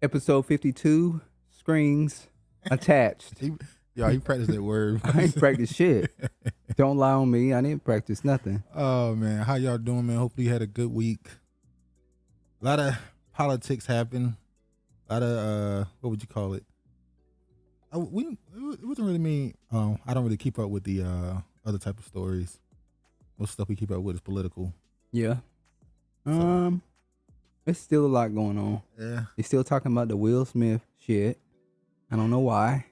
Episode 52, screens attached. He practiced that word. I ain't practiced shit. Don't lie on me. I didn't practice nothing. Oh, man. How y'all doing, man? Hopefully you had a good week. A lot of politics happened. A lot of, what would you call it? It wasn't really me. I don't really keep up with the other type of stories. Most stuff we keep up with is political. Yeah. There's still a lot going on. Yeah. They're still talking about the Will Smith shit. I don't know why.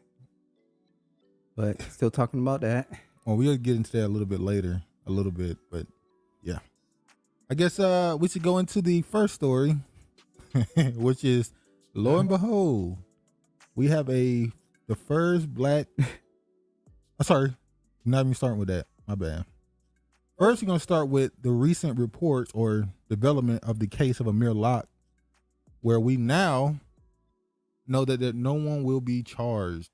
But still talking about that. Well, we'll get into that a little bit later. But yeah. I guess we should go into the first story, which is, lo and behold, we have the first black... sorry, not even starting with that. My bad. First, we're going to start with the recent reports or development of the case of Amir Locke, where we now know that no one will be charged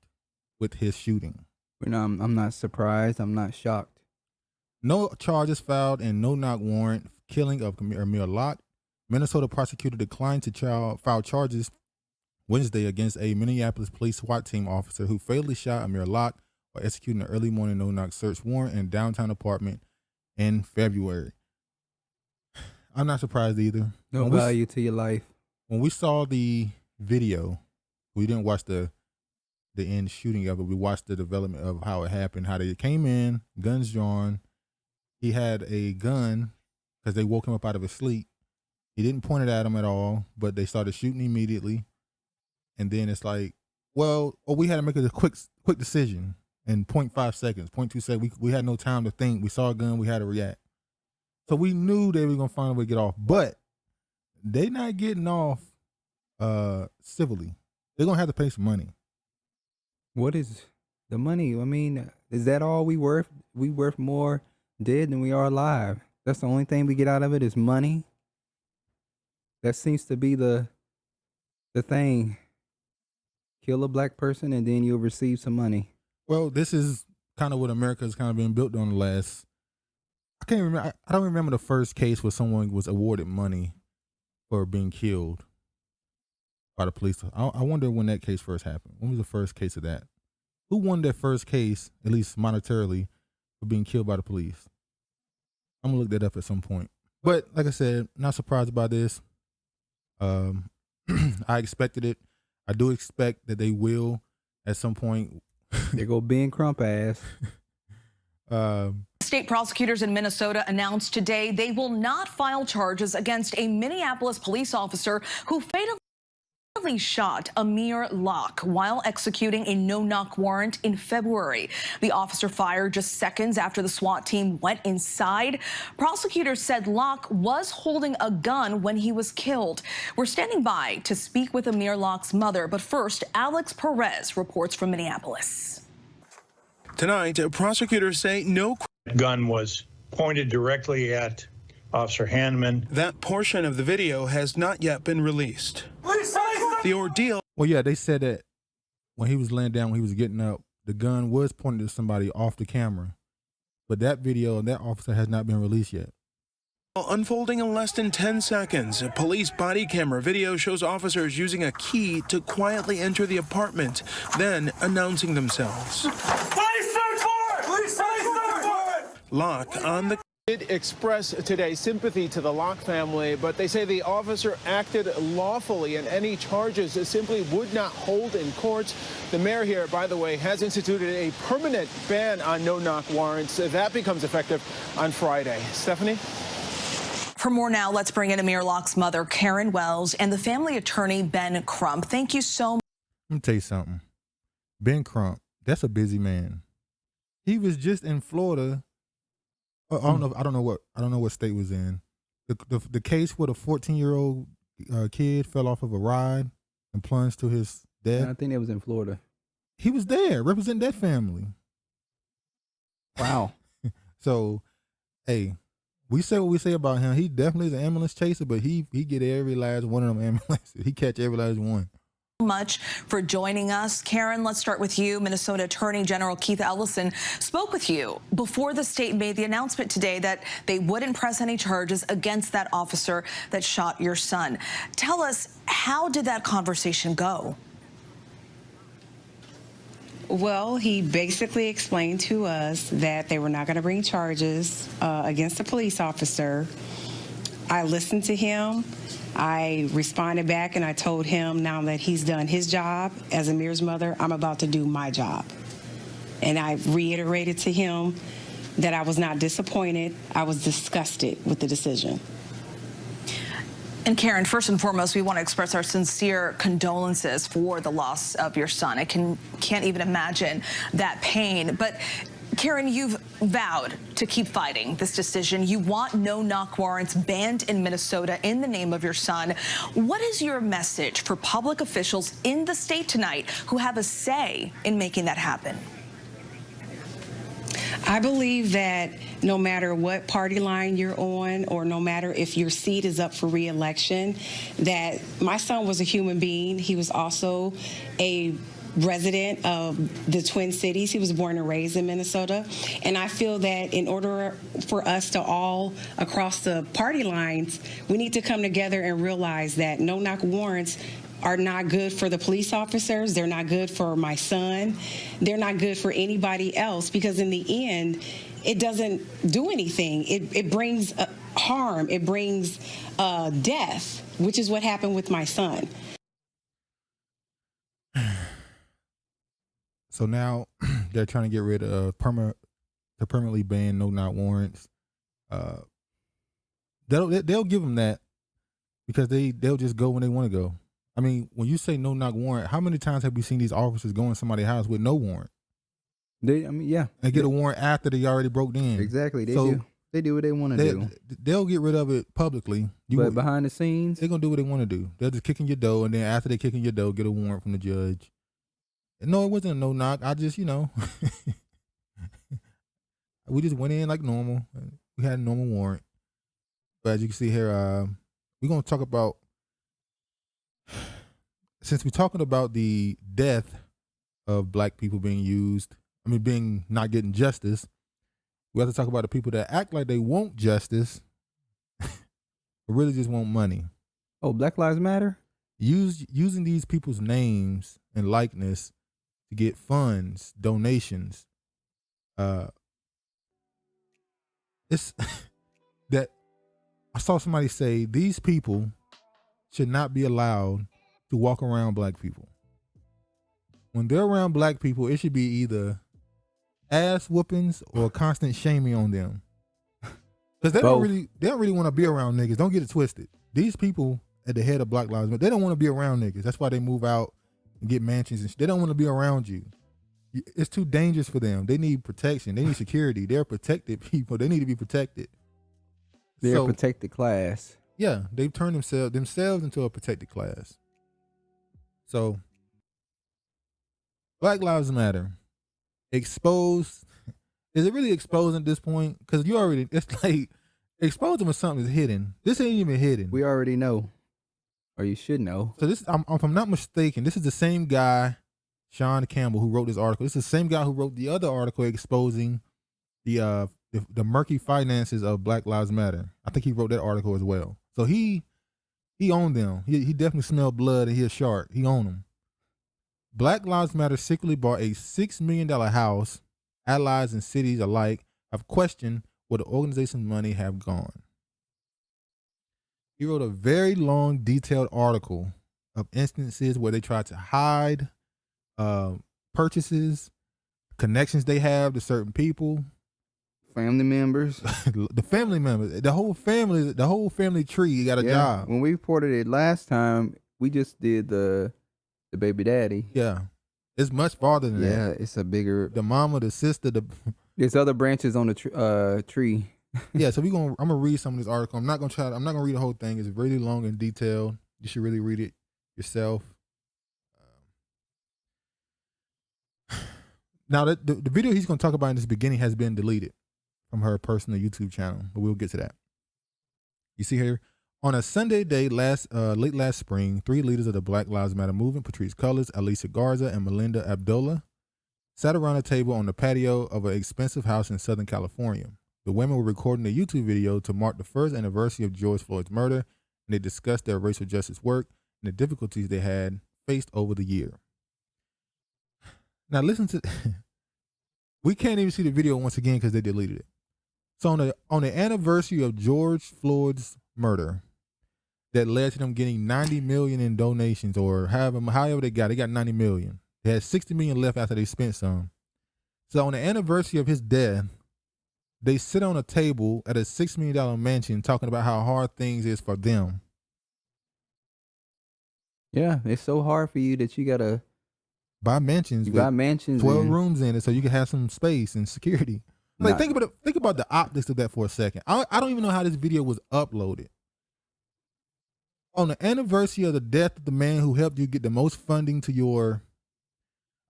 with his shooting. I'm not surprised. I'm not shocked. No charges filed and no knock warrant killing of Amir Locke. Minnesota prosecutor declined to file charges Wednesday against a Minneapolis police SWAT team officer who fatally shot Amir Locke while executing an early morning no-knock search warrant in downtown apartment in February. I'm not surprised either. No value to your life. When we saw the video, we didn't watch the end shooting of it. We watched the development of how it happened, how they came in, guns drawn. He had a gun because they woke him up out of his sleep. He didn't point it at him at all, but they started shooting immediately. And then it's like, we had to make a quick decision in 0.5 seconds, 0.2 seconds. We had no time to think. We saw a gun. We had to react. So we knew they were going to find a way to get off. But they not getting off civilly. They're going to have to pay some money. What is the money? I mean, is that all we worth? We worth more dead than we are alive. That's the only thing we get out of it is money. That seems to be the thing. Kill a black person and then you'll receive some money. Well, this is kind of what America's kind of been built on the last. I can't remember. I don't remember the first case where someone was awarded money for being killed by the police. I wonder when that case first happened. When was the first case of that? Who won that first case, at least monetarily, for being killed by the police? I'm gonna look that up at some point. But like I said, not surprised by this. I expected it. I do expect that they will at some point. There go Ben Crump ass. State prosecutors in Minnesota announced today they will not file charges against a Minneapolis police officer who fatally shot Amir Locke while executing a no-knock warrant in February. The officer fired just seconds after the SWAT team went inside. Prosecutors said Locke was holding a gun when he was killed. We're standing by to speak with Amir Locke's mother, but first, Alex Perez reports from Minneapolis. Tonight, prosecutors say no gun was pointed directly at Officer Hanneman. That portion of the video has not yet been released. The ordeal. Well, yeah, they said that when he was laying down, when he was getting up, the gun was pointed to somebody off the camera. But that video, that officer has not been released yet. Unfolding in less than 10 seconds, a police body camera video shows officers using a key to quietly enter the apartment, then announcing themselves. Police search warrant! Police search warrant! Locke on the did express today sympathy to the Locke family, but they say the officer acted lawfully and any charges simply would not hold in court. The mayor here, by the way, has instituted a permanent ban on no-knock warrants. That becomes effective on Friday. Stephanie? For more now, let's bring in Amir Locke's mother, Karen Wells, and the family attorney, Ben Crump. Thank you so much. Let me tell you something. Ben Crump, that's a busy man. He was just in Florida. I don't know what state was in. The case where the 14-year-old kid fell off of a ride and plunged to his death. I think it was in Florida. He was there representing that family. Wow. So, hey, we say what we say about him. He definitely is an ambulance chaser, but he get every last one of them ambulances. He catch every last one. Much for joining us. Karen, let's start with you. Minnesota Attorney General Keith Ellison spoke with you before the state made the announcement today that they wouldn't press any charges against that officer that shot your son. Tell us, how did that conversation go? Well, he basically explained to us that they were not going to bring charges against a police officer. I listened to him. I responded back and I told him now that he's done his job as Amir's mother, I'm about to do my job. And I reiterated to him that I was not disappointed. I was disgusted with the decision. And Karen, first and foremost, we want to express our sincere condolences for the loss of your son. I can't even imagine that pain. But Karen, you've vowed to keep fighting this decision. You want no-knock warrants banned in Minnesota in the name of your son. What is your message for public officials in the state tonight who have a say in making that happen? I believe that no matter what party line you're on, or no matter if your seat is up for re-election, that my son was a human being. He was also a resident of the Twin Cities. He was born and raised in Minnesota. And I feel that in order for us to all, across the party lines, we need to come together and realize that no-knock warrants are not good for the police officers. They're not good for my son. They're not good for anybody else, because in the end, it doesn't do anything. It brings harm. It brings death, which is what happened with my son. So now they're trying to get rid of to permanently ban no-knock warrants. They'll give them that because they'll just go when they want to go. I mean, when you say no-knock warrant, how many times have we seen these officers go in somebody's house with no warrant? Yeah. They get a warrant after they already broke in. Exactly. They do. They do what they want to do. They'll get rid of it publicly. But behind the scenes, they're going to do what they want to do. They'll just kick in your door, and then after they kick in your door, get a warrant from the judge. No, it wasn't a no-knock. I just, we just went in like normal. We had a normal warrant. But as you can see here, we're going to talk about, since we're talking about the death of black people being not getting justice, we have to talk about the people that act like they want justice, but really just want money. Oh, Black Lives Matter? Using these people's names and likeness to get funds, donations. It's that I saw somebody say these people should not be allowed to walk around black people. When they're around black people, it should be either ass whoopings or constant shaming on them. Because they don't really want to be around niggas. Don't get it twisted. These people at the head of Black Lives Matter, they don't want to be around niggas. That's why they move out and get mansions and shit. They don't want to be around you. It's too dangerous for them. They need protection. They need security. They're protected people. They need to be protected. They're a protected class. Yeah, they've turned themselves into a protected class. So, Black Lives Matter. Exposed. Is it really exposed at this point? Because it's like exposing when something is hidden. This ain't even hidden. We already know. Or you should know. So this, if I'm not mistaken, this is the same guy, Sean Campbell, who wrote this article. This is the same guy who wrote the other article exposing the murky finances of Black Lives Matter. I think he wrote that article as well. So he owned them. He definitely smelled blood and he a shark. He owned them. Black Lives Matter secretly bought a $6 million house. Allies and cities alike have questioned where the organization's money have gone. He wrote a very long, detailed article of instances where they tried to hide purchases, connections they have to certain people, family members, the whole family tree got a job. When we reported it last time, we just did the baby daddy. Yeah, it's much farther than that. Yeah, it's a bigger. The mama, the sister, there's other branches on the tree. Yeah, so I'm gonna read some of this article. I'm not gonna read the whole thing. It's really long and detailed. You should really read it yourself. Now, the video he's gonna talk about in this beginning has been deleted from her personal YouTube channel, but we'll get to that. You see here, on a Sunday day late last spring, 3 leaders of the Black Lives Matter movement, Patrisse Cullors, Alicia Garza, and Melinda Abdullah, sat around a table on the patio of an expensive house in Southern California. The women were recording a YouTube video to mark the first anniversary of George Floyd's murder, and they discussed their racial justice work and the difficulties they had faced over the year. Now listen to, we can't even see the video once again because they deleted it. So on the anniversary of George Floyd's murder, that led to them getting 90 million in donations, or however they got 90 million. They had 60 million left after they spent some. So on the anniversary of his death, they sit on a table at a $6 million mansion talking about how hard things is for them. Yeah, it's so hard for you that you gotta Buy mansions. you got mansions. 12 and- rooms in it so you can have some space and security. Like, Nah. think about the optics of that for a second. I don't even know how this video was uploaded. On the anniversary of the death of the man who helped you get the most funding to your,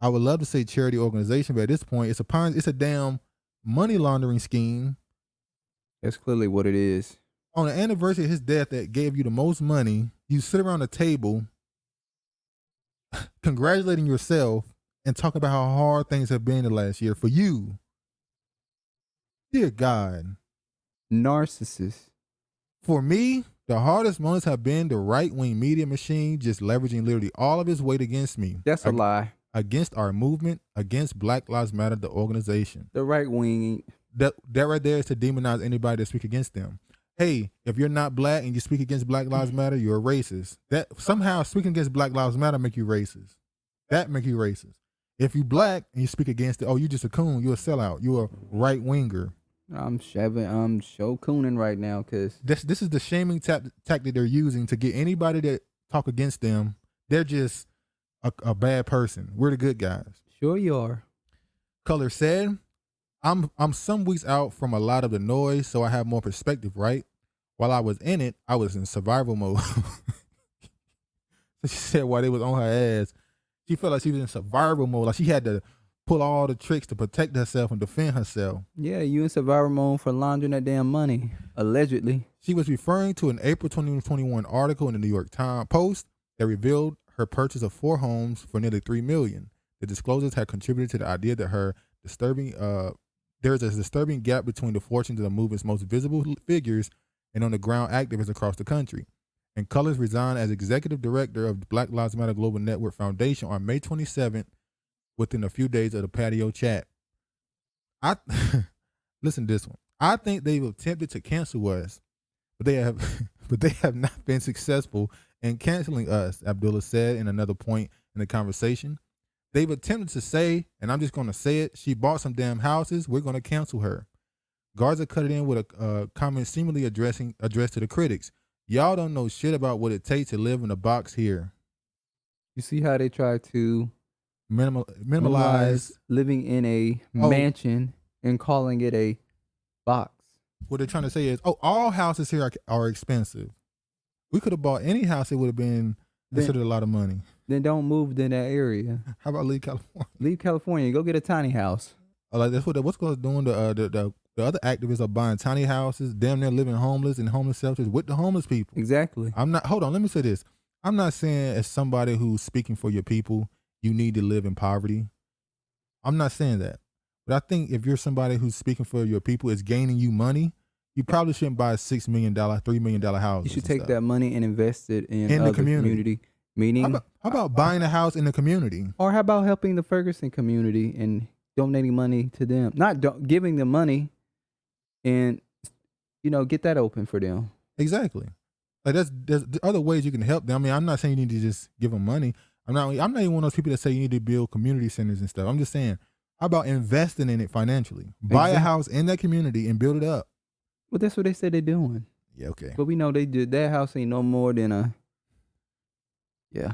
I would love to say charity organization, but at this point it's a damn money laundering scheme. That's clearly what it is. On the anniversary of his death that gave you the most money, you sit around a table congratulating yourself and talk about how hard things have been the last year for you. Dear God. Narcissist. For me, the hardest moments have been the right-wing media machine just leveraging literally all of its weight against me. That's a lie. Against our movement, against Black Lives Matter, the organization. The right wing. That right there is to demonize anybody that speak against them. Hey, if you're not black and you speak against Black Lives Matter, you're a racist. That somehow speaking against Black Lives Matter make you racist. That make you racist. If you black and you speak against it, oh, you just a coon, you're a sellout, you're a right winger. I'm show cooning right now because This is the shaming tactic they're using to get anybody that talk against them. They're just a bad person. We're the good guys. sure you are. Color said, I'm some weeks out from a lot of the noise, so I have more perspective, right? While I was in it, I was in survival mode. She said while they was on her ass, she felt like she was in survival mode. Like she had to pull all the tricks to protect herself and defend herself. Yeah, you in survival mode for laundering that damn money, allegedly. She was referring to an April 2021 article in the New York Times Post that revealed her purchase of 4 homes for nearly $3 million. The disclosures had contributed to the idea that there is a disturbing gap between the fortunes of the movement's most visible figures and on the ground activists across the country. And Cullors resigned as executive director of the Black Lives Matter Global Network Foundation on May 27th, within a few days of the patio chat. Listen to this one. I think they've attempted to cancel us, but they have not been successful in canceling us, Abdullah said in another point in the conversation. They've attempted to say, and I'm just going to say it, she bought some damn houses, we're going to cancel her. Garza cut it in with a comment seemingly addressed to the critics. Y'all don't know shit about what it takes to live in a box here. You see how they try to Minimalize living in a mansion and calling it a box. What they're trying to say is, all houses here are expensive. We could have bought any house, it would have been considered a lot of money. Then don't move in that area. How about leave California? Leave California. Go get a tiny house. Like that's what's going to doing. The other activists are buying tiny houses, damn near living homeless in homeless shelters with the homeless people. Exactly. Hold on, let me say this. I'm not saying as somebody who's speaking for your people, you need to live in poverty. I'm not saying that. But I think if you're somebody who's speaking for your people, is gaining you money, you probably shouldn't buy a $6 million, $3 million house. You should take that money and invest it in the other community. Meaning, How about buying a house in the community? or how about helping the Ferguson community and donating money to them? Not giving them money, and get that open for them. Exactly. Like there's other ways you can help them. I mean, I'm not saying you need to just give them money. I'm not even one of those people that say you need to build community centers and stuff. I'm just saying, how about investing in it financially? Buy a house in that community and build it up. Well, that's what they said they're doing. Yeah, okay. But we know they did. That house ain't no more than a. Yeah.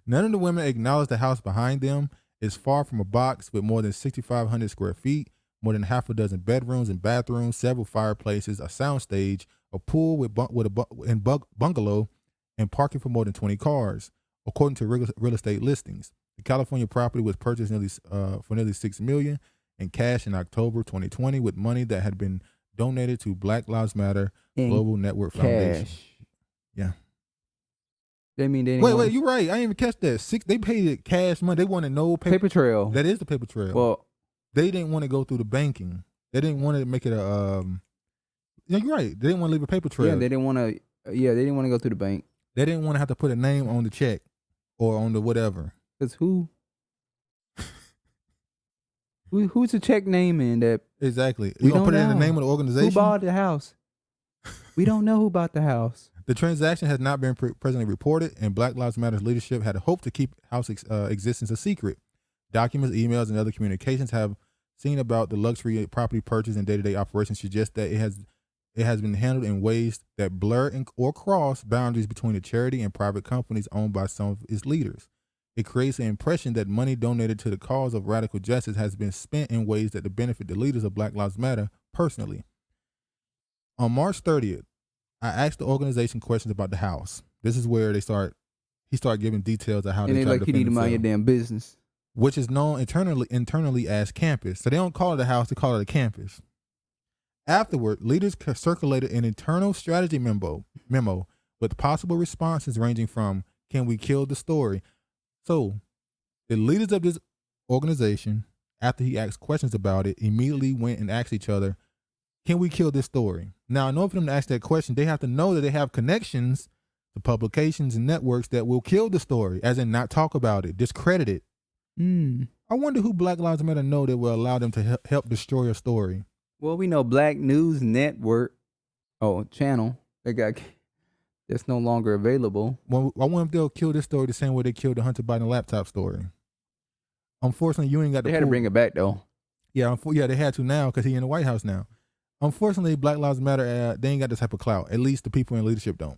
None of the women acknowledge the house behind them is far from a box with more than 6,500 square feet, more than half a dozen bedrooms and bathrooms, several fireplaces, a soundstage, a pool with bungalow, and parking for more than 20 cars, according to real estate listings. The California property was purchased for nearly $6 million in cash in October 2020 with money that had been donated to Black Lives Matter In Global Network Foundation. cash. Yeah. They mean they didn't Wait, want you're right. I didn't even catch that. They paid it cash money. They wanted no paper trail. That is the paper trail. Well, they didn't want to go through the banking. They didn't want to make it a. Yeah, you're right. They didn't want to leave a paper trail. yeah, they didn't want to. Yeah, they didn't want to go through the bank. They didn't want to have to put a name on the check or on the whatever. Cause who's the check name in that? Exactly. We You gonna don't put it in the know. name of the organization? Who bought the house? We don't know who bought the house. The transaction has not been presently reported, and Black Lives Matter's leadership had hoped to keep house existence a secret. Documents, emails, and other communications have seen about the luxury property purchase and day-to-day operations suggest that it has been handled in ways that blur or cross boundaries between the charity and private companies owned by some of its leaders. It creates an impression that money donated to the cause of radical justice has been spent in ways that benefit the leaders of Black Lives Matter personally. On March 30th, I asked the organization questions about the house. This is where he started giving details of how And they they try like to you need to defend mind your themselves, damn business. which is known internally as campus. So they don't call it a house, they call it a campus. Afterward, leaders circulated an internal strategy memo with possible responses ranging from, can we kill the story? So the leaders of this organization, after he asked questions about it, immediately went and asked each other, can we kill this story? Now, in order for them to ask that question, they have to know that they have connections to publications and networks that will kill the story, as in not talk about it, discredit it. I wonder who Black Lives Matter know that will allow them to help destroy a story. Well, we know Black News Network, channel that's no longer available. Well, I wonder if they'll kill this story the same way they killed the Hunter Biden laptop story. Unfortunately, you ain't got They had to bring it back though. Yeah, they had to now because he in the White House now. Unfortunately, Black Lives Matter, they ain't got this type of clout. At least the people in leadership don't.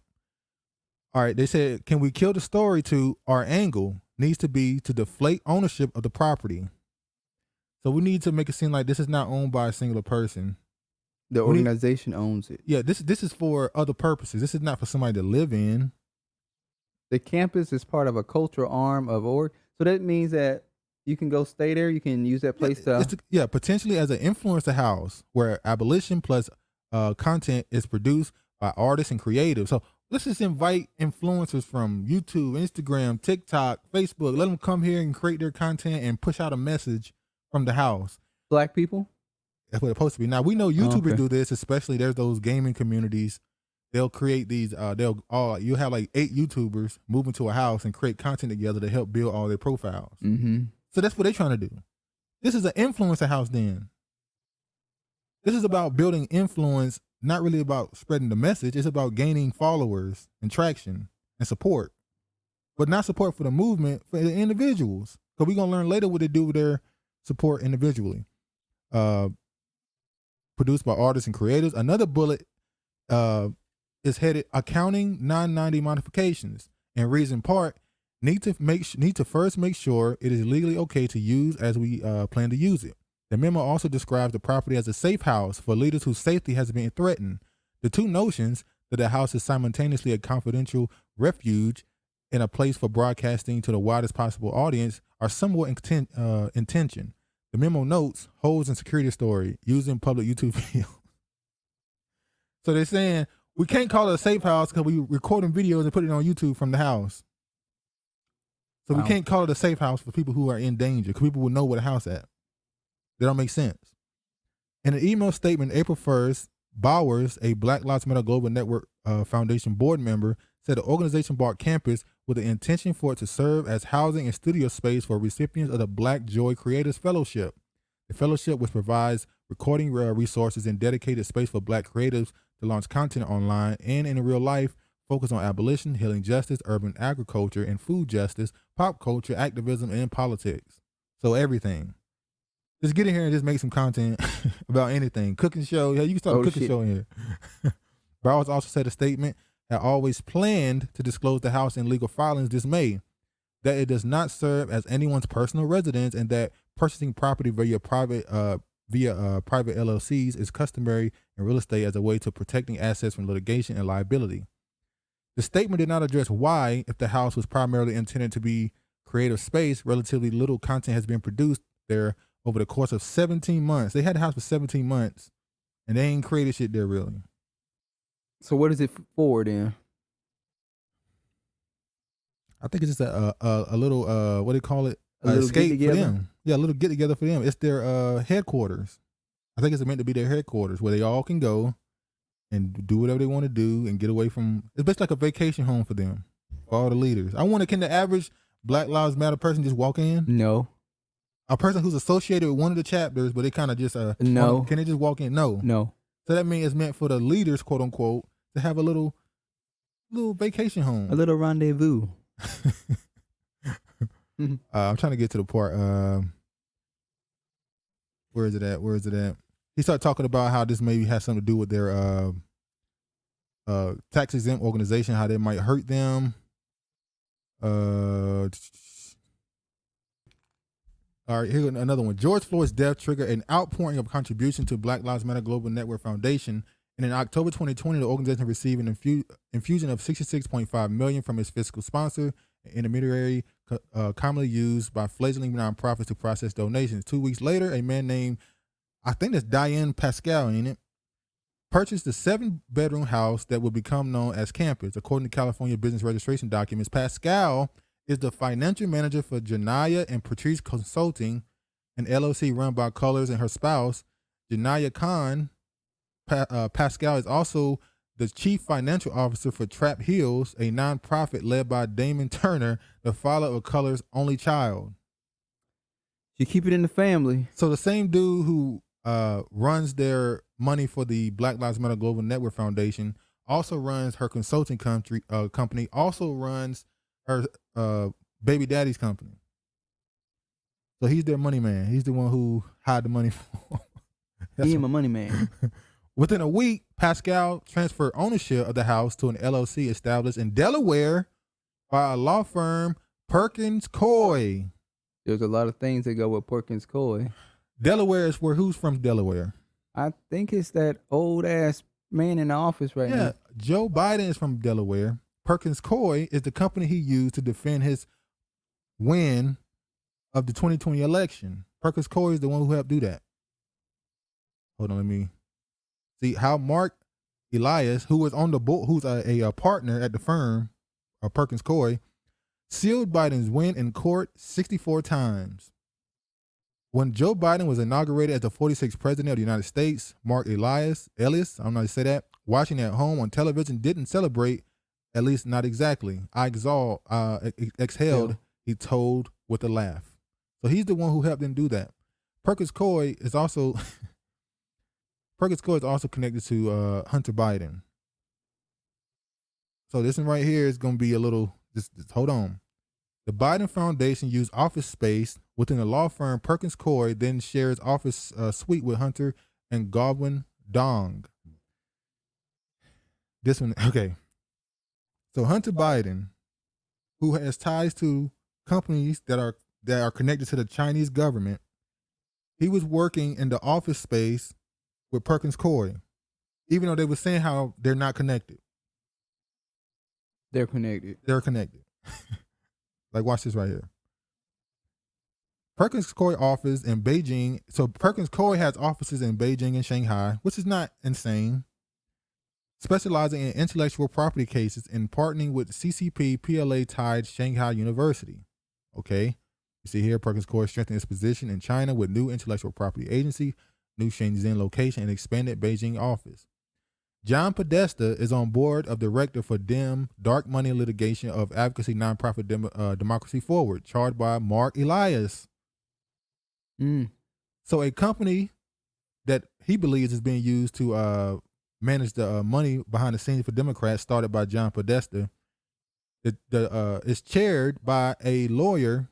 All right, they said, can we kill the story to our angle needs to be to deflate ownership of the property. So we need to make it seem like this is not owned by a singular person. The organization owns it. Yeah, this is for other purposes. This is not for somebody to live in. The campus is part of a cultural arm of org. So that means that you can go stay there. You can use that place Potentially as an influencer house where abolition plus content is produced by artists and creatives. So let's just invite influencers from YouTube, Instagram, TikTok, Facebook. Let them come here and create their content and push out a message from the house. Black people? That's what it's supposed to be. Now we know YouTubers do this, especially there's those gaming communities. They'll create these. You have like 8 YouTubers move into a house and create content together to help build all their profiles. Mm-hmm. So that's what they're trying to do. This is an influencer house. Then this is about building influence, not really about spreading the message. It's about gaining followers and traction and support, but not support for the movement, for the individuals. Because we're gonna learn later what they do with their support individually. Produced by artists and creators. Another bullet is headed accounting 990 modifications and reads in part need to first make sure it is legally okay to use as we plan to use it. The memo also describes the property as a safe house for leaders whose safety has been threatened. The two notions that the house is simultaneously a confidential refuge and a place for broadcasting to the widest possible audience are somewhat in tension. The memo notes holes in security story using public YouTube video. So they're saying we can't call it a safe house because we recording videos and put it on YouTube from the house. So we can't call it a safe house for people who are in danger because people will know where the house at. That don't make sense. In an email statement, April 1st, Bowers, a Black Lives Matter Global Network Foundation board member, said the organization bought campus with the intention for it to serve as housing and studio space for recipients of the Black Joy Creators Fellowship. The fellowship, which provides recording resources and dedicated space for Black creatives to launch content online and in real life, focus on abolition, healing justice, urban agriculture, and food justice, pop culture, activism, and politics. So everything. Just get in here and just make some content about anything. Cooking show. Yeah, you can start a cooking show in here. Bowers also said a statement had always planned to disclose the house in legal filings this May, that it does not serve as anyone's personal residence and that purchasing property via private LLCs is customary in real estate as a way to protecting assets from litigation and liability. The statement did not address why, if the house was primarily intended to be creative space, relatively little content has been produced there over the course of 17 months. They had the house for 17 months, and they ain't created shit there really. So what is it for then? I think it's just a little what do they call it? A little escape for get-together? them. Yeah, a little get together for them. It's their headquarters. I think it's meant to be their headquarters where they all can go and do whatever they want to do and get away from. It's basically like a vacation home for them, for all the leaders. I wonder, can the average Black Lives Matter person just walk in? No. A person who's associated with one of the chapters, but they kind of just No. Can they just walk in? No. No. So that means it's meant for the leaders, quote unquote, to have a little vacation home. A little rendezvous. I'm trying to get to the part. Where is it at? He started talking about how this maybe has something to do with their tax exempt organization, how they might hurt them. All right, here's another one. George Floyd's death triggered an outpouring of contribution to Black Lives Matter Global Network Foundation. And in October 2020, the organization received an infusion of $66.5 million from its fiscal sponsor, an intermediary commonly used by fledgling nonprofits to process donations. 2 weeks later, a man named, I think that's Diane Pascal, ain't it, purchased the 7-bedroom house that would become known as Campus. According to California business registration documents, Pascal is the financial manager for Janaya and Patrice Consulting, an LLC run by Colors and her spouse, Janaya Khan. Pascal is also the chief financial officer for Trap Hills, a nonprofit led by Damon Turner, the father of Colors' only child. You keep it in the family. So the same dude who runs their money for the Black Lives Matter Global Network Foundation also runs her consulting company, also runs her baby daddy's company. So he's their money man. He's the one who hide the money for. He ain't my money man. Within a week, Pascal transferred ownership of the house to an LLC established in Delaware by a law firm, Perkins Coie. There's a lot of things that go with Perkins Coie. Delaware is where, who's from Delaware? I think it's that old ass man in the office right now. Yeah, Joe Biden is from Delaware. Perkins Coie is the company he used to defend his win of the 2020 election. Perkins Coie is the one who helped do that. Hold on, let me see how Mark Elias, who was on the board, who's a partner at the firm, Perkins Coie, sealed Biden's win in court 64 times. When Joe Biden was inaugurated as the 46th president of the United States, Mark Elias, I don't know how to say that, watching at home on television, didn't celebrate, at least not exactly. I exhaled, he told with a laugh. So he's the one who helped him do that. Perkins Coie is also connected to Hunter Biden. So this one right here is going to be a little, just hold on. The Biden Foundation used office space within the law firm Perkins Coie, then shares office suite with Hunter and Godwin Dong. This one, okay. So Hunter Biden, who has ties to companies that are connected to the Chinese government, he was working in the office space with Perkins Coie, even though they were saying how they're not connected. They're connected. They're connected. Like, watch this right here. Perkins Coie office in Beijing. So Perkins Coie has offices in Beijing and Shanghai, which is not insane. Specializing in intellectual property cases and partnering with CCP PLA-tied Shanghai University. Okay. You see here, Perkins Coie strengthened its position in China with new intellectual property agency, new Shenzhen location, and expanded Beijing office. John Podesta is on board of director for dark money litigation of advocacy nonprofit Democracy Forward, charged by Mark Elias. So a company that he believes is being used to manage the money behind the scenes for Democrats, started by John Podesta, is chaired by a lawyer,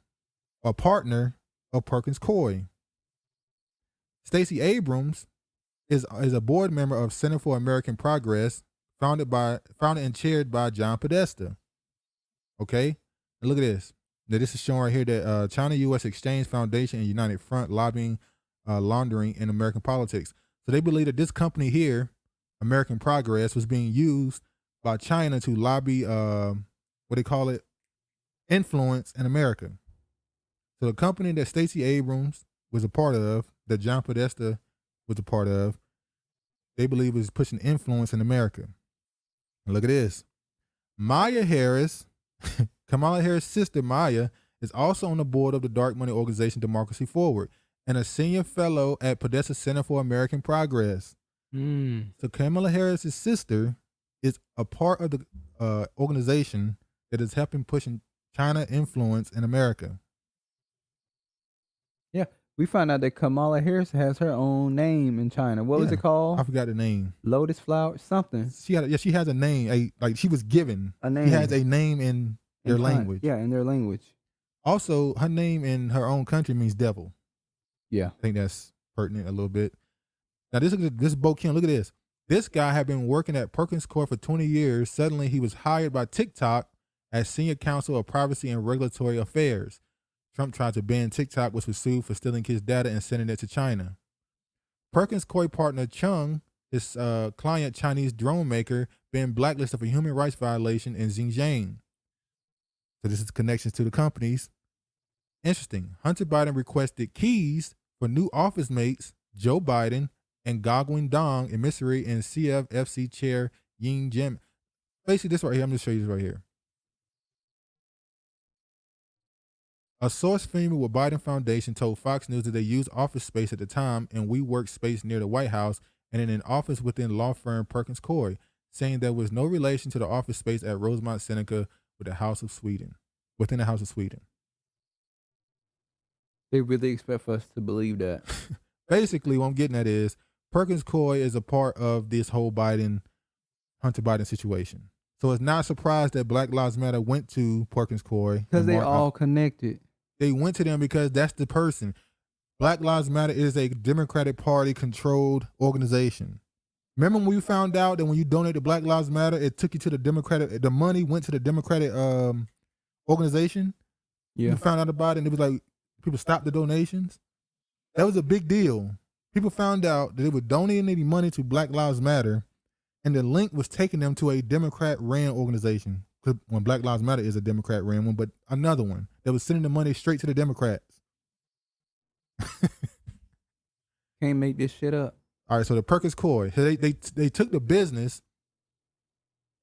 a partner of Perkins Coie. Stacey Abrams is a board member of Center for American Progress, founded and chaired by John Podesta. Okay, and look at this. Now this is showing right here that China-U.S. Exchange Foundation and United Front lobbying laundering in American politics. So they believe that this company here, American Progress, was being used by China to lobby, influence in America. So the company that Stacey Abrams was a part of, that John Podesta was a part of, they believe is pushing influence in America. And look at this. Maya Harris, Kamala Harris' sister Maya, is also on the board of the dark money organization Democracy Forward and a senior fellow at Podesta Center for American Progress. So Kamala Harris' sister is a part of the organization that is helping pushing China influence in America. Yeah, we found out that Kamala Harris has her own name in China. What was it called? I forgot the name. Lotus flower, something. She has a name. Like she was given A name. She has a name in their China. language. Yeah, in their language. Also, her name in her own country means devil. Yeah. I think that's pertinent a little bit. Now this Bo Kim, look at this. This guy had been working at Perkins Court for 20 years. Suddenly he was hired by TikTok as Senior Counsel of Privacy and Regulatory Affairs. Trump tried to ban TikTok, which was sued for stealing kids' data and sending it to China. Perkins Court partner Chung, his client Chinese drone maker, been blacklisted for human rights violation in Xinjiang. So this is connections to the companies. Interesting. Hunter Biden requested keys for new office mates Joe Biden and Gagwin Dong, emissary and CFFC chair Ying Jim. Basically, this right here. I'm going to show you this right here. A source familiar with Biden Foundation told Fox News that they used office space at the time in WeWork space near the White House and in an office within law firm Perkins Coie, saying there was no relation to the office space at Rosemont Seneca within the House of Sweden. They really expect us to believe that. Basically, what I'm getting at is Perkins Coie is a part of this whole Hunter Biden situation. So it's not a surprise that Black Lives Matter went to Perkins Coie. Because they all connected. They went to them because that's the person. Black Lives Matter is a Democratic Party controlled organization. Remember when we found out that when you donate to Black Lives Matter, it took you to the money went to the Democratic organization? Yeah. You found out about it and it was like, people stopped the donations. That was a big deal. People found out that they were donating money to Black Lives Matter, and the link was taking them to a Democrat-ran organization. Because when Black Lives Matter is a Democrat-ran one, but another one that was sending the money straight to the Democrats. Can't make this shit up. All right, so the Perkins Coie, so they took the business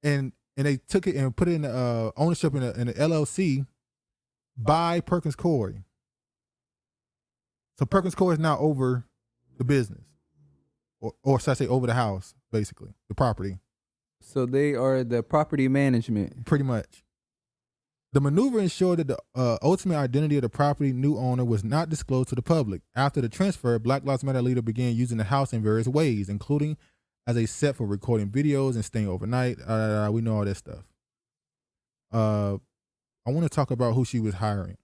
and they took it and put it in the ownership in the LLC by Perkins Coie. So Perkins Coie is now over the business, or should I say over the house, basically, the property. So they are the property management. Pretty much. The maneuver ensured that the ultimate identity of the property new owner was not disclosed to the public. After the transfer, Black Lives Matter leader began using the house in various ways, including as a set for recording videos and staying overnight. We know all that stuff. I want to talk about who she was hiring.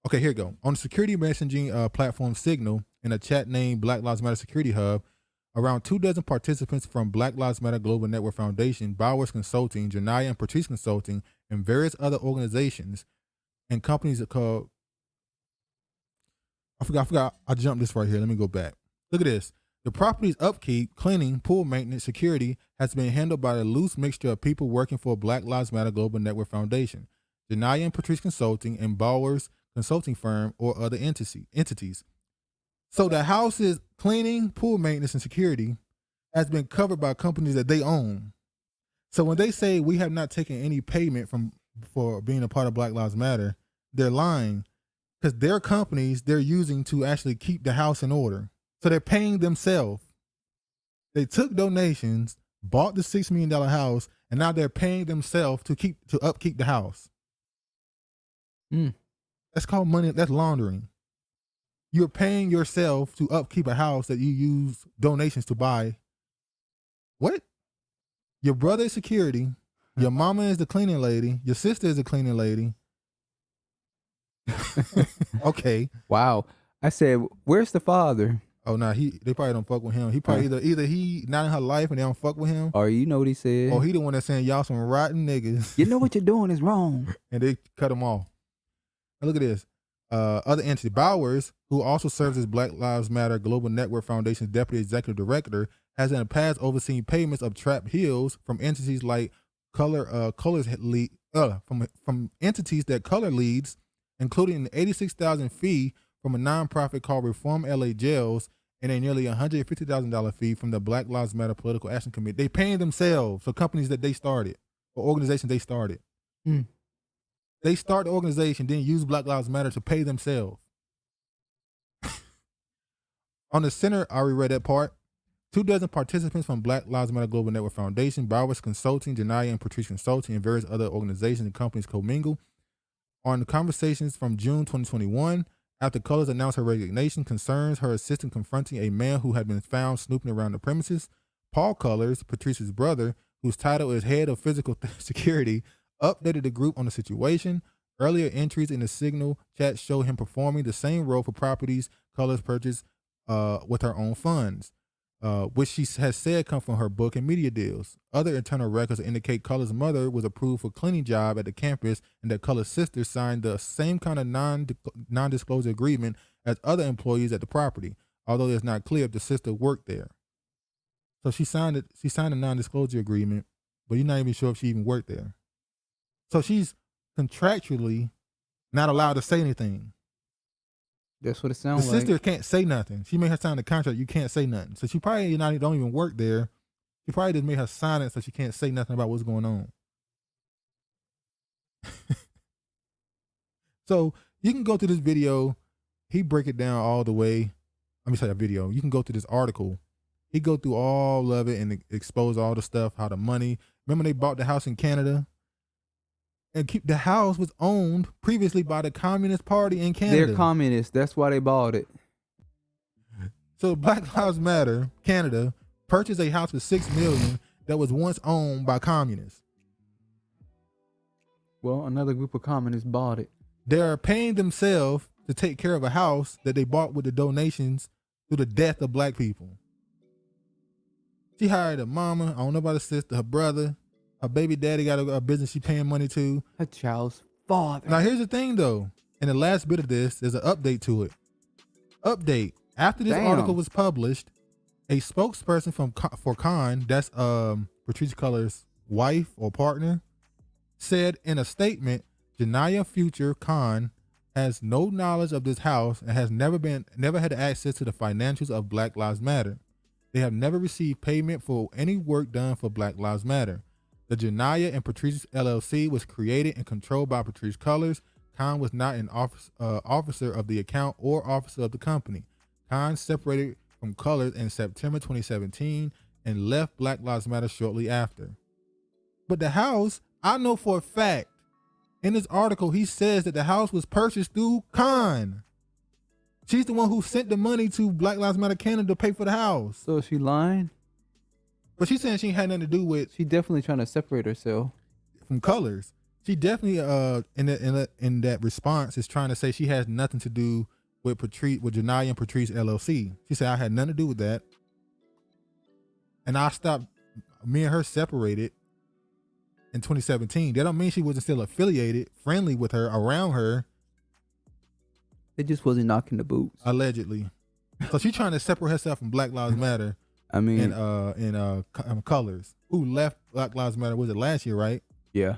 Okay, here we go. On the security messaging platform Signal, in a chat named Black Lives Matter Security Hub, around 24 participants from Black Lives Matter Global Network Foundation, Bowers Consulting, Janaya and Patrice Consulting, and various other organizations and companies called, I forgot, I jumped this right here. Let me go back. Look at this. The property's upkeep, cleaning, pool maintenance, security has been handled by a loose mixture of people working for Black Lives Matter Global Network Foundation, Janaya and Patrice Consulting, and Bowers Consulting Firm or other entities. So the house's cleaning, pool maintenance, and security has been covered by companies that they own. So when they say we have not taken any payment for being a part of Black Lives Matter, they're lying because their companies they're using to actually keep the house in order. So they're paying themselves. They took donations, bought the $6 million house, and now they're paying themselves to upkeep the house. That's called money. That's laundering. You're paying yourself to upkeep a house that you use donations to buy. What? Your brother is security. Your mama is the cleaning lady. Your sister is the cleaning lady. Okay. Wow. I said, where's the father? Oh no, they probably don't fuck with him. He probably either he not in her life and they don't fuck with him. Or you know what he said. Or he the one that's saying y'all some rotten niggas. You know what you're doing is wrong. And they cut him off. Now look at this. Other entity, Bowers, who also serves as Black Lives Matter Global Network Foundation's Deputy Executive Director, has in the past overseen payments of trapped heels from entities like Colors from entities that Color leads, including an $86,000 fee from a nonprofit called Reform LA Jails and a nearly $150,000 fee from the Black Lives Matter Political Action Committee. They paying themselves for companies that they started or organizations they started. Mm. They start the organization, then use Black Lives Matter to pay themselves. On the center, I already read that part. 24 participants from Black Lives Matter Global Network Foundation, Bowers Consulting, Janaya and Patrice Consulting, and various other organizations and companies commingle on the conversations from June 2021. After Colors announced her resignation, concerns her assistant confronting a man who had been found snooping around the premises. Paul Colors, Patrice's brother, whose title is Head of Physical Security, updated the group on the situation. Earlier entries in the Signal chat show him performing the same role for properties Colors purchased with her own funds, which she has said come from her book and media deals. Other internal records indicate Colors' mother was approved for cleaning job at the campus and that Colors' sister signed the same kind of non-disclosure agreement as other employees at the property, although it's not clear if the sister worked there. So she signed a non-disclosure agreement, but you're not even sure if she even worked there. So she's contractually not allowed to say anything. That's what it The sounds like. sister can't say nothing. She made her sign the contract. You can't say nothing. So she probably don't even work there. She probably just made her sign it so she can't say nothing about what's going on. So you can go to this video. He break it down all the way. Let me say that video. You can go to this article. He go through all of it and expose all the stuff, how the money. Remember they bought the house in Canada? And the house was owned previously by the Communist Party in Canada. They're communists. That's why they bought it. So Black Lives Matter Canada purchased a house for $6 million that was once owned by communists. Well, another group of communists bought it. They are paying themselves to take care of a house that they bought with the donations through the death of black people. She hired a mama, I don't know about her sister, her brother, her baby daddy got a business she paying money to. Her child's father. Now here's the thing though. In the last bit of this, there's an update to it. Update. After this article was published, a spokesperson for Khan, that's Patrice Colors' wife or partner, said in a statement, Janaya Future Khan has no knowledge of this house and has never had access to the financials of Black Lives Matter. They have never received payment for any work done for Black Lives Matter. The Janaya and Patrice LLC was created and controlled by Patrice Colors. Khan was not an officer of the account or officer of the company. Khan separated from Colors in September 2017 and left Black Lives Matter shortly after. But the house, I know for a fact, in this article, he says that the house was purchased through Khan. She's the one who sent the money to Black Lives Matter Canada to pay for the house. So is she lying? But she's saying she had nothing to do with. She definitely trying to separate herself from Colors. She definitely in that response is trying to say she has nothing to do with Janaya and Patrice LLC. She said I had nothing to do with that, and I stopped. Me and her separated in 2017. That don't mean she wasn't still affiliated, friendly with her, around her. They just wasn't knocking the boots. Allegedly. So she's trying to separate herself from Black Lives Matter. I mean, in Colors, who left Black Lives Matter, was it last year, right? Yeah.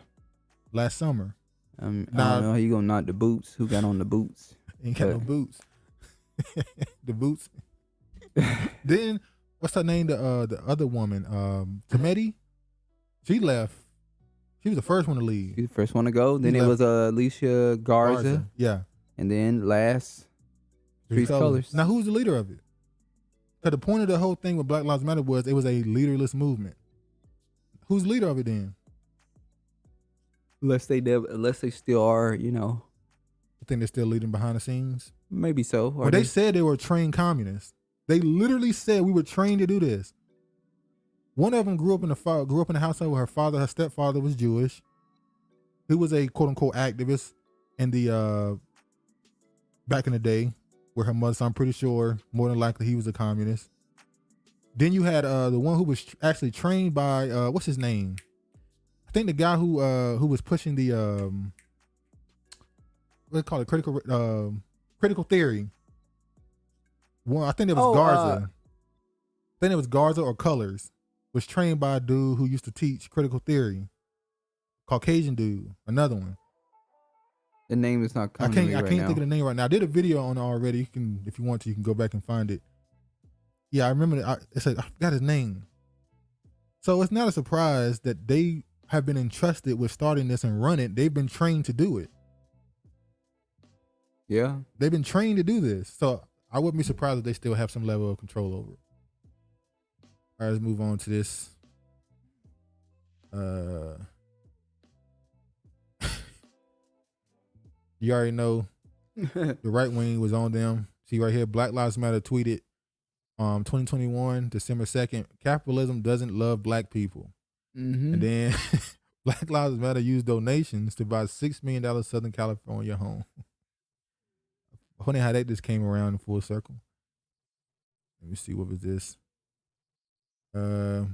Last summer. I don't know how you gonna knock the boots. Who got on the boots? Ain't got no boots. The boots. Then what's her name? The other woman, Tamedi. She left. She was the first one to leave. She was the first one to go. Then it was Alicia Garza. Yeah. And then last, Patrice Colors. Now who's the leader of it? Because the point of the whole thing with Black Lives Matter was it was a leaderless movement. Who's the leader of it then? Unless they still are, you know. I think they're still leading behind the scenes. Maybe so. But they said they were trained communists. They literally said we were trained to do this. One of them grew up in a household where her stepfather was Jewish. He was a quote unquote activist in the back in the day, where her mother. So I'm pretty sure more than likely he was a communist. Then you had the one who was actually trained by what's his name? I think the guy who was pushing the what do they call it, critical theory. One, I think it was Garza. I think it was Garza or Colors. Was trained by a dude who used to teach critical theory. Caucasian dude, another one. The name is not I coming can't to me right think now. of the name right now. I did a video on it already. You can, if you want to, you can go back and find it. Yeah, I remember that. I forgot his name. So it's not a surprise that they have been entrusted with starting this and run it. They've been trained to do it. Yeah. They've been trained to do this. So I wouldn't be surprised if they still have some level of control over it. All right, let's move on to this. You already know the right wing was on them. See right here, Black Lives Matter tweeted 2021, December 2nd, capitalism doesn't love black people. Mm-hmm. And then Black Lives Matter used donations to buy $6 million Southern California home. Funny how that just came around in full circle. Let me see, what was this? Oh,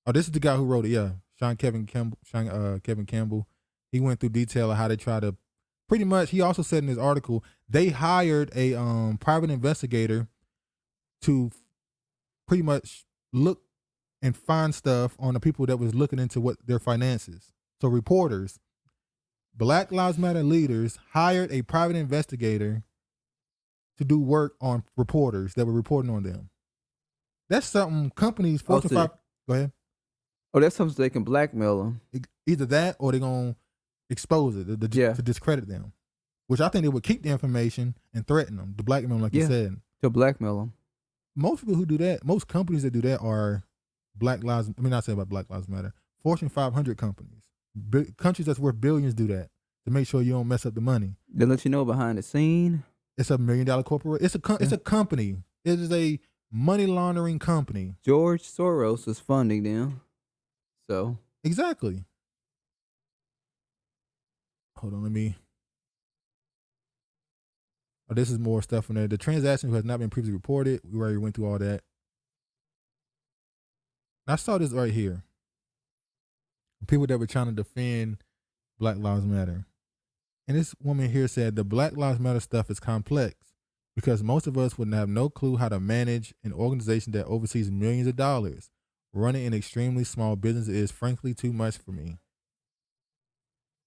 this is the guy who wrote it. Yeah, Kevin Campbell. He went through detail of how they try to, pretty much. He also said in his article they hired a private investigator to pretty much look and find stuff on the people that was looking into what their finances. So reporters, Black Lives Matter leaders hired a private investigator to do work on reporters that were reporting on them. That's something companies, Fortune 5. Go ahead. Oh, that's something they can blackmail them. Either that or they're going to expose it, to discredit them. Which I think they would keep the information and threaten them, to blackmail them, like you said. To blackmail them. Most people who do that, most companies that do that are not saying about Black Lives Matter, Fortune 500 companies. Countries that's worth billions do that to make sure you don't mess up the money. They let you know behind the scene. It's a $1 million corporation. It's a company. It is a money laundering company. George Soros is funding them. So exactly. Hold on, let me. Oh, this is more stuff in there. The transaction who has not been previously reported. We already went through all that. I saw this right here. People that were trying to defend Black Lives Matter. And this woman here said the Black Lives Matter stuff is complex because most of us would have no clue how to manage an organization that oversees millions of dollars. Running an extremely small business is frankly too much for me.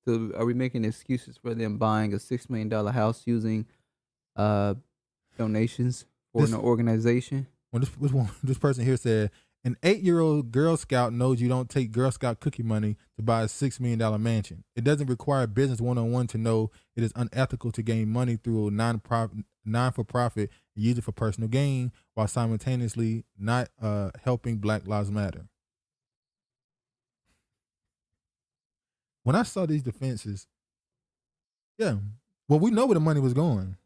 So are we making excuses for them buying a $6 million house using donations for an organization? Well, this person here said, an 8-year-old Girl Scout knows you don't take Girl Scout cookie money to buy a $6 million mansion. It doesn't require business one-on-one to know it is unethical to gain money through a non-for-profit and use it for personal gain while simultaneously not helping Black Lives Matter. When I saw these defenses, well, we know where the money was going.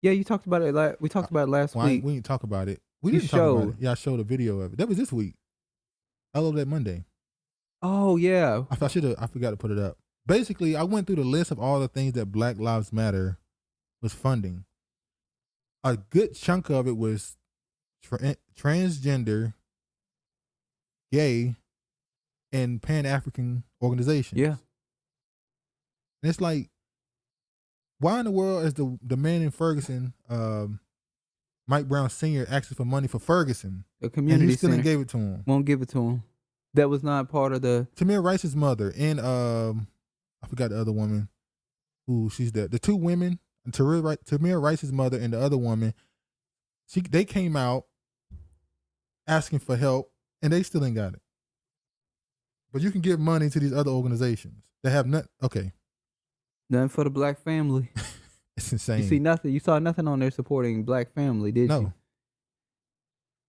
Yeah, you talked about it. We talked about it last week. We didn't talk about it. We didn't talk about it. Yeah, I showed a video of it. That was this week. I love that Monday. Oh yeah. I forgot to put it up. Basically, I went through the list of all the things that Black Lives Matter was funding. A good chunk of it was transgender, gay, and Pan-African organizations. Yeah. And it's like, why in the world is the man in Ferguson, Mike Brown Sr., asking for money for Ferguson? The community and he still center gave it to him. Won't give it to him. That was not part of the Tamir Rice's mother and I forgot the other woman who she's the two women, Tamir Rice's mother and the other woman, they came out asking for help and they still ain't got it. But you can give money to these other organizations that have nothing. Okay. Nothing for the black family. It's insane. You see nothing. You saw nothing on there supporting black family, did you?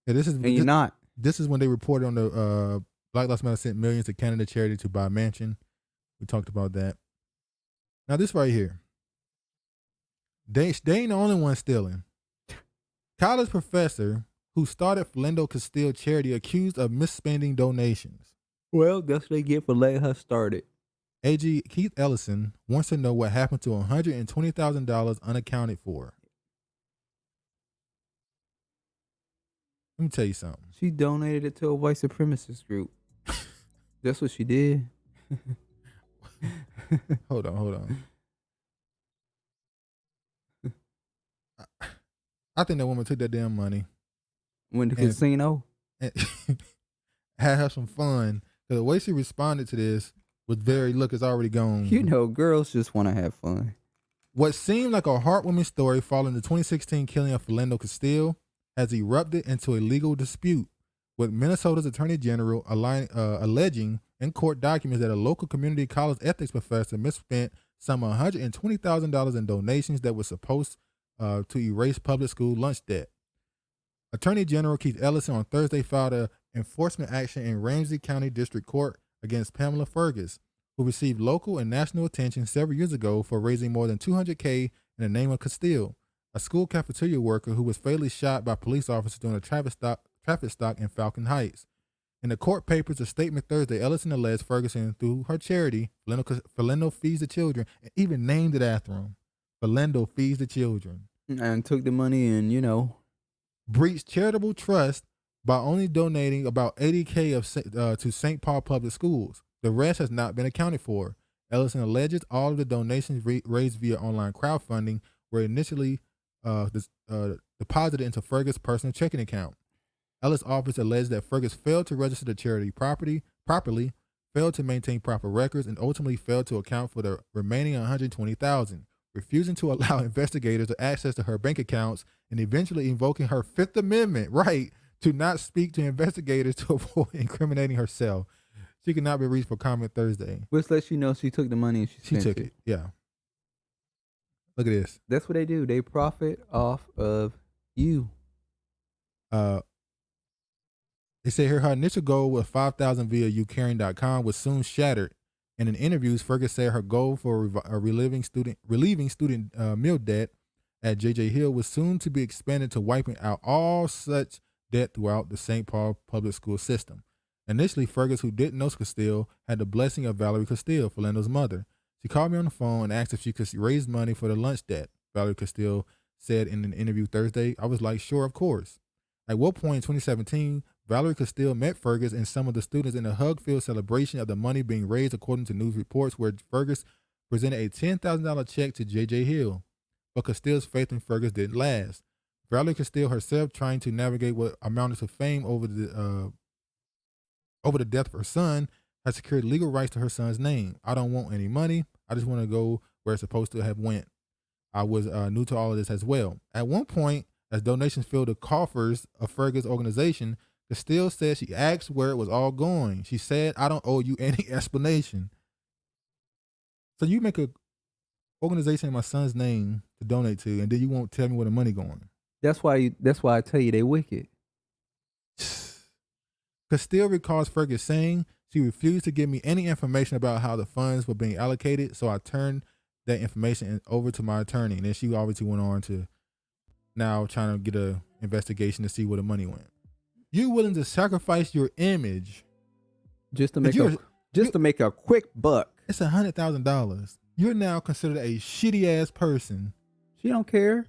Yeah, you're not. This is when they reported on the Black Lives Matter sent millions to Canada charity to buy a mansion. We talked about that. Now this right here. They ain't the only one stealing. College professor who started Philando Castile charity accused of misspending donations. Well, that's what they get for letting her start it. AG Keith Ellison wants to know what happened to $120,000 unaccounted for. Let me tell you something. She donated it to a white supremacist group. That's what she did. Hold on. I think that woman took that damn money. Went to casino. And had her some fun. The way she responded to this with very look is already gone. You know, girls just want to have fun. What seemed like a heartwarming story following the 2016 killing of Philando Castile has erupted into a legal dispute, with Minnesota's Attorney General alleging in court documents that a local community college ethics professor misspent some $120,000 in donations that were supposed to erase public school lunch debt. Attorney General Keith Ellison on Thursday filed an enforcement action in Ramsey County District Court against Pamela Fergus, who received local and national attention several years ago for raising more than $200K in the name of Castile, a school cafeteria worker who was fatally shot by police officers during a traffic stop in Falcon Heights. In the court papers, a statement Thursday, Ellison alleged Ferguson, through her charity, Philando Feeds the Children, and even named it after him, Philando Feeds the Children, And took the money and, you know, breached charitable trust by only donating about $80K to St. Paul Public Schools. The rest has not been accounted for. Ellison alleges all of the donations raised via online crowdfunding were initially deposited into Fergus' personal checking account. Ellis' office alleged that Fergus failed to register the charity properly, failed to maintain proper records, and ultimately failed to account for the remaining $120,000, refusing to allow investigators to access to her bank accounts, and eventually invoking her Fifth Amendment right to not speak to investigators to avoid incriminating herself. She could not be reached for comment Thursday. which lets you know she took the money and She spent took it. Yeah. Look at this. That's what they do. They profit off of you. They say here her initial goal with 5,000 via ucaring.com was soon shattered. And in interviews, Fergus said her goal for relieving student meal debt at J.J. Hill was soon to be expanded to wiping out all such debt throughout the St. Paul public school system. Initially, Fergus, who didn't know Castile, had the blessing of Valerie Castile, Philando's mother. She called me on the phone and asked if she could raise money for the lunch debt. Valerie Castile said in an interview Thursday, I was like, sure, of course. At what point in 2017, Valerie Castile met Fergus and some of the students in a hug-filled celebration of the money being raised, according to news reports, where Fergus presented a $10,000 check to J.J. Hill. But Castile's faith in Fergus didn't last. Valerie Castile herself, trying to navigate what amounted to fame over the death of her son, has secured legal rights to her son's name. I don't want any money. I just want to go where it's supposed to have went. I was new to all of this as well. At one point, as donations filled the coffers of Fergus' organization, Castile said she asked where it was all going. She said, I don't owe you any explanation. So you make a organization in my son's name to donate to, and then you won't tell me where the money going. That's why I tell you they wicked. Castile recalls Fergus saying she refused to give me any information about how the funds were being allocated, so I turned that information over to my attorney. And then she obviously went on to now trying to get an investigation to see where the money went. You're willing to sacrifice your image just to make a quick buck. It's $100,000. You're now considered a shitty ass person. She don't care.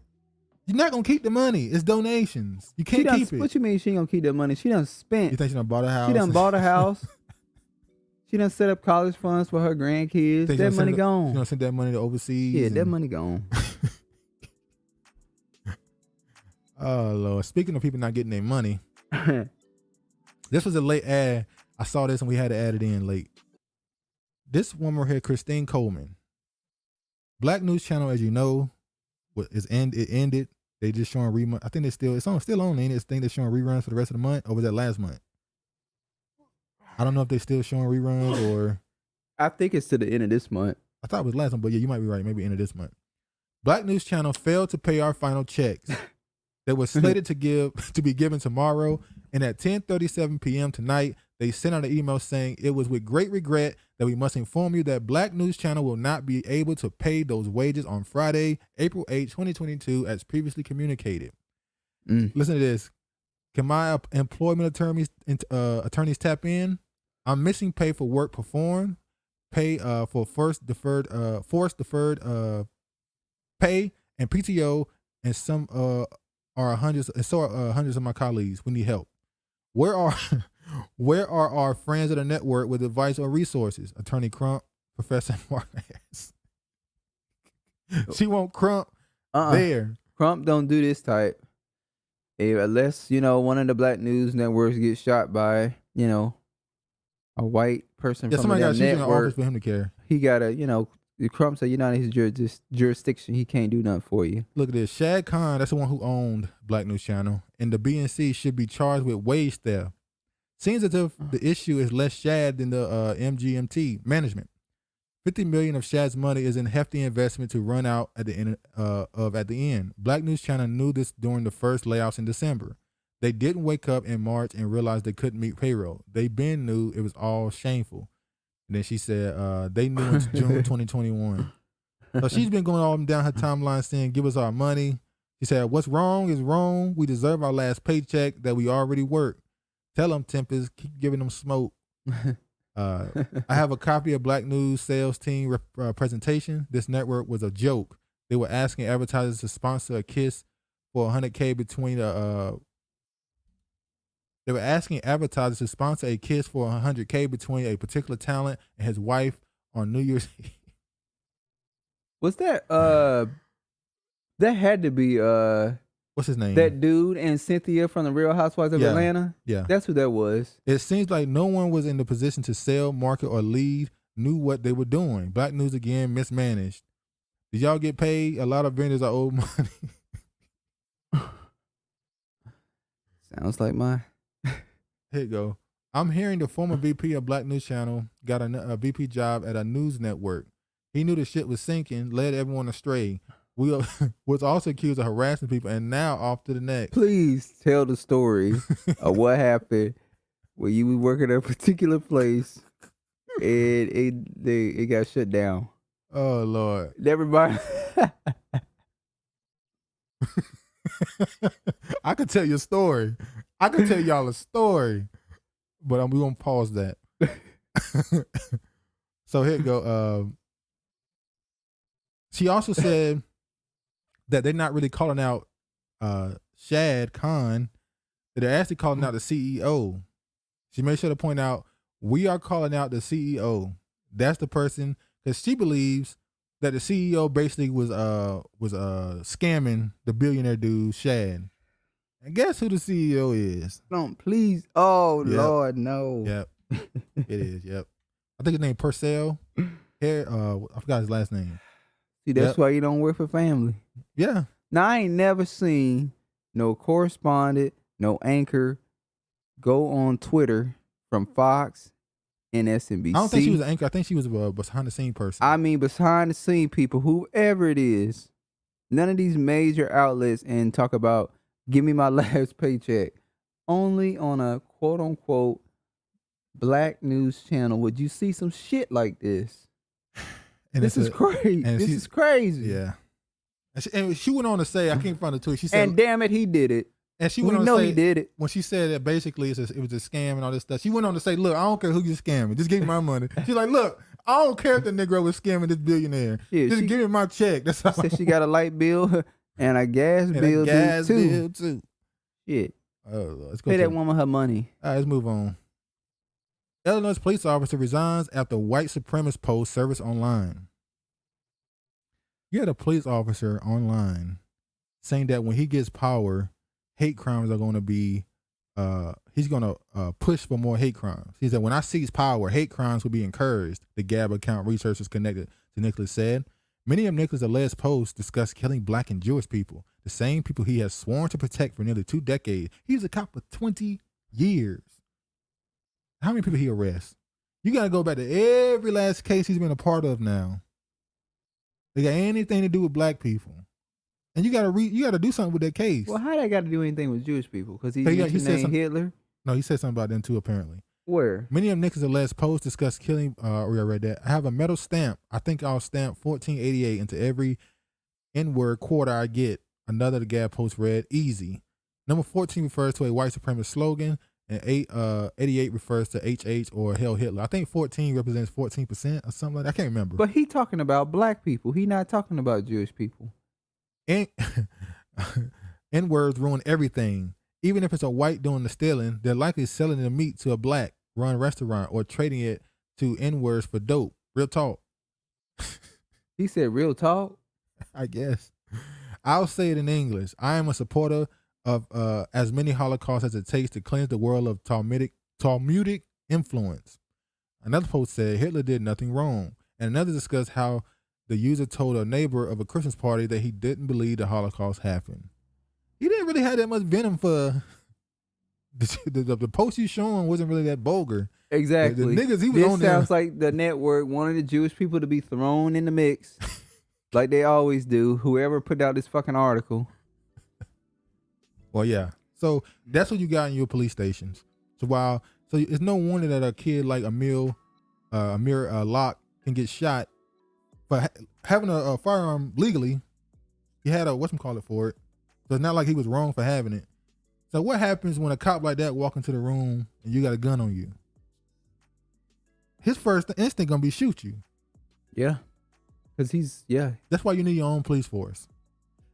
You're not gonna keep the money. It's donations. You can't keep it. What you mean she ain't gonna keep that money? She done spent. You think she done bought a house? She done bought a house. She done set up college funds for her grandkids. That money gone. She gonna send that money to overseas. Yeah, that money gone. Oh Lord. Speaking of people not getting their money, this was a late ad. I saw this and we had to add it in late. This woman right here, Christine Coleman. Black News Channel, as you know, it ended. They just showing reruns. I think it's still on. Ain't it? Thing they're showing reruns for the rest of the month, or was that last month? I don't know if they're still showing reruns or. I think it's to the end of this month. I thought it was last month, but yeah, you might be right. Maybe end of this month. Black News Channel failed to pay our final checks that was slated to be given tomorrow, and at 10:37 p.m. tonight, they sent out an email saying it was with great regret that we must inform you that Black News Channel will not be able to pay those wages on Friday, April 8, 2022, as previously communicated. Listen to this. Can my employment attorneys tap in? I'm missing pay for work performed, pay for forced deferred pay and PTO, and some are hundreds of my colleagues. We need help. Where are our friends of the network with advice or resources? Attorney Crump, Professor Marquez. She won't Crump there. Crump don't do this type. Unless, one of the Black News networks gets shot by, a white person Yeah, from somebody got that to shoot you in the network, office for him to care. he gotta, Trump said you're not in his jurisdiction. He can't do nothing for you. Look at this. Shad Khan, that's the one who owned Black News Channel, and the BNC should be charged with wage theft. Seems as if the issue is less Shad than the MGMT management. $50 million of Shad's money is in hefty investment to run out at the end. Black News Channel knew this during the first layoffs in December. They didn't wake up in March and realize they couldn't meet payroll. They been knew it was all shameful. And then she said they knew in June 2021. So she's been going all down her timeline saying, give us our money. She said, what's wrong is wrong. We deserve our last paycheck that we already worked. Tell them, Tempest, keep giving them smoke. I have a copy of Black News sales team presentation. This network was a joke. They were asking advertisers to sponsor a kiss for $100K between They were asking advertisers to sponsor a kiss for $100K between a particular talent and his wife on New Year's Eve. Was that that had to be What's his name? that dude and Cynthia from the Real Housewives of Atlanta? Yeah. That's who that was. It seems like no one was in the position to sell, market, or lead knew what they were doing. Black News again mismanaged. Did y'all get paid? A lot of vendors are owed money. Sounds like my Here you go. I'm hearing the former VP of Black News Channel got a VP job at a news network. He knew the shit was sinking, led everyone astray. We was also accused of harassing people, and now off to the next. Please tell the story of what happened when you were working at a particular place and it got shut down. Oh Lord. Everybody I could tell you a story. I could tell y'all a story, but we're gonna pause that. So here you go. She also said that they're not really calling out Shad Khan, that they're actually calling out the CEO. She made sure to point out, we are calling out the CEO. That's the person, because she believes that the CEO basically was scamming the billionaire dude Shad. And guess who the CEO is? don't please. Oh Yep. Lord, no. Yep, it is. Yep, I think his name Purcell. I forgot his last name. See, that's Yep. why you don't work for family. Yeah, Now I ain't never seen no correspondent, no anchor go on Twitter from Fox and SNBC. I don't think she was an anchor. I think she was a behind the scene person. I mean, behind the scene people, whoever it is, none of these major outlets and talk about give me my last paycheck. Only on a quote unquote Black News channel would you see some shit like this. And This is crazy. and This she- is crazy. Yeah. And she went on to say, I can't find the tweet. She said, And damn it, he did it. and she We went on know to say, he did it. when she said that basically it was a scam and all this stuff, she went on to say, look, I don't care who you scamming. Just give me my money. She's like, look, I don't care if the Negro was scamming this billionaire. Yeah, Just she- give me my check. That's all. Said she got a light bill and a gas And a bill gas too. bill too. Shit. Let's go. Pay to- that woman her money. All right, let's move on. Illinois police officer resigns after white supremacist post service online. You had a police officer online saying that when he gets power, hate crimes are going to be, he's going to push for more hate crimes. He said, when I seize power, hate crimes will be encouraged, the Gab account researchers connected to Nicholas said. Many of Nicholas' alleged posts discuss killing black and Jewish people, the same people he has sworn to protect for nearly 2 decades. He was a cop for 20 years. How many people he arrests? You got to go back to every last case he's been a part of now. They got anything to do with black people, and you got to do something with that case. Well, how that got to do anything with Jewish people? Because he He mentioned said named something- Hitler. No, he said something about them too. Apparently, Where? many of Nicholas' alleged posts discuss killing. We already read that. I have a metal stamp. I think I'll stamp 1488 into every N-word quarter I get. Another of the Gab post read, easy. Number 14 refers to a white supremacist slogan, and 88 refers to HH or Hell Hitler. I think 14 represents 14% or something like that. I can't remember. But he talking about black people. He not talking about Jewish people. N-words ruin everything. Even if it's a white doing the stealing, they're likely selling the meat to a black run restaurant or trading it to N-words for dope. Real talk. He said real talk. I guess. I'll say it in English. I am a supporter of as many Holocausts as it takes to cleanse the world of Talmudic influence. Another post said Hitler did nothing wrong. And another discussed how the user told a neighbor of a Christmas party that he didn't believe the Holocaust happened. He didn't really have that much venom for the post he's showing wasn't really that vulgar. Exactly. The niggas he was on there. Sounds like the network wanted the Jewish people to be thrown in the mix, like they always do. Whoever put out this fucking article. Well, yeah. So that's what you got in your police stations. So it's no wonder that a kid like Amir Locke can get shot for having a firearm legally. He had a whatchamacallit for it. So it's not like he was wrong for having it. So what happens when a cop like that walk into the room and you got a gun on you? His first instinct gonna be shoot you. Yeah. Cause That's why you need your own police force.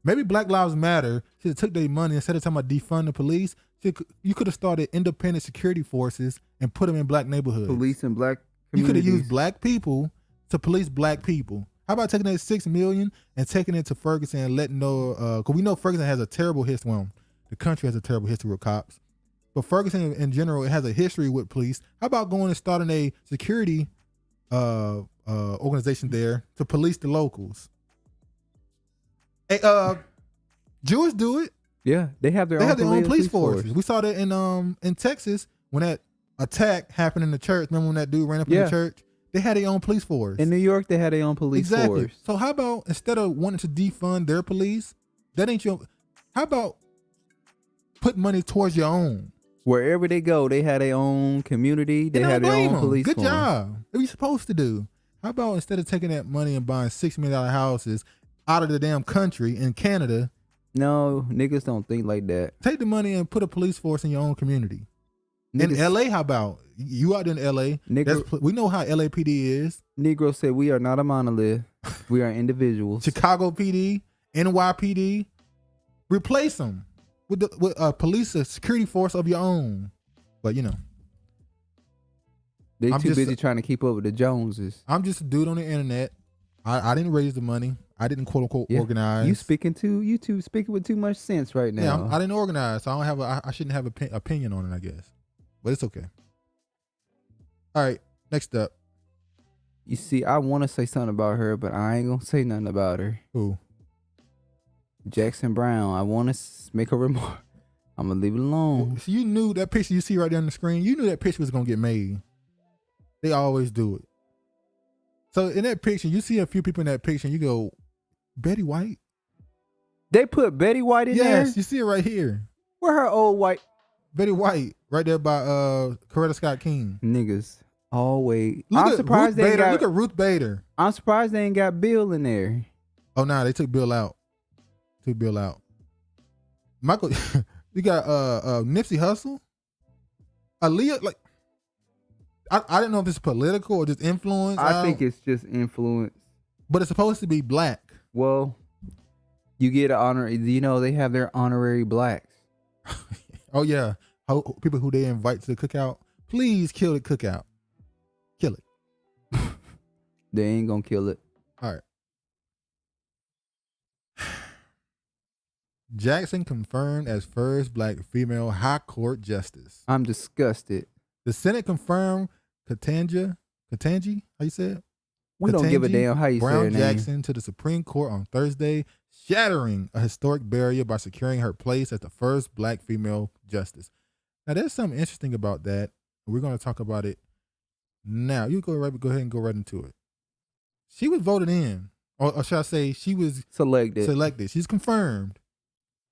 Maybe Black Lives Matter should have took their money instead of talking about defund the police. You could have started independent security forces and put them in black neighborhoods. Police in black communities. You could have used black people to police black people. How about taking that $6 million and taking it to Ferguson and letting know, because we know Ferguson has a terrible history. Well, the country has a terrible history with cops. But Ferguson in general, it has a history with police. How about going and starting a security organization there to police the locals? Hey, Jews do it. Yeah, they have their own police forces. We saw that in Texas when that attack happened in the church. Remember when that dude ran up in the church? They had their own police force. In New York, they had their own police force. So how about instead of wanting to defund their police, how about put money towards your own? Wherever they go, they had their own community. They had their own police force. Good job. What are you supposed to do? How about instead of taking that money and buying $6 million houses out of the damn country in Canada? No, niggas don't think like that. Take the money and put a police force in your own community. In LA, how about? You out in LA. We know how LAPD is. Negro said we are not a monolith. We are individuals. Chicago PD, NYPD. Replace them with a police, a security force of your own. But they too busy trying to keep up with the Joneses. I'm just a dude on the internet. I didn't raise the money. I didn't quote unquote organize. You two speaking with too much sense right now. Yeah, I didn't organize, so I shouldn't have an opinion on it, I guess. But it's okay. All right, next up. You see, I want to say something about her, but I ain't gonna say nothing about her. Who? Jackson Brown. I want to make a remark. I'm gonna leave it alone. Well, so you knew that picture you see right there on the screen. You knew that picture was gonna get made. They always do it. So in that picture, you see a few people in that picture, and you go, Betty White? They put Betty White in there? Yes, you see it right here. Where her old white? Betty White, right there by Coretta Scott King. Niggas always. Look at Ruth Bader. I'm surprised they ain't got Bill in there. Oh, nah, they took Bill out. Michael, you got Nipsey Hussle. Aaliyah, like, I didn't know if it's political or just influence. I think it's just influence. But it's supposed to be black. Well, you get an honor. They have their honorary blacks. Oh, yeah. People who they invite to the cookout. Please kill the cookout. Kill it. They ain't gonna kill it. All right. Jackson confirmed as first black female high court justice. I'm disgusted. The Senate confirmed Ketanji, how you say it? We don't give a damn how you say her Brown name. Jackson to the Supreme Court on Thursday, shattering a historic barrier by securing her place as the first black female justice. Now, there's something interesting about that. We're going to talk about it now. You go ahead and go right into it. She was voted in, or should I say she was selected. She's confirmed.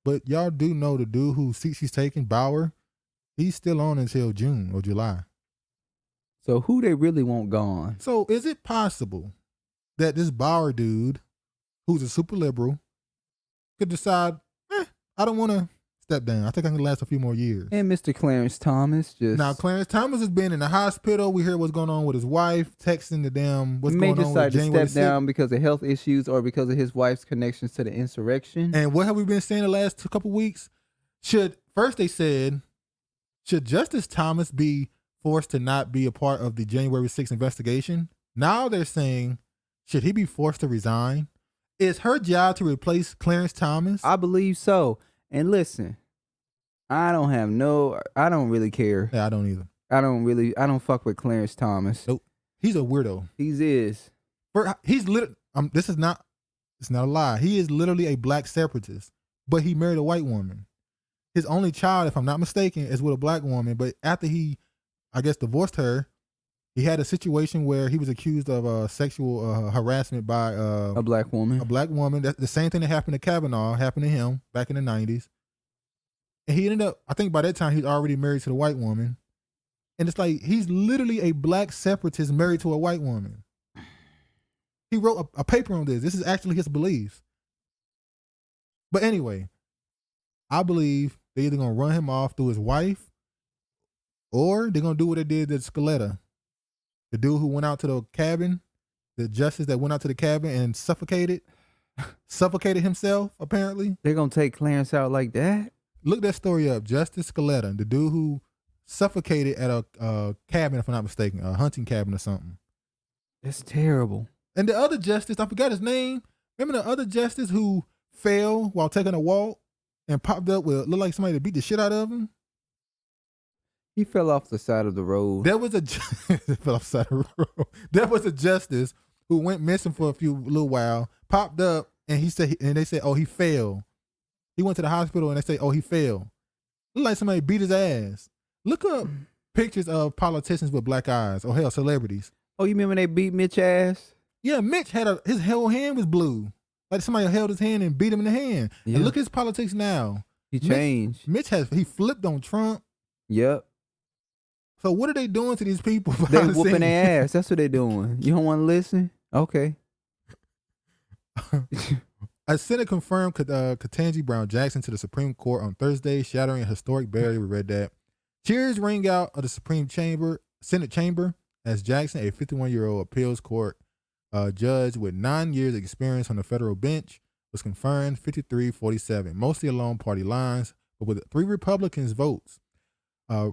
But y'all do know the dude whose seat she's taking, Bauer, he's still on until June or July. So who they really want gone? So is it possible that this Bauer dude, who's a super liberal, could decide, I don't want to step down. I think I can last a few more years. And Mr. Clarence Thomas Now, Clarence Thomas has been in the hospital. We hear what's going on with his wife, texting the damn what's going on with January 6th. May decide to step down because of health issues or because of his wife's connections to the insurrection. And what have we been saying the last couple weeks? First they said, should Justice Thomas be forced to not be a part of the January 6th investigation? Now they're saying, should he be forced to resign? Is her job to replace Clarence Thomas? I believe so. And listen, I don't really care. Yeah, I don't either. I don't fuck with Clarence Thomas. Nope. He's a weirdo. He's This is not. It's not a lie. He is literally a black separatist, but he married a white woman. His only child, if I'm not mistaken, is with a black woman. But after he, I guess, divorced her, he had a situation where he was accused of sexual harassment by a black woman. A black woman. That's the same thing that happened to Kavanaugh happened to him back in the 90s. And he ended up, I think by that time, he's already married to the white woman. And it's like, he's literally a black separatist married to a white woman. He wrote a paper on this. This is actually his beliefs. But anyway, I believe they're either going to run him off through his wife or they're going to do what they did to Scaletta. The dude who went out to the cabin, the justice that went out to the cabin and suffocated himself, apparently. They're going to take Clarence out like that? Look that story up. Justice Scaletta, the dude who suffocated at a cabin, if I'm not mistaken, a hunting cabin or something. That's terrible. And the other justice, I forgot his name. Remember the other justice who fell while taking a walk and popped up with looked like somebody that beat the shit out of him? He fell off the side of the road. There was fell off the side of the road. There was a justice who went missing for a little while, popped up, and they said, oh, he fell. He went to the hospital and they say, oh, he fell. Looked like somebody beat his ass. Look up pictures of politicians with black eyes, or hell, celebrities. Oh, you remember they beat Mitch ass? Yeah, Mitch had his whole hand was blue. Like somebody held his hand and beat him in the hand. Yeah. And look at his politics now. He changed. He flipped on Trump. Yep. So what are they doing to these people? They whooping their ass. That's what they're doing. You don't want to listen? Okay. A Senate confirmed Ketanji Brown Jackson to the Supreme Court on Thursday, shattering a historic barrier. We read that. Cheers rang out of the Senate chamber as Jackson, a 51-year-old appeals court judge with 9 years experience on the federal bench, was confirmed 53-47, mostly along party lines, but with 3 Republicans' votes.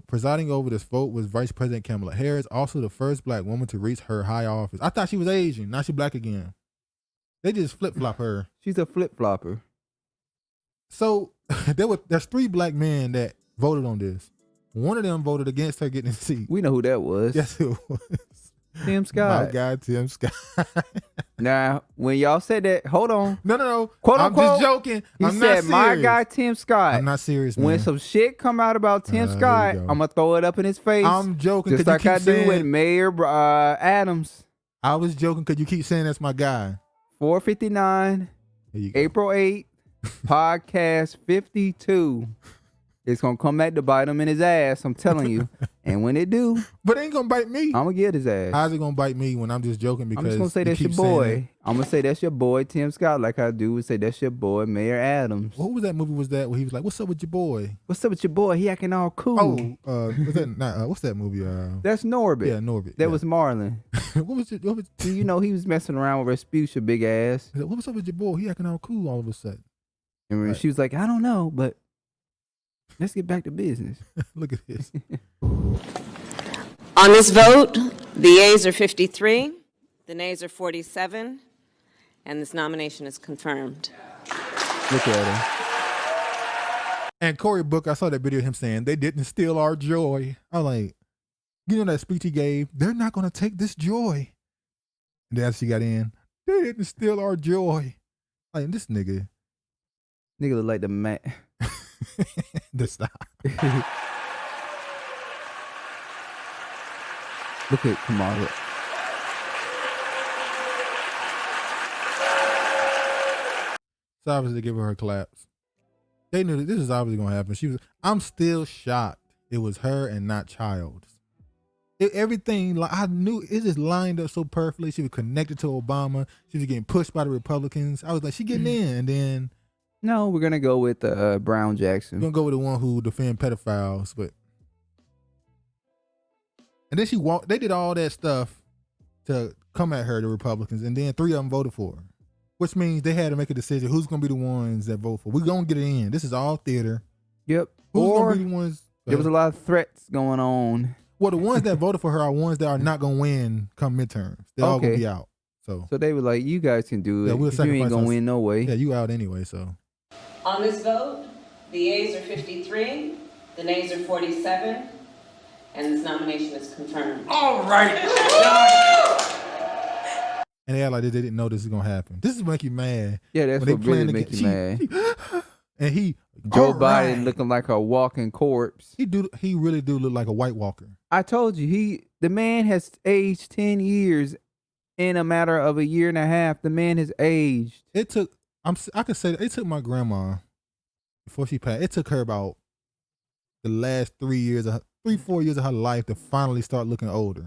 Presiding over this vote was Vice President Kamala Harris, also the first black woman to reach her high office. I thought she was Asian. Now she's black again. They just flip-flop her. She's a flip-flopper. So there's 3 black men that voted on this. One of them voted against her getting a seat. We know who that was. Guess who it was? Tim Scott. My guy, Tim Scott. Now, when y'all said that, hold on. No. Quote, I'm unquote, just joking. He said, my guy, Tim Scott. I'm not serious, man. When some shit come out about Tim Scott, I'm going to throw it up in his face. I'm joking. Just like I do with Mayor Adams. I was joking because you keep saying that's my guy. 4:59, April 8th, podcast 52. It's going to come back to bite him in his ass, I'm telling you. And when it do. But it ain't going to bite me. I'm going to get his ass. How's it going to bite me when I'm just joking? Because I'm just going to say that's your boy. I'm going to say that's your boy, Tim Scott, like I do. Say that's your boy, Mayor Adams. What was that movie was that where he was like, what's up with your boy? What's up with your boy? He acting all cool. Oh, was that not, what's that movie? That's Norbit. Yeah, Norbit. That was Marlon. What was it? You know, he was messing around with Respucia, big ass. What was up with your boy? He acting all cool all of a sudden. And right. She was like, I don't know, but let's get back to business. Look at this. On this vote, the yeas are 53, the nays are 47, and this nomination is confirmed. Look at him. And Cory Booker, I saw that video of him saying, they didn't steal our joy. I'm like, you know that speech he gave? They're not going to take this joy. And then she got in, they didn't steal our joy. Like, this nigga. Nigga look like the man. That's not. Look at Kamala. It's obviously they give her collapse. They knew that this is obviously going to happen. I'm still shocked it was her and not Childs. Everything, like I knew, it just lined up so perfectly. She was connected to Obama. She was getting pushed by the Republicans. I was like, she getting in, and then. No, we're gonna go with Brown Jackson. We're gonna go with the one who defend pedophiles, but. And then they did all that stuff to come at her, the Republicans, and then 3 of them voted for her. Which means they had to make a decision who's going to be the ones that vote for her. We're going to get it in. This is all theater. Yep. Who's going to be the ones? There was a lot of threats going on. Well, the ones that voted for her are ones that are not going to win come midterms. They're all going to be out. So they were like, you guys can do it. Yeah, we'll you ain't going to win no way. Yeah, you out anyway, so. On this vote, the yeas are 53, the nays are 47, and this nomination is confirmed. All right. And they act like they didn't know this was gonna happen. This is make you mad. Yeah, that's when what really make you mad. And Joe all Biden right. looking like a walking corpse. He really do look like a White Walker. I told you, the man has aged 10 years in a matter of a year and a half. The man has aged. It took, I could say, it took my grandma, before she passed, it took her about the last 4 years of her life to finally start looking older.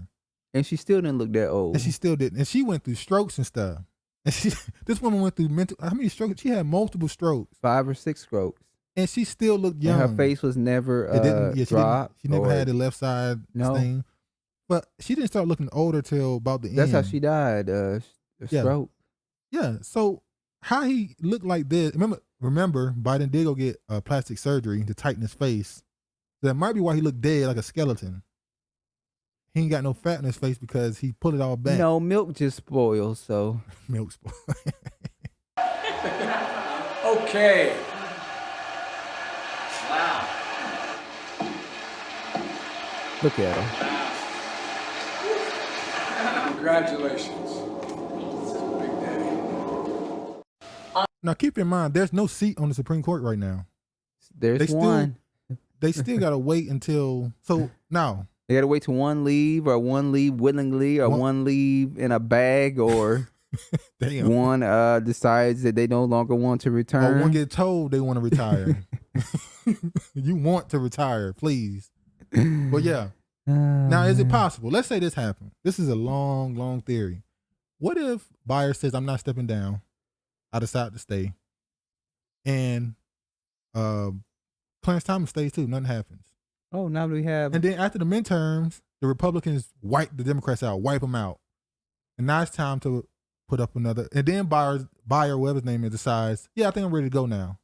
And she still didn't look that old. And she still didn't. And she went through strokes and stuff. And this woman went through how many strokes? She had multiple strokes. 5 or 6 strokes. And she still looked young. And her face was never dropped. She never had the left side stain. But she didn't start looking older till about the end. That's how she died, a stroke. Yeah. So how he looked like this? Remember, Biden did go get plastic surgery to tighten his face. So that might be why he looked dead like a skeleton. He ain't got no fat in his face because he put it all back. No, milk just spoils, so. Milk spoils. Okay. Wow. Look at him. Congratulations. This is a big day. Now keep in mind, there's no seat on the Supreme Court right now. There's one. They still gotta wait until. So now they gotta wait till one leave willingly, or one leave in a bag, or one decides that they no longer want to return. Or one get told they want to retire. You want to retire, please. But yeah. Now, is it possible? Let's say this happened. This is a long, long theory. What if Biden says, I'm not stepping down, I decide to stay, and Clarence Thomas stays too, nothing happens. Oh, now we have. And then after the midterms, the Republicans wipe the Democrats out, wipe them out. And now it's time to put up another. And then Bayer, whatever his name is, decides, yeah, I think I'm ready to go now.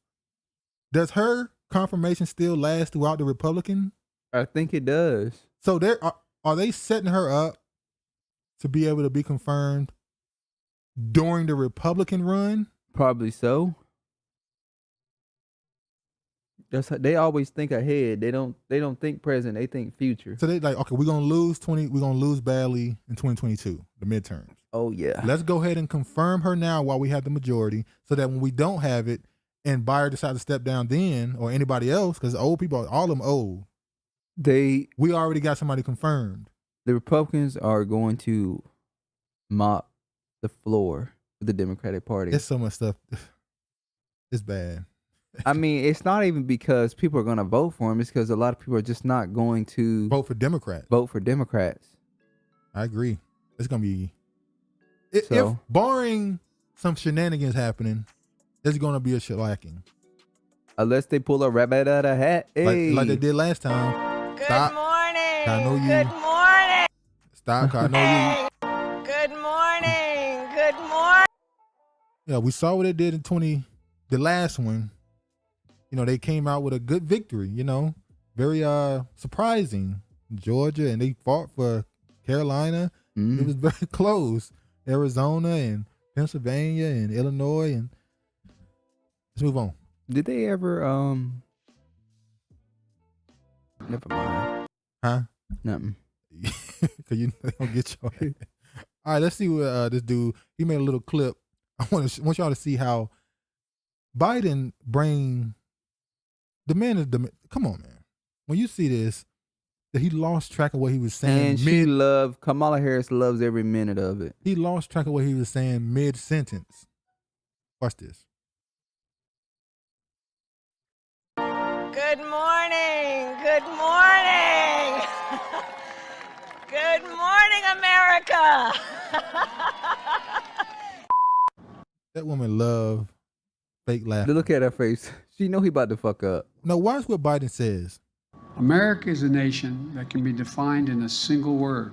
Does her confirmation still last throughout the Republican? I think it does. So are they setting her up to be able to be confirmed during the Republican run? Probably so. They always think ahead. They don't think present. They think future. So they like, okay, we're gonna lose badly in 2022, the midterms. Oh yeah. Let's go ahead and confirm her now while we have the majority, so that when we don't have it and Biden decides to step down then, or anybody else, because old people, all of them old. We already got somebody confirmed. The Republicans are going to mop the floor with the Democratic Party. It's so much stuff. It's bad. I mean, it's not even because people are going to vote for him. It's because a lot of people are just not going to vote for Democrats. I agree. It's going to be... If barring some shenanigans happening, there's going to be a shellacking. Unless they pull a rabbit out of a hat. Hey. Like they did last time. Good morning. I know you. Good morning. Stop, I know you. Good morning. Good morning. Yeah, we saw what they did in the last one. You know, they came out with a good victory, you know, very surprising. Georgia, and they fought for Carolina. It was very close. Arizona and Pennsylvania and Illinois, and let's move on. Did they ever never mind. Huh? Nothing. Cause they don't get your head. All right, let's see what this dude, he made a little clip. I want y'all to see how Biden come on, man. When you see this, that he lost track of what he was saying. And Kamala Harris loves every minute of it. He lost track of what he was saying mid-sentence. Watch this. Good morning. Good morning. Good morning, America. That woman love fake laughing. Look at her face. She know he about to fuck up. No, watch what Biden says. America is a nation that can be defined in a single word.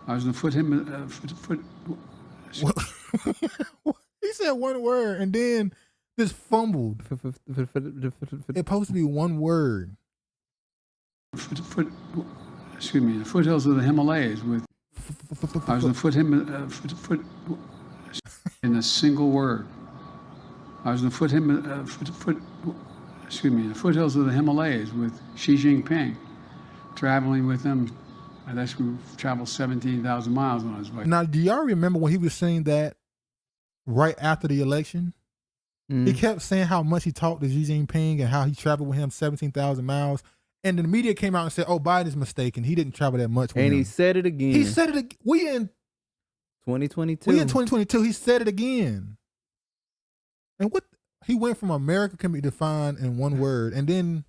I was going to put him. He said one word and then just fumbled. It's supposed to be one word. Excuse me, the foothills of the Himalayas with. I was going to put him in a single word. I was going to put him. Excuse me, the foothills of the Himalayas with Xi Jinping. traveling with him. I guess we traveled 17,000 miles on his way. Now, do y'all remember when he was saying that right after the election? He kept saying how much he talked to Xi Jinping and how he traveled with him 17,000 miles. And then the media came out and said, oh, Biden's mistaken. He didn't travel that much with him. And he said it again. He said it again. We in 2022. We in 2022. He said it again. And what? He went from America can be defined in one word and then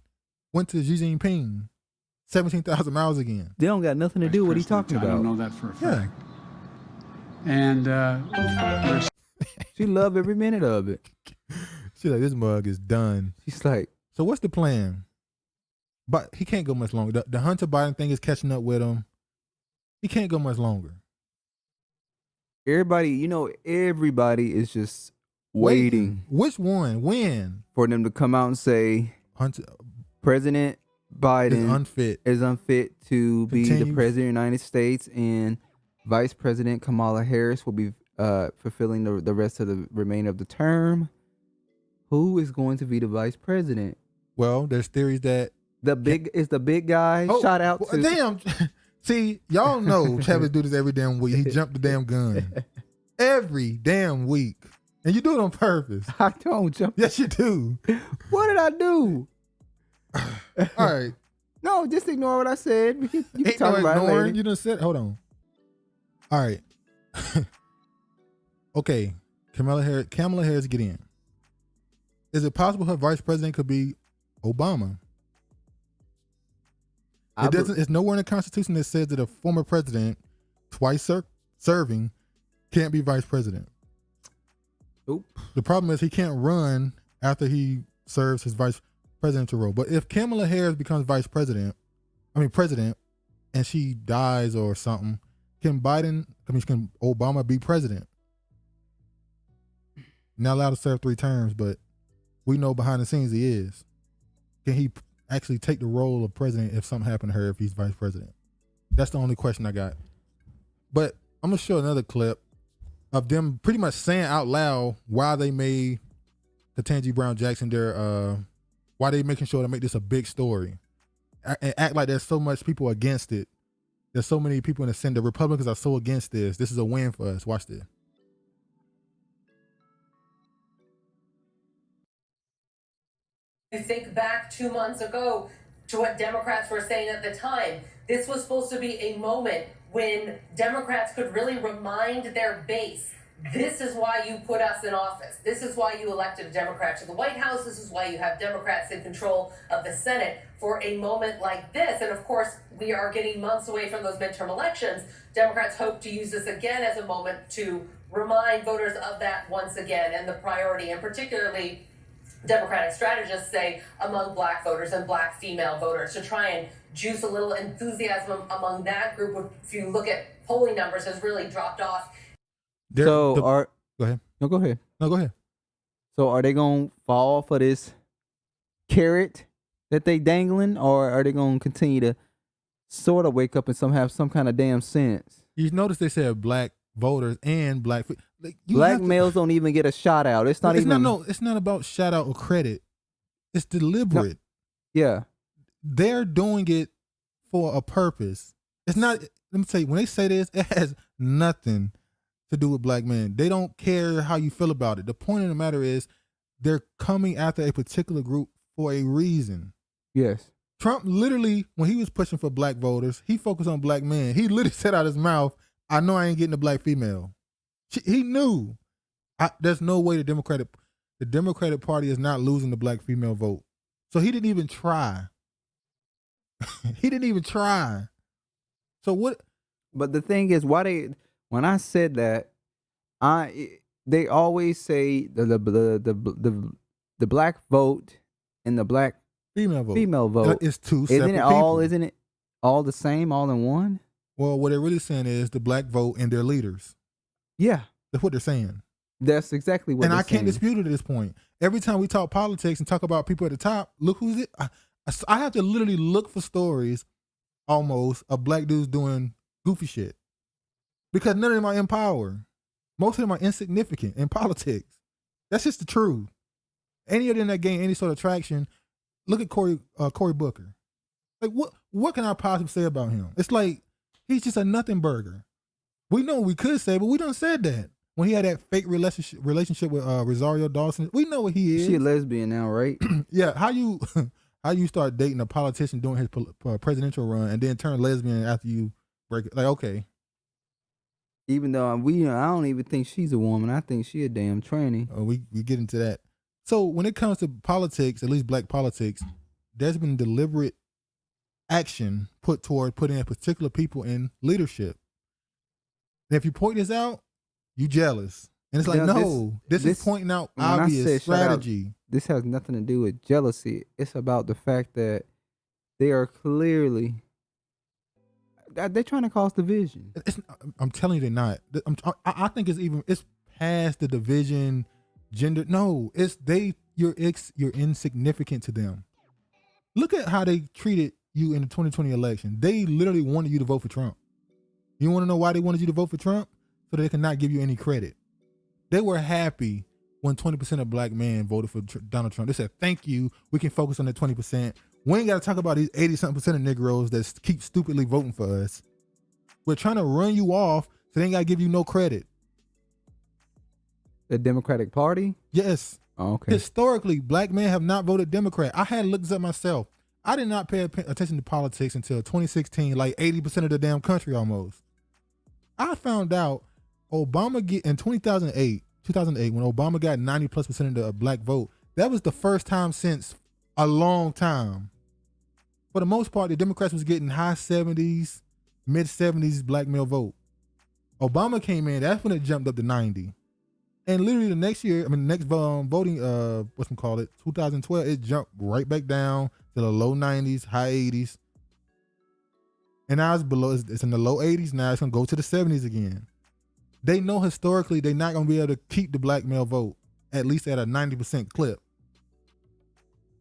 went to Xi Jinping 17,000 miles again. They don't got nothing to do with what he's talking about. I don't know that for a fact. And she loved every minute of it. She's like, this mug is done. She's like, so what's the plan? But he can't go much longer. The Hunter Biden thing is catching up with him. He can't go much longer. Everybody is just waiting. Which one? When? For them to come out and say Hunter, President Biden is unfit to be the president of the United States, and Vice President Kamala Harris will be fulfilling the rest of the remainder of the term. Who is going to be the vice president? Well, there's theories that the big guy. Shout out to damn. See, y'all know Travis do this every damn week. He jumped the damn gun every damn week, and you do it on purpose. I don't jump. Yes, you do. What did I do? All right. No, just ignore what I said. You can Ain't talk no about it ignoring. later. You done said. Hold on. All right. Okay. Kamala Harris get in. Is it possible her vice president could be Obama? It's nowhere in the Constitution that says that a former president, twice serving, can't be vice president. Oop. The problem is he can't run after he serves his vice presidential role. But if Kamala Harris becomes president, and she dies or something, can Obama be president? Not allowed to serve 3 terms, but we know behind the scenes he is. Can he actually take the role of president if something happened to her if he's vice president? That's the only question I got. But I'm going to show another clip of them pretty much saying out loud why they made Ketanji Brown Jackson why they making sure to make this a big story. And act like there's so much people against it. There's so many people in the Senate. The Republicans are so against this. This is a win for us. Watch this. You think back 2 months ago to what Democrats were saying at the time. This was supposed to be a moment when Democrats could really remind their base, this is why you put us in office. This is why you elected a Democrat to the White House. This is why you have Democrats in control of the Senate for a moment like this. And of course, we are getting months away from those midterm elections. Democrats hope to use this again as a moment to remind voters of that once again and the priority, and particularly Democratic strategists say among black voters and black female voters, to try and juice a little enthusiasm among that group. If you look at polling numbers, has really dropped off. Go ahead. No, go ahead. No, go ahead. So are they going to fall for this carrot that they dangling, or are they going to continue to sort of wake up and have some kind of damn sense? You notice they said black voters and black black males don't even get a shout out. It's not it's not about shout out or credit. It's deliberate. No. Yeah. They're doing it for a purpose. It's not, let me tell you, when they say this, it has nothing to do with black men. They don't care how you feel about it. The point of the matter is they're coming after a particular group for a reason. Yes. Trump literally, when he was pushing for black voters, he focused on black men. He literally said out his mouth, I know I ain't getting a black female. He knew. There's no way the Democratic Party is not losing the black female vote. So he didn't even try. He didn't even try. So what? But the thing is, when I said that, they always say the black vote and the black female vote is two separate Isn't it all the same, all in one? Well, what they're really saying is the black vote and their leaders. Yeah. That's what they're saying. That's exactly what they're saying. And I can't dispute it at this point. Every time we talk politics and talk about people at the top, look who's it. I have to literally look for stories almost of black dudes doing goofy shit. Because none of them are in power. Most of them are insignificant in politics. That's just the truth. Any of them that gain any sort of traction, look at Cory Booker. Like what can I possibly say about him? It's like he's just a nothing burger. We know what we could say, but we done said that. When he had that fake relationship with Rosario Dawson, we know what he is. She a lesbian now, right? Yeah, how you start dating a politician during his presidential run and then turn lesbian after you break it? Like, okay. Even though I don't even think she's a woman. I think she a damn tranny. We get into that. So when it comes to politics, at least black politics, there's been deliberate action put toward putting particular people in leadership. And if you point this out, you jealous. And it's like, this is pointing out obvious strategy. This has nothing to do with jealousy. It's about the fact that they are clearly they're trying to cause division. I'm telling you, they're not. I think it's past the division, gender. No, you're insignificant to them. Look at how they treated you in the 2020 election. They literally wanted you to vote for Trump. You want to know why they wanted you to vote for Trump? So they could not give you any credit. They were happy when 20% of black men voted for Donald Trump. They said, thank you. We can focus on that 20%. We ain't got to talk about these 80-something% of Negroes that keep stupidly voting for us. We're trying to run you off so they ain't got to give you no credit. The Democratic Party? Yes. Oh, okay. Historically, black men have not voted Democrat. I had looked this up myself. I did not pay attention to politics until 2016, like 80% of the damn country almost. I found out Obama in 2008, when Obama got 90+% of the black vote, that was the first time since a long time. For the most part, the Democrats was getting high 70s, mid 70s black male vote. Obama came in, that's when it jumped up to 90. And literally the next year, next voting, 2012, it jumped right back down to the low 90s, high 80s. And now it's in the low 80s. Now it's going to go to the 70s again. They know historically they're not going to be able to keep the black male vote, at least at a 90% clip.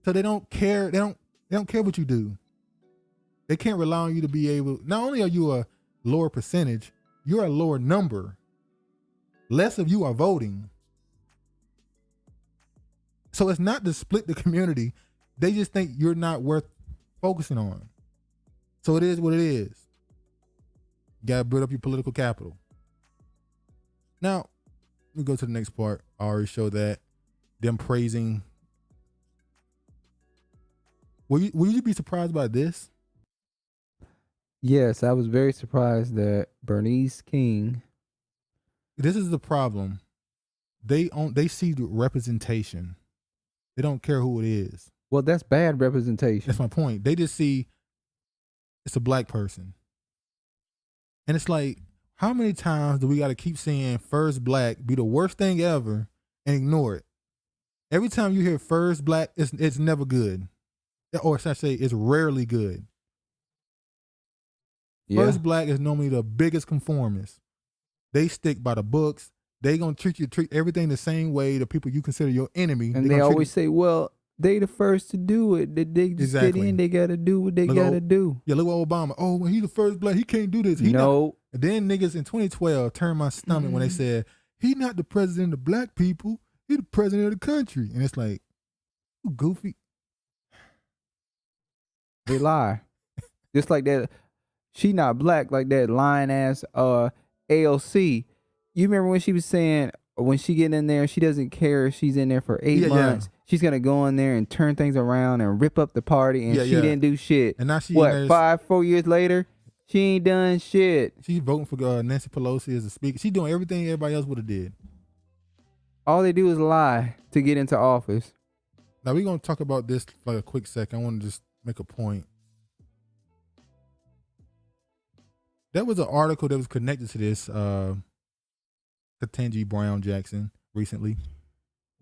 So they don't care. They don't care what you do. They can't rely on you to be able, not only are you a lower percentage, you're a lower number. Less of you are voting. So it's not to split the community. They just think you're not worth focusing on. So it is what it is. You gotta build up your political capital. Now, we go to the next part. I already showed that. Them praising. Will you be surprised by this? Yes, I was very surprised that Bernice King. This is the problem. They see the representation. They don't care who it is. Well, that's bad representation. That's my point. They just see it's a black person. And it's like, how many times do we got to keep seeing first black be the worst thing ever and ignore it? Every time you hear first black, it's never good. Or should I say, it's rarely good. Yeah. First black is normally the biggest conformist. They stick by the books. They gonna treat everything the same way. The people you consider your enemy. And they always say, well, they the first to do it. They just get in, they gotta do what they gotta do. Yeah, look at Obama. Oh, when he's the first black, he can't do this. No. And then niggas in 2012 turned my stomach when they said, he not the president of black people, he the president of the country. And it's like, you goofy. They lie. Just like that, she not black, like that lying ass AOC. You remember when she was saying, when she get in there, she doesn't care if she's in there for 8 months. Yeah. She's gonna go in there and turn things around and rip up the party, and she didn't do shit. And now she 4 years later, she ain't done shit. She's voting for Nancy Pelosi as a speaker. She's doing everything everybody else would have did. All they do is lie to get into office. Now we're gonna talk about this for like a quick second. I want to just make a point. There was an article that was connected to this. Ketanji Brown Jackson recently.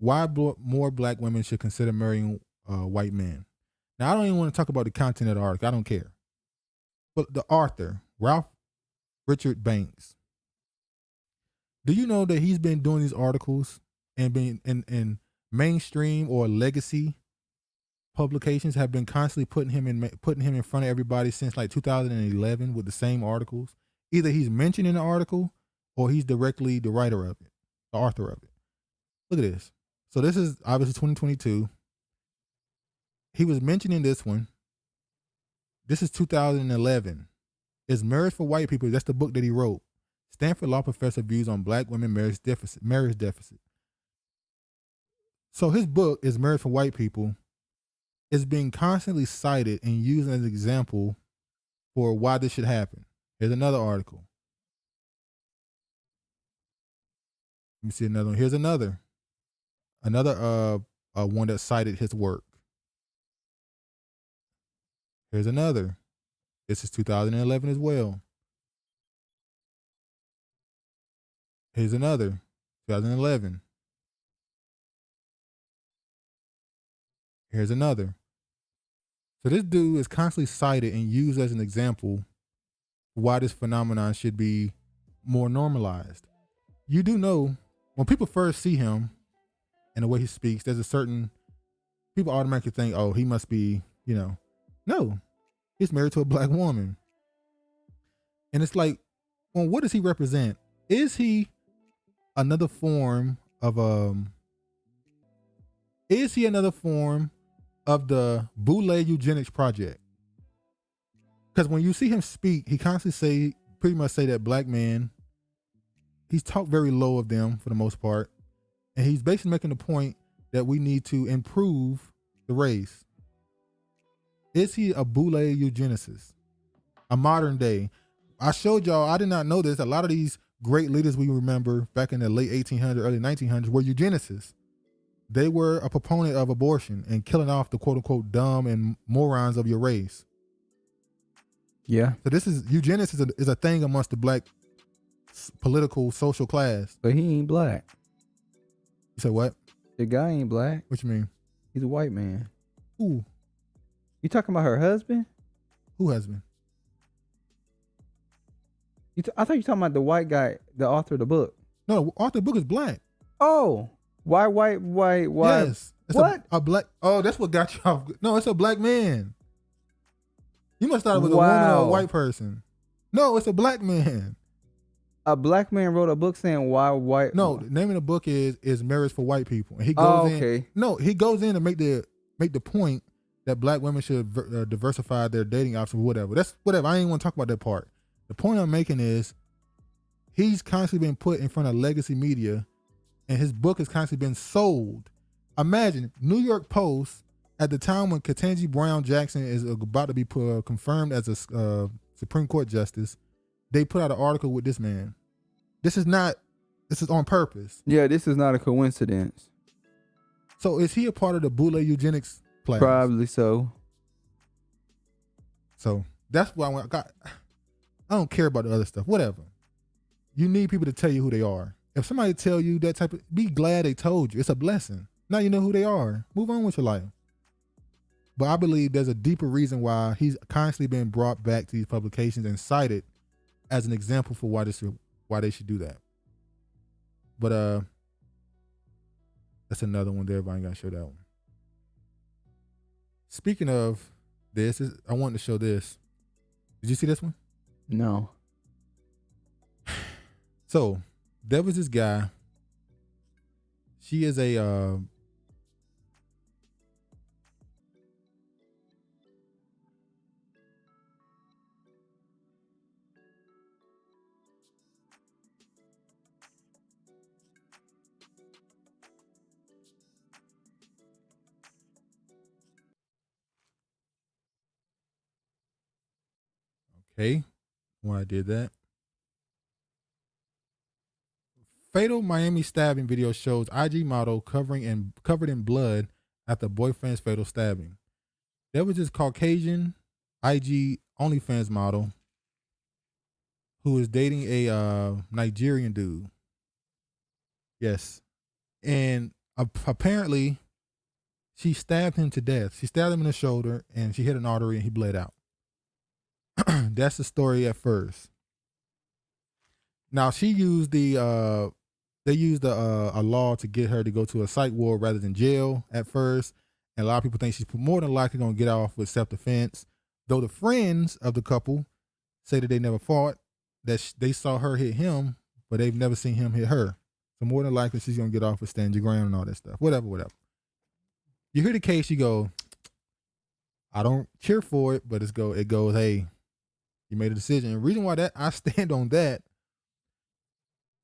Why more black women should consider marrying white men. Now, I don't even want to talk about the content of the article. I don't care. But the author, Ralph Richard Banks, do you know that he's been doing these articles and being in mainstream or legacy publications have been constantly putting him in front of everybody since like 2011 with the same articles? Either he's mentioned in the article or he's directly the writer of it, the author of it. Look at this. So this is obviously 2022. He was mentioning this one. This is 2011. Is Marriage for White People? That's the book that he wrote. Stanford law professor views on black women marriage deficit. So his book is Marriage for White People. Is being constantly cited and used as an example for why this should happen. Here's another article. Let me see another one. Here's another one that cited his work. Here's another. This is 2011 as well. Here's another, 2011. Here's another. So this dude is constantly cited and used as an example why this phenomenon should be more normalized. You do know, when people first see him and the way he speaks, there's a certain, people automatically think, oh, he must be, no, he's married to a black woman. And it's like, well, what does he represent? Is he another form of the Boule Eugenics project? Because when you see him speak, he constantly pretty much say that black men, he's talked very low of them for the most part. And he's basically making the point that we need to improve the race. Is he a Boule eugenicist? A modern day? I showed y'all, I did not know this. A lot of these great leaders we remember back in the late 1800s, early 1900s were eugenicists. They were a proponent of abortion and killing off the quote unquote dumb and morons of your race. Yeah. So this is, eugenics is a thing amongst the black political social class. But he ain't black. You said what? The guy ain't black. What you mean? He's a white man. Who? You talking about her husband? Who husband? I thought you were talking about the white guy, the author of the book. No, the author of the book is black. Oh, why? Yes. It's what? A black. Oh, that's what got you off. No, it's a black man. You must thought it was a woman or a white person. No, it's a black man. A black man wrote a book saying why white. No, the name of the book is Marriage for White People. And he goes in. No, he goes in to make the point that black women should diversify their dating options, whatever. That's whatever. I ain't want to talk about that part. The point I'm making is he's constantly been put in front of legacy media, and his book has constantly been sold. Imagine New York Post at the time when Ketanji Brown Jackson is about to be confirmed as a Supreme Court justice. They put out an article with this man. This is on purpose. Yeah, this is not a coincidence. So is he a part of the Boule Eugenics class? Probably so. So that's why I don't care about the other stuff. Whatever. You need people to tell you who they are. If somebody tell you that type of, be glad they told you. It's a blessing. Now you know who they are. Move on with your life. But I believe there's a deeper reason why he's constantly been brought back to these publications and cited as an example for why they should do that. But that's another one there. Everybody got to show that one. Speaking of this, I wanted to show this. Did you see this one? No. So there was this guy. She is a okay. When I did that. Fatal Miami stabbing video shows IG model covered in blood after boyfriend's fatal stabbing. There was this Caucasian IG OnlyFans model who is dating a Nigerian dude. Yes. And apparently she stabbed him to death. She stabbed him in the shoulder and she hit an artery and he bled out. That's the story at first. Now she used they used a law to get her to go to a psych ward rather than jail at first. And a lot of people think she's more than likely going to get off with self-defense. Though the friends of the couple say that they never fought, that they saw her hit him, but they've never seen him hit her. So more than likely she's going to get off with stand your ground and all that stuff. Whatever. You hear the case, you go, I don't cheer for it, but it goes, hey, you made a decision. And the reason why that I stand on that,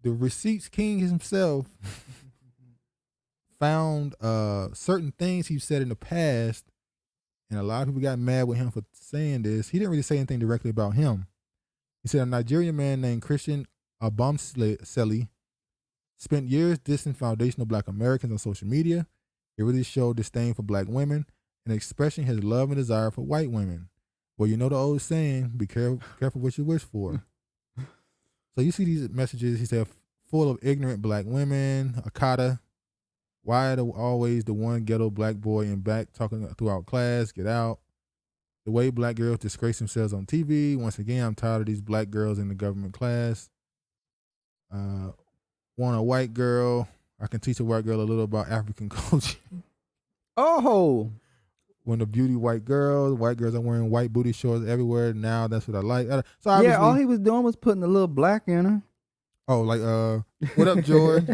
the receipts king himself found certain things he said in the past, and a lot of people got mad with him for saying this. He didn't really say anything directly about him. He said a Nigerian man named Christian Abamseli spent years dissing foundational Black Americans on social media. It really showed disdain for Black women and expressing his love and desire for white women. Well, you know the old saying, be careful what you wish for. So you see these messages, he said, full of ignorant Black women, Akata, why always the one ghetto Black boy in back talking throughout class, get out. The way Black girls disgrace themselves on TV. Once again, I'm tired of these Black girls in the government class. Want a white girl. I can teach a white girl a little about African culture. Oh. When the beauty white girls are wearing white booty shorts everywhere. Now that's what I like. So yeah, all he was doing was putting a little black in her. Oh, like, what up, George?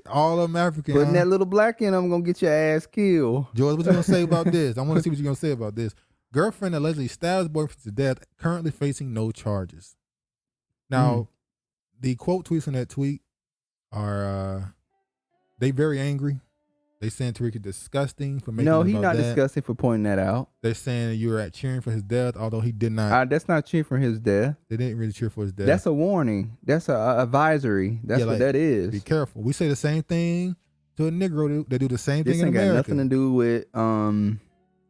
All of them African. Putting that little black in them, gonna get your ass killed. George, what you gonna say about this? I want to see what you're gonna say about this. Girlfriend allegedly stabs boyfriend to death, currently facing no charges. Now, the quote tweets from that tweet are, they very angry. They saying Tariq is disgusting for making. No, he's not disgusting for pointing that out. They're saying you were cheering for his death, although he did not. That's not cheering for his death. They didn't really cheer for his death. That's a warning. That's a advisory. That's what that is. Be careful. We say the same thing to a Negro. They do the same thing in America. This ain't got nothing to do with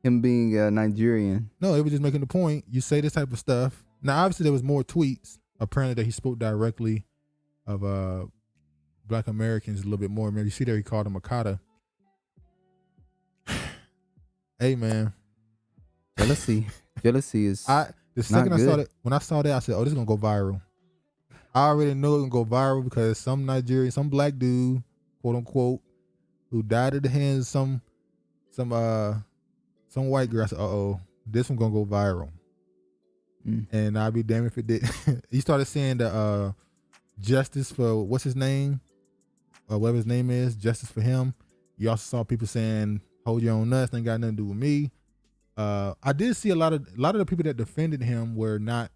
him being Nigerian. No, it was just making the point. You say this type of stuff. Now, obviously, there was more tweets apparently that he spoke directly of Black Americans a little bit more. Maybe you see there he called him Akata. Hey, man. Jealousy is the second I saw that, when I saw that, I said, oh, this is gonna go viral. I already know it's gonna go viral because some Nigerian, some Black dude, quote unquote, who died at the hands of some white girl. I said, this one gonna go viral. And I'd be damned if it did. He started saying the justice for what's his name, whatever his name is, justice for him. You also saw people saying, hold your own nuts, ain't got nothing to do with me. I did see a lot of the people that defended him were not,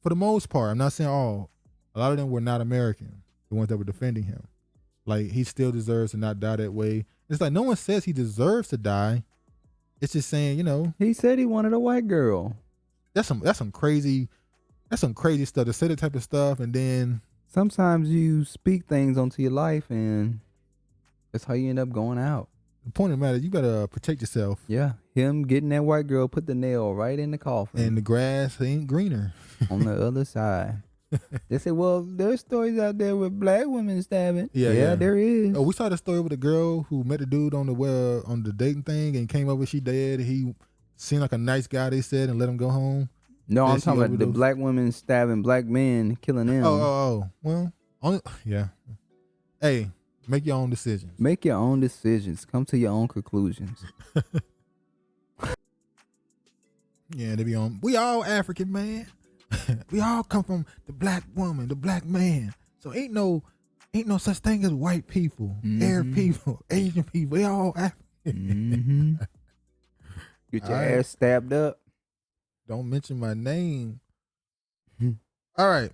for the most part, I'm not saying all, a lot of them were not American, the ones that were defending him. Like, he still deserves to not die that way. It's like no one says he deserves to die. It's just saying, he said he wanted a white girl. That's some crazy stuff to say that type of stuff, and then sometimes you speak things onto your life and that's how you end up going out. The point of the matter, you better protect yourself. Yeah, him getting that white girl put the nail right in the coffin. And the grass ain't greener. On the other side. They say, well, there's stories out there with Black women stabbing. Yeah, there is. Oh, we saw the story with a girl who met a dude on the dating thing and came over, she dead. He seemed like a nice guy, they said, and let him go home. No, I'm talking about the Black women stabbing Black men, killing them. Oh. Well, yeah. Hey, make your own decisions. Make your own decisions. Come to your own conclusions. Yeah, they be on. We all African, man. We all come from the Black woman, the Black man. So ain't no such thing as white people, Arab people, Asian people. They all African. Get your ass stabbed up. Don't mention my name. All right.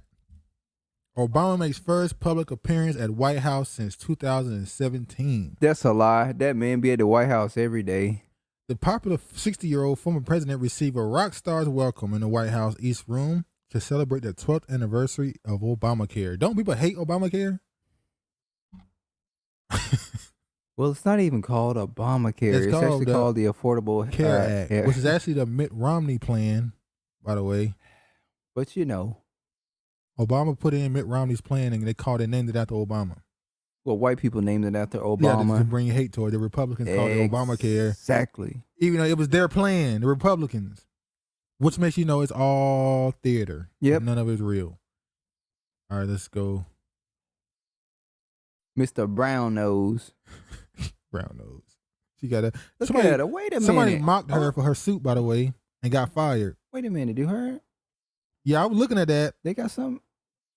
Obama makes first public appearance at White House since 2017. That's a lie. That man be at the White House every day. The popular 60-year-old former president received a rock star's welcome in the White House East Room to celebrate the 12th anniversary of Obamacare. Don't people hate Obamacare? Well, it's not even called Obamacare. It's actually called the Affordable Care Act, which is actually the Mitt Romney plan, by the way. But Obama put in Mitt Romney's plan and they named it after Obama. Well, white people named it after Obama. Yeah, to bring hate toward the Republicans called it Obamacare. Exactly. Even though it was their plan, the Republicans. Which makes you know it's all theater. Yep. None of it's real. All right, let's go. Mr. Brown Nose. Brown Nose. She got a. Look at her. Wait a minute. Somebody mocked her for her suit, by the way, and got fired. Wait a minute. You heard? Yeah, I was looking at that. They got something.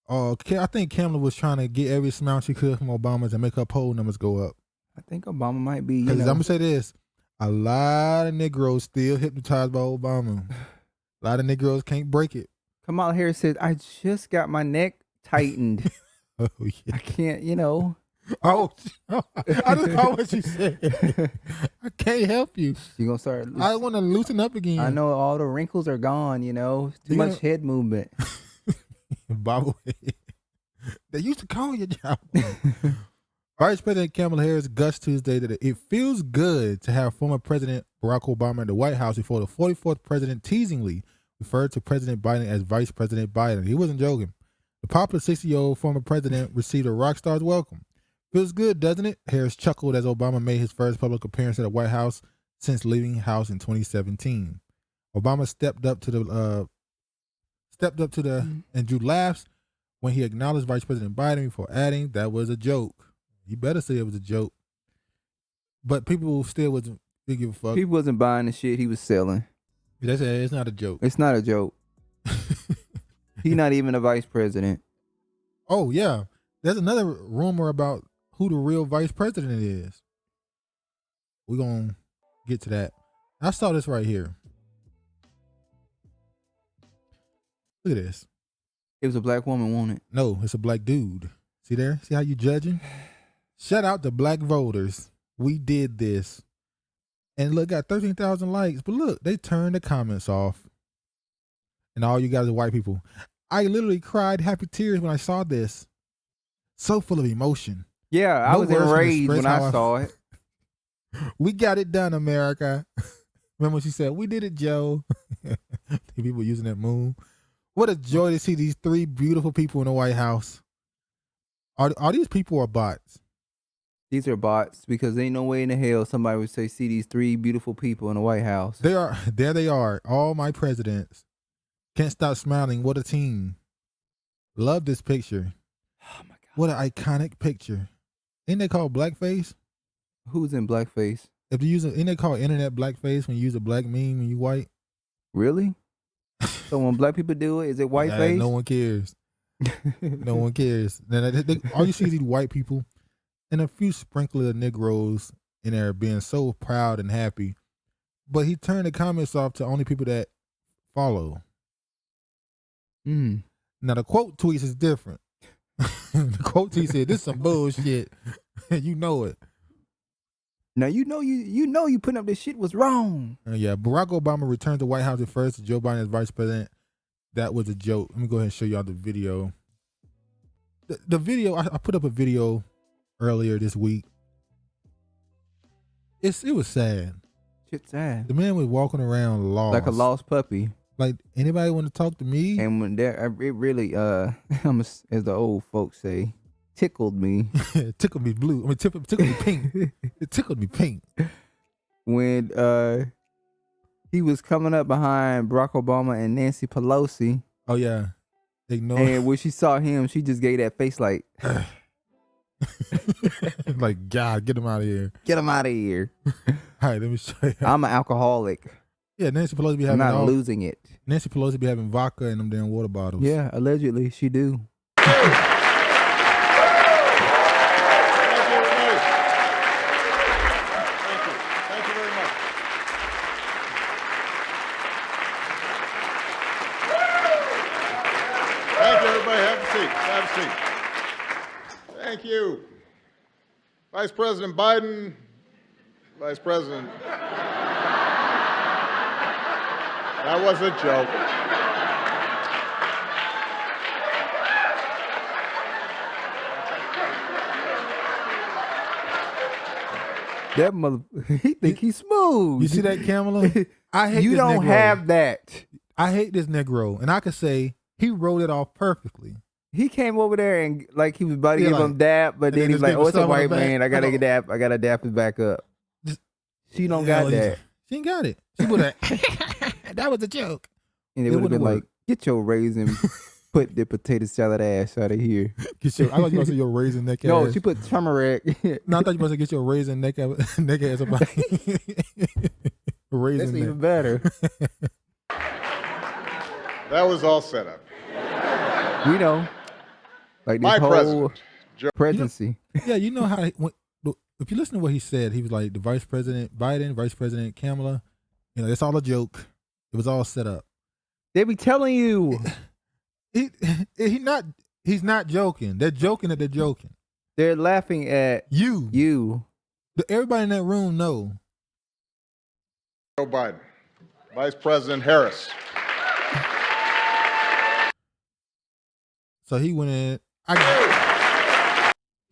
I think Kamala was trying to get every amount she could from Obama's and make her poll numbers go up. I think Obama might be. Because I'm gonna say this: A lot of Negroes still hypnotized by Obama. A lot of Negroes can't break it. Kamala Harris said, I just got my neck tightened. Oh, yeah. I can't, you know. Oh, I just caught what you said. I can't help you. You're going to start. I want to loosen up again. I know all the wrinkles are gone, you know. Too much head movement. Bobblehead. They used to call you job. Vice President Kamala Harris gushed Tuesday that it feels good to have former President Barack Obama in the White House before the 44th president teasingly referred to President Biden as Vice President Biden. He wasn't joking. The popular 60-year-old former president received a rock star's welcome. Feels good, doesn't it? Harris chuckled as Obama made his first public appearance at the White House since leaving house in 2017. Obama stepped up to the and drew laughs when he acknowledged Vice President Biden before adding, "That was a joke." You better say it was a joke. But people still wasn't give a fuck. He wasn't buying the shit he was selling. They said it's not a joke. It's not a joke. He's not even a vice president. Oh yeah, there's another rumor about who the real vice president is. We're gonna get to that. I saw this right here. Look at this. It was a black woman, wasn't it? No, it's a black dude. See there? See how you judging? Shout out to black voters. We did this. And look, got 13,000 likes. But look, they turned the comments off. And all you guys are white people. I literally cried happy tears when I saw this. So full of emotion. Yeah, I was enraged when I saw it. We got it done, America. Remember when she said, "We did it, Joe." People using that moon. What a joy to see these three beautiful people in the White House. Are these people or bots? These are bots because ain't no way in the hell somebody would say, see these three beautiful people in the White House. They are. There they are. All my presidents. Can't stop smiling. What a team. Love this picture. Oh my God. What an iconic picture. Ain't they called blackface? Who's in blackface? If you use ain't they called internet blackface when you use a black meme when you white? Really? So when black people do it, is it whiteface? No one cares. No one cares. All you see is these white people and a few sprinkler of Negroes in there being so proud and happy. But he turned the comments off to only people that follow. Now the quote tweets is different. The quote tweet said, "This is some bullshit." You know it. Now you know you putting up this shit was wrong. Yeah, Barack Obama returned to White House at first to Joe Biden as vice president. That was a joke. Let me go ahead and show y'all the video. The video, I put up a video earlier this week. It was sad. Shit's sad. The man was walking around lost. Like a lost puppy. Like, anybody want to talk to me? And when it really, as the old folks say, tickled me. Tickled me blue. I mean, tickled me pink. It tickled me pink. When he was coming up behind Barack Obama and Nancy Pelosi. Oh, yeah. And when she saw him, she just gave that face like. Like, God, get him out of here. Get him out of here. All right, let me show you. I'm an alcoholic. Yeah, Nancy Pelosi be having I'm not losing it. Nancy Pelosi be having vodka in them damn water bottles. Yeah, allegedly she do. Thank you. Vice President Biden, Vice President. That was a joke. That mother, he think he's smooth. You see that, Kamala? I hate you this don't Negro. have that. I hate this Negro, and I could say he wrote it off perfectly. He came over there and like he was about to give him dap, but then he's like, "Oh, it's a white man. I gotta dap. I gotta dap his back up." She don't got that. She ain't got it. She would have. That was a joke. And it would have been like, "Get your raisin, put the potato salad ass out of here." I thought you were going to say your raisin neck ass. No, she put turmeric. No, I thought you were going to get your raisin neck ass about. Raisin. That's even better. That was all set up. We know. Like this My whole president, presidency. Yeah, you know how if if you listen to what he said, he was like the Vice President Biden, Vice President Kamala. You know, it's all a joke. It was all set up. They be telling you. He's not joking. They're joking that they're joking. They're laughing at you. Everybody in that room know. Joe Biden, Vice President Harris. So he went in.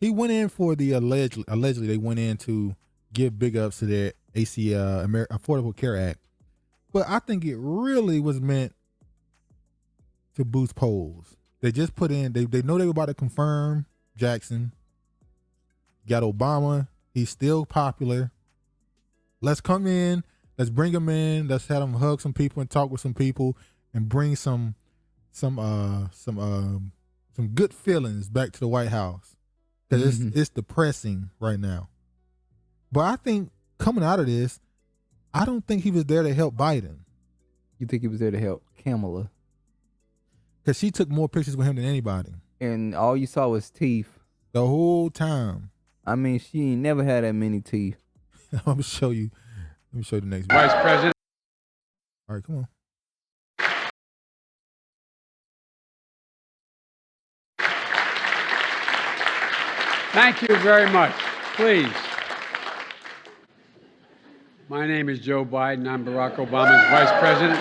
He went in for the allegedly they went in to give big ups to their ACL Affordable Care Act, but I think it really was meant to boost polls. They just put in. They know they were about to confirm Jackson. Got Obama. He's still popular. Let's come in. Let's bring him in. Let's have him hug some people and talk with some people and bring some good feelings back to the White House. Because it's depressing right now. But I think coming out of this, I don't think he was there to help Biden. You think he was there to help Kamala? Because she took more pictures with him than anybody. And all you saw was teeth. The whole time. I mean, she ain't never had that many teeth. I'm going to show you. Let me show you the next video. Vice President. All right, come on. Thank you very much. Please. My name is Joe Biden. I'm Barack Obama's Vice President.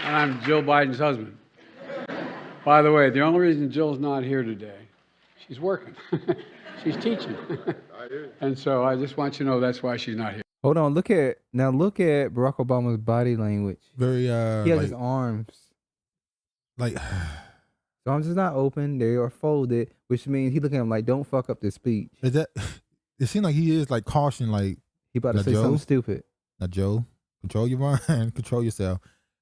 And I'm Jill Biden's husband. By the way, the only reason Jill's not here today, she's working. She's teaching. And so I just want you to know that's why she's not here. Hold on. Look at Barack Obama's body language. Very, he has his arms. Like... His arms is not open. They are folded, which means he looking at him like, don't fuck up this speech. It seems like he is like caution, like he about to say something stupid. Now, Joe, control your mind, control yourself.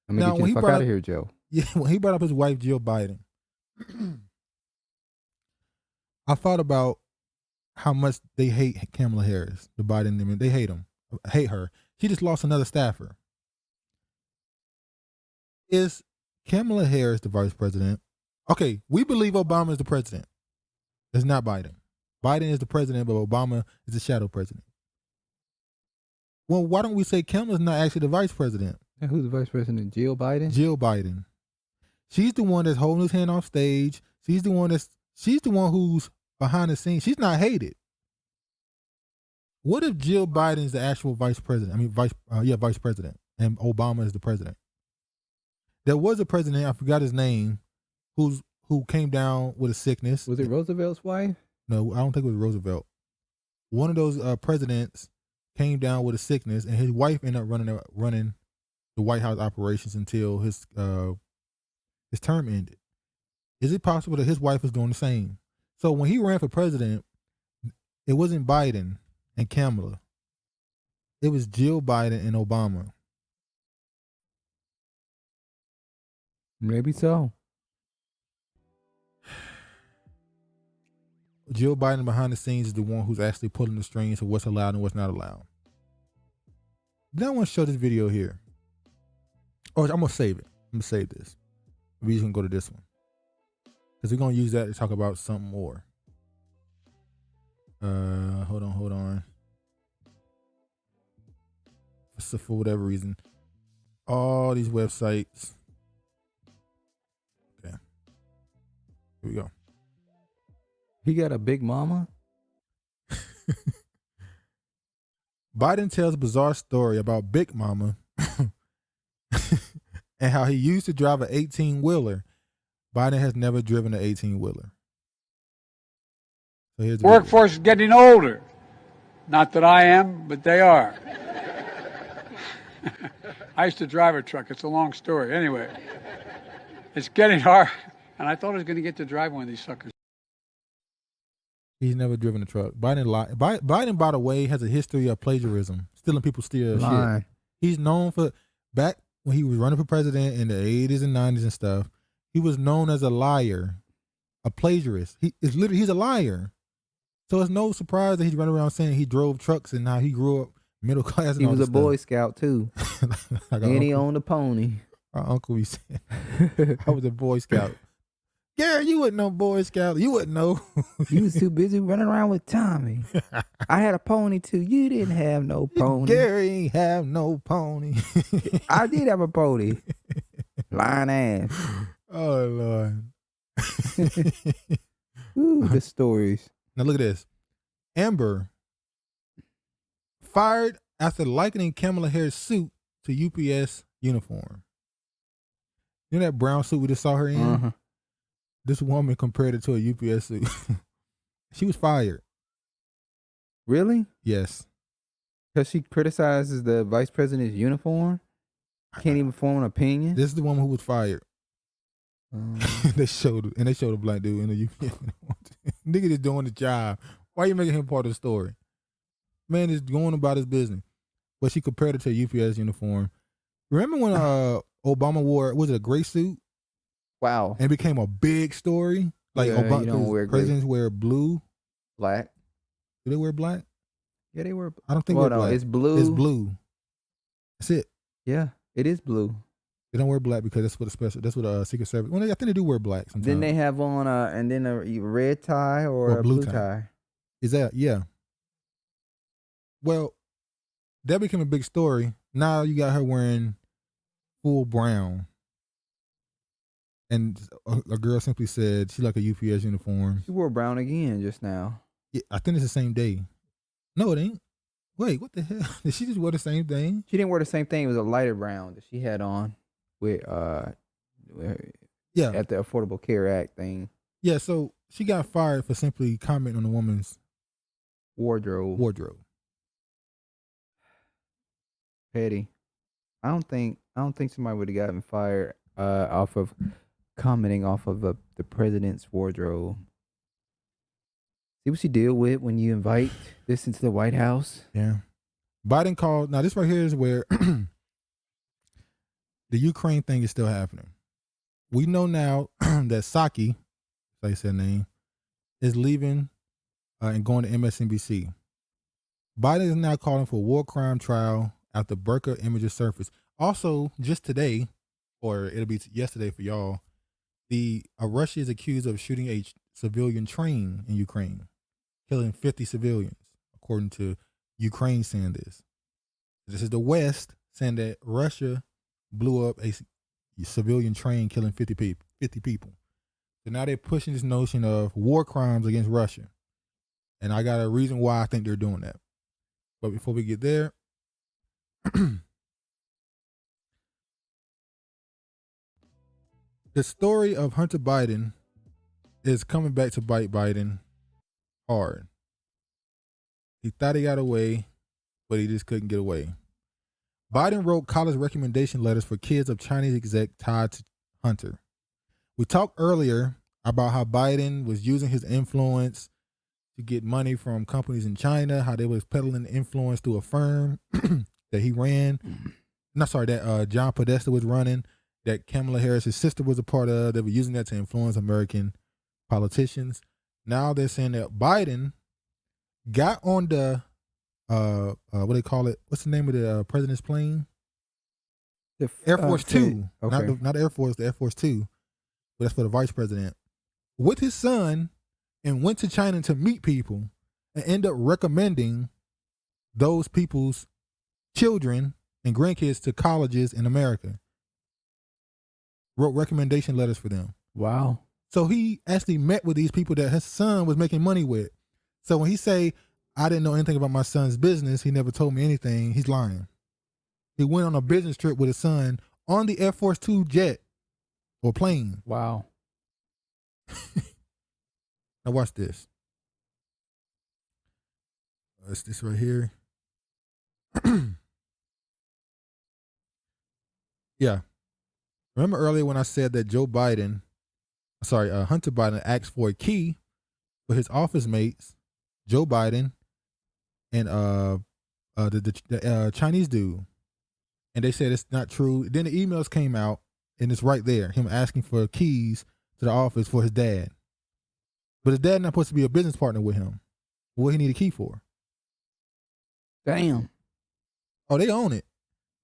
I'm gonna get you the fuck out of here, Joe. Yeah, when he brought up his wife, Jill Biden, I thought about how much they hate Kamala Harris, the Biden. I mean, they hate her. She just lost another staffer. Is Kamala Harris the vice president? Okay, we believe Obama is the president. It's not Biden. Biden is the president, but Obama is the shadow president. Well, why don't we say Kamala's not actually the vice president? And who's the vice president? Jill Biden? Jill Biden. She's the one that's holding his hand off stage. She's the one who's behind the scenes. She's not hated. What if Jill Biden's the actual vice president? I mean, vice president, and Obama is the president. There was a president, I forgot his name, who came down with a sickness. Was it Roosevelt's wife? No, I don't think it was Roosevelt. One of those presidents came down with a sickness, and his wife ended up running the White House operations until his term ended. Is it possible that his wife is doing the same? So when he ran for president, it wasn't Biden and Kamala. It was Jill Biden and Obama. Maybe so. Jill Biden behind the scenes is the one who's actually pulling the strings of what's allowed and what's not allowed. Then I want to show this video here. Or I'm going to save it. I'm going to save this. We're just going to go to this one. Because we're going to use that to talk about something more. Hold on. So for whatever reason, all these websites. Okay. Here we go. He got a big mama? Biden tells a bizarre story about Big Mama and how he used to drive an 18-wheeler. Biden has never driven an 18-wheeler. So here's the workforce is getting older. Not that I am, but they are. I used to drive a truck. It's a long story. Anyway, it's getting hard. And I thought I was going to get to drive one of these suckers. He's never driven a truck. Biden, by the way, has a history of plagiarism, stealing people's shit. He's known for, back when he was running for president in the 80s and 90s and stuff, he was known as a liar, a plagiarist. He's a liar. So it's no surprise that he's running around saying he drove trucks and how he grew up middle class. He was a Boy Scout too. And he owned a pony. Our uncle, he said, I was a Boy Scout. Gary, you wouldn't know Boy Scout. You wouldn't know. You was too busy running around with Tommy. I had a pony too. You didn't have no pony. Gary ain't have no pony. I did have a pony. Lying ass. Oh, Lord. Ooh, the stories. Now look at this. Amber fired after likening Kamala Harris' suit to UPS uniform. You know that brown suit we just saw her in? Uh-huh. This woman compared it to a UPS suit. She was fired. Really? Yes. Because she criticizes the vice president's uniform? Can't even form an opinion? This is the woman who was fired. They showed a black dude in the UPS uniform. Nigga just doing the job. Why you making him part of the story? Man is going about his business. But she compared it to a UPS uniform. Remember when Obama wore, was it a gray suit? Wow. And it became a big story. Like Yeah, Obama, you don't wear presidents wear blue. Black. Do they wear black? Yeah, they wear. I don't think Well, they're no, black. it's blue. It's blue. That's it. Yeah, it is blue. They don't wear black because that's what the special. That's what Secret Service. Well, I think they do wear black sometimes. Then they have on and then a red tie or a blue tie. Is that yeah? Well, that became a big story. Now you got her wearing full brown, and a girl simply said she like a UPS uniform. She wore brown again just now. Yeah, I think it's the same day. No, it ain't. Wait, what the hell? Did she just wear the same thing? She didn't wear the same thing. It was a lighter brown that she had on with yeah, at the Affordable Care Act thing. Yeah, so she got fired for simply commenting on the woman's wardrobe. Petty. I don't think somebody would have gotten fired off of commenting off of the president's wardrobe. See what you deal with when you invite this into the White House? Yeah. Biden called. Now, this right here is where the Ukraine thing is still happening. We know now that Psaki, like I said name, is leaving and going to MSNBC. Biden is now calling for a war crime trial after burqa images surfaced. Also, just today, or it'll be yesterday for y'all, Russia is accused of shooting a civilian train in Ukraine, killing 50 civilians, according to Ukraine saying this. This is the West saying that Russia blew up a civilian train, killing 50 people. So now they're pushing this notion of war crimes against Russia. And I got a reason why I think they're doing that. But before we get there, the story of Hunter Biden is coming back to bite Biden hard. He thought he got away, but he just couldn't get away. Biden wrote college recommendation letters for kids of Chinese exec tied to Hunter. We talked earlier about how Biden was using his influence to get money from companies in China, how they was peddling influence through a firm that he ran. That John Podesta was running, that Kamala Harris' sister was a part of. They were using that to influence American politicians. Now they're saying that Biden got on the what do they call it? What's the name of the president's plane? Air Force Two. Okay. Not Air Force, the Air Force Two. But that's for the vice president. With his son, and went to China to meet people and end up recommending those people's children and grandkids to colleges in America. Wrote recommendation letters for them. Wow. So he actually met with these people that his son was making money with. So when he say, I didn't know anything about my son's business, he never told me anything, he's lying. He went on a business trip with his son on the Air Force Two jet or plane. Wow. Now watch this. It's this right here. Yeah. Remember earlier when I said that Hunter Biden asked for a key for his office mates, Joe Biden and the Chinese dude. And they said it's not true. Then the emails came out and it's right there, him asking for keys to the office for his dad. But his dad not supposed to be a business partner with him. What he need a key for? Damn. Oh, they own it.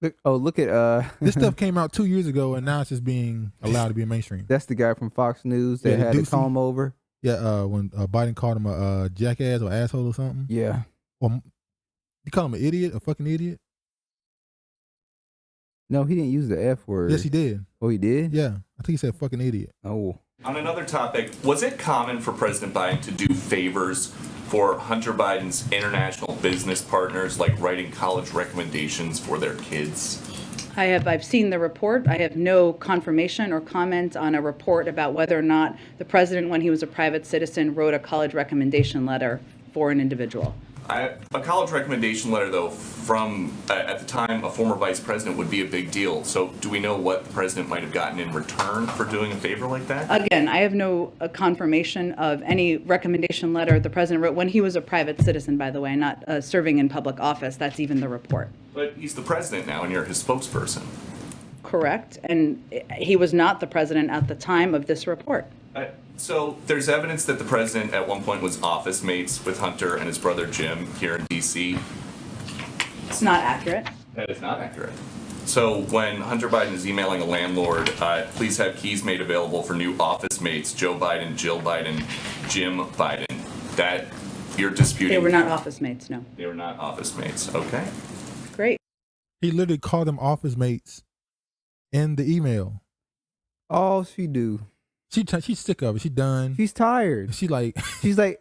Look at This stuff came out 2 years ago, and now it's just being allowed to be mainstream. That's the guy from Fox News that had the comb over. Yeah, when Biden called him a jackass or asshole or something. Yeah. Or you call him an idiot, a fucking idiot? No, he didn't use the F word. Yes, he did. Oh, he did? Yeah, I think he said fucking idiot. Oh. On another topic, was it common for President Biden to do favors for Hunter Biden's international business partners, like writing college recommendations for their kids? I've seen the report. I have no confirmation or comment on a report about whether or not the president, when he was a private citizen, wrote a college recommendation letter for an individual. A college recommendation letter, though, from, at the time, a former vice president would be a big deal. So do we know what the president might have gotten in return for doing a favor like that? Again, I have no confirmation of any recommendation letter the president wrote when he was a private citizen, by the way, not serving in public office. That's even the report. But he's the president now, and you're his spokesperson. Correct. And he was not the president at the time of this report. So there's evidence that the president at one point was office mates with Hunter and his brother Jim here in D.C. It's not accurate. That is not accurate. So when Hunter Biden is emailing a landlord, please have keys made available for new office mates, Joe Biden, Jill Biden, Jim Biden, that you're disputing. They were not office mates, no. They were not office mates. Okay. Great. He literally called them office mates in the email. All she do. She's sick of it. She done. She's tired. She's like,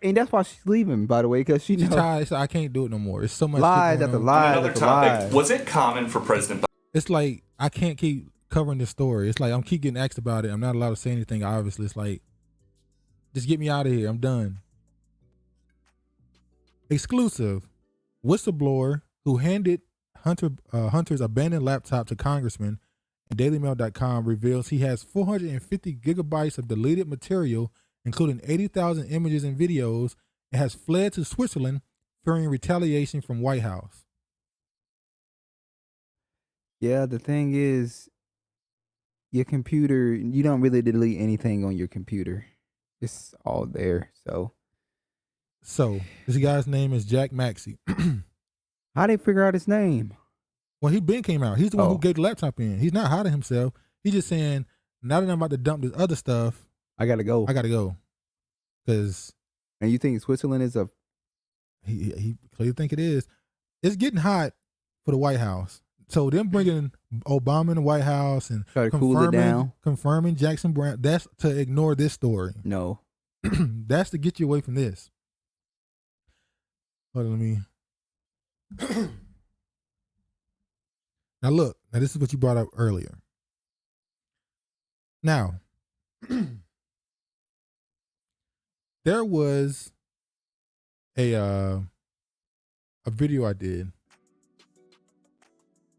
and that's why she's leaving, by the way, because she's tired. So I can't do it no more. It's so much lies after lies Another after topic. lies. Was it common for President Biden? It's like I can't keep covering this story. It's like I'm keep getting asked about it. I'm not allowed to say anything. Obviously, it's like, just get me out of here. I'm done. Exclusive. Whistleblower who handed Hunter's abandoned laptop to Congressman and DailyMail.com reveals he has 450 gigabytes of deleted material, including 80,000 images and videos, and has fled to Switzerland, fearing retaliation from White House. Yeah, the thing is, your computer, you don't really delete anything on your computer. It's all there, So this guy's name is Jack Maxey. How they figure out his name? Well, he came out. He's the one who gave the laptop in. He's not hiding himself. He's just saying, now that I'm about to dump this other stuff, I gotta go. Because, and you think Switzerland is a? He clearly think it is. It's getting hot for the White House. So them bringing Obama in the White House and try to cool it down, confirming Jackson Brown. That's to ignore this story. No, that's to get you away from this. Hold on, let me. Now look, this is what you brought up earlier. Now, there was a video I did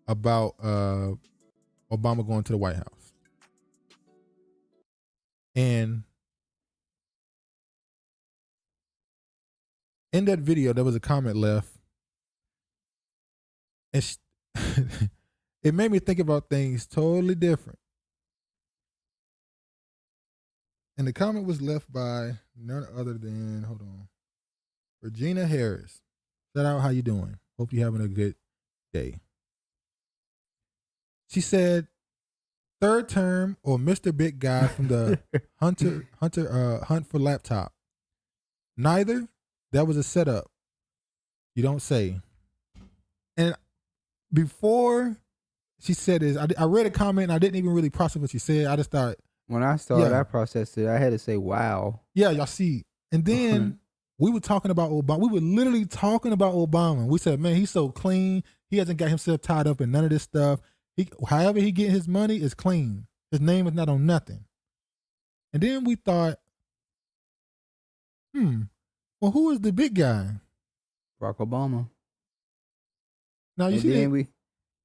about Obama going to the White House. And in that video, there was a comment left. And it made me think about things totally different. And the comment was left by none other than, hold on, Regina Harris. Shout out, how you doing? Hope you're having a good day. She said, third term or Mr. Big Guy from the Hunt for Laptop. Neither. That was a setup. You don't say. And before she said this, I read a comment and I didn't even really process what she said. I just thought. When I started, I processed it. I had to say, wow. Yeah, y'all see. And then we were talking about Obama. We were literally talking about Obama. We said, man, he's so clean. He hasn't got himself tied up in none of this stuff. However he get his money is clean. His name is not on nothing. And then we thought, well, who is the big guy? Barack Obama. Now you see that?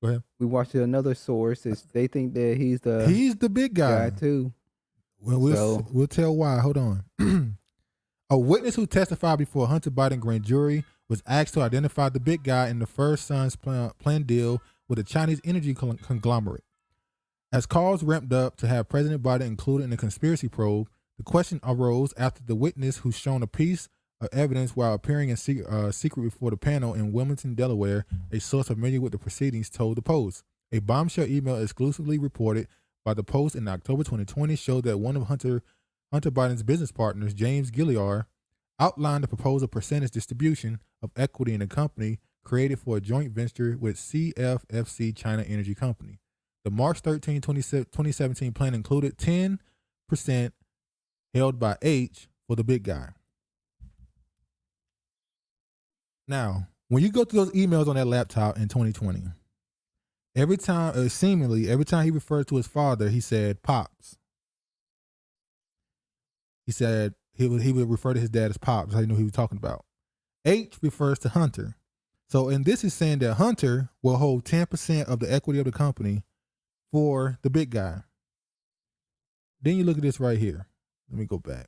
Go ahead. We watched another source. They think that he's the big guy too. Well, we'll tell why. Hold on. A witness who testified before Hunter Biden grand jury was asked to identify the big guy in the First Sons planned deal with a Chinese energy conglomerate. As calls ramped up to have President Biden included in the conspiracy probe, the question arose after the witness, who's shown a piece of evidence while appearing in secret before the panel in Wilmington, Delaware, a source familiar with the proceedings told the Post. A bombshell email exclusively reported by the Post in October 2020 showed that one of Hunter Biden's business partners, James Gilliar, outlined a proposal percentage distribution of equity in a company created for a joint venture with CFFC China Energy Company. The March 13, 2017 plan included 10% held by H for the big guy. Now, when you go through those emails on that laptop in 2020, every time he referred to his father, he said Pops. He said he would refer to his dad as Pops. That's how you knew he was talking about. H refers to Hunter. So, and this is saying that Hunter will hold 10% of the equity of the company for the big guy. Then you look at this right here. Let me go back.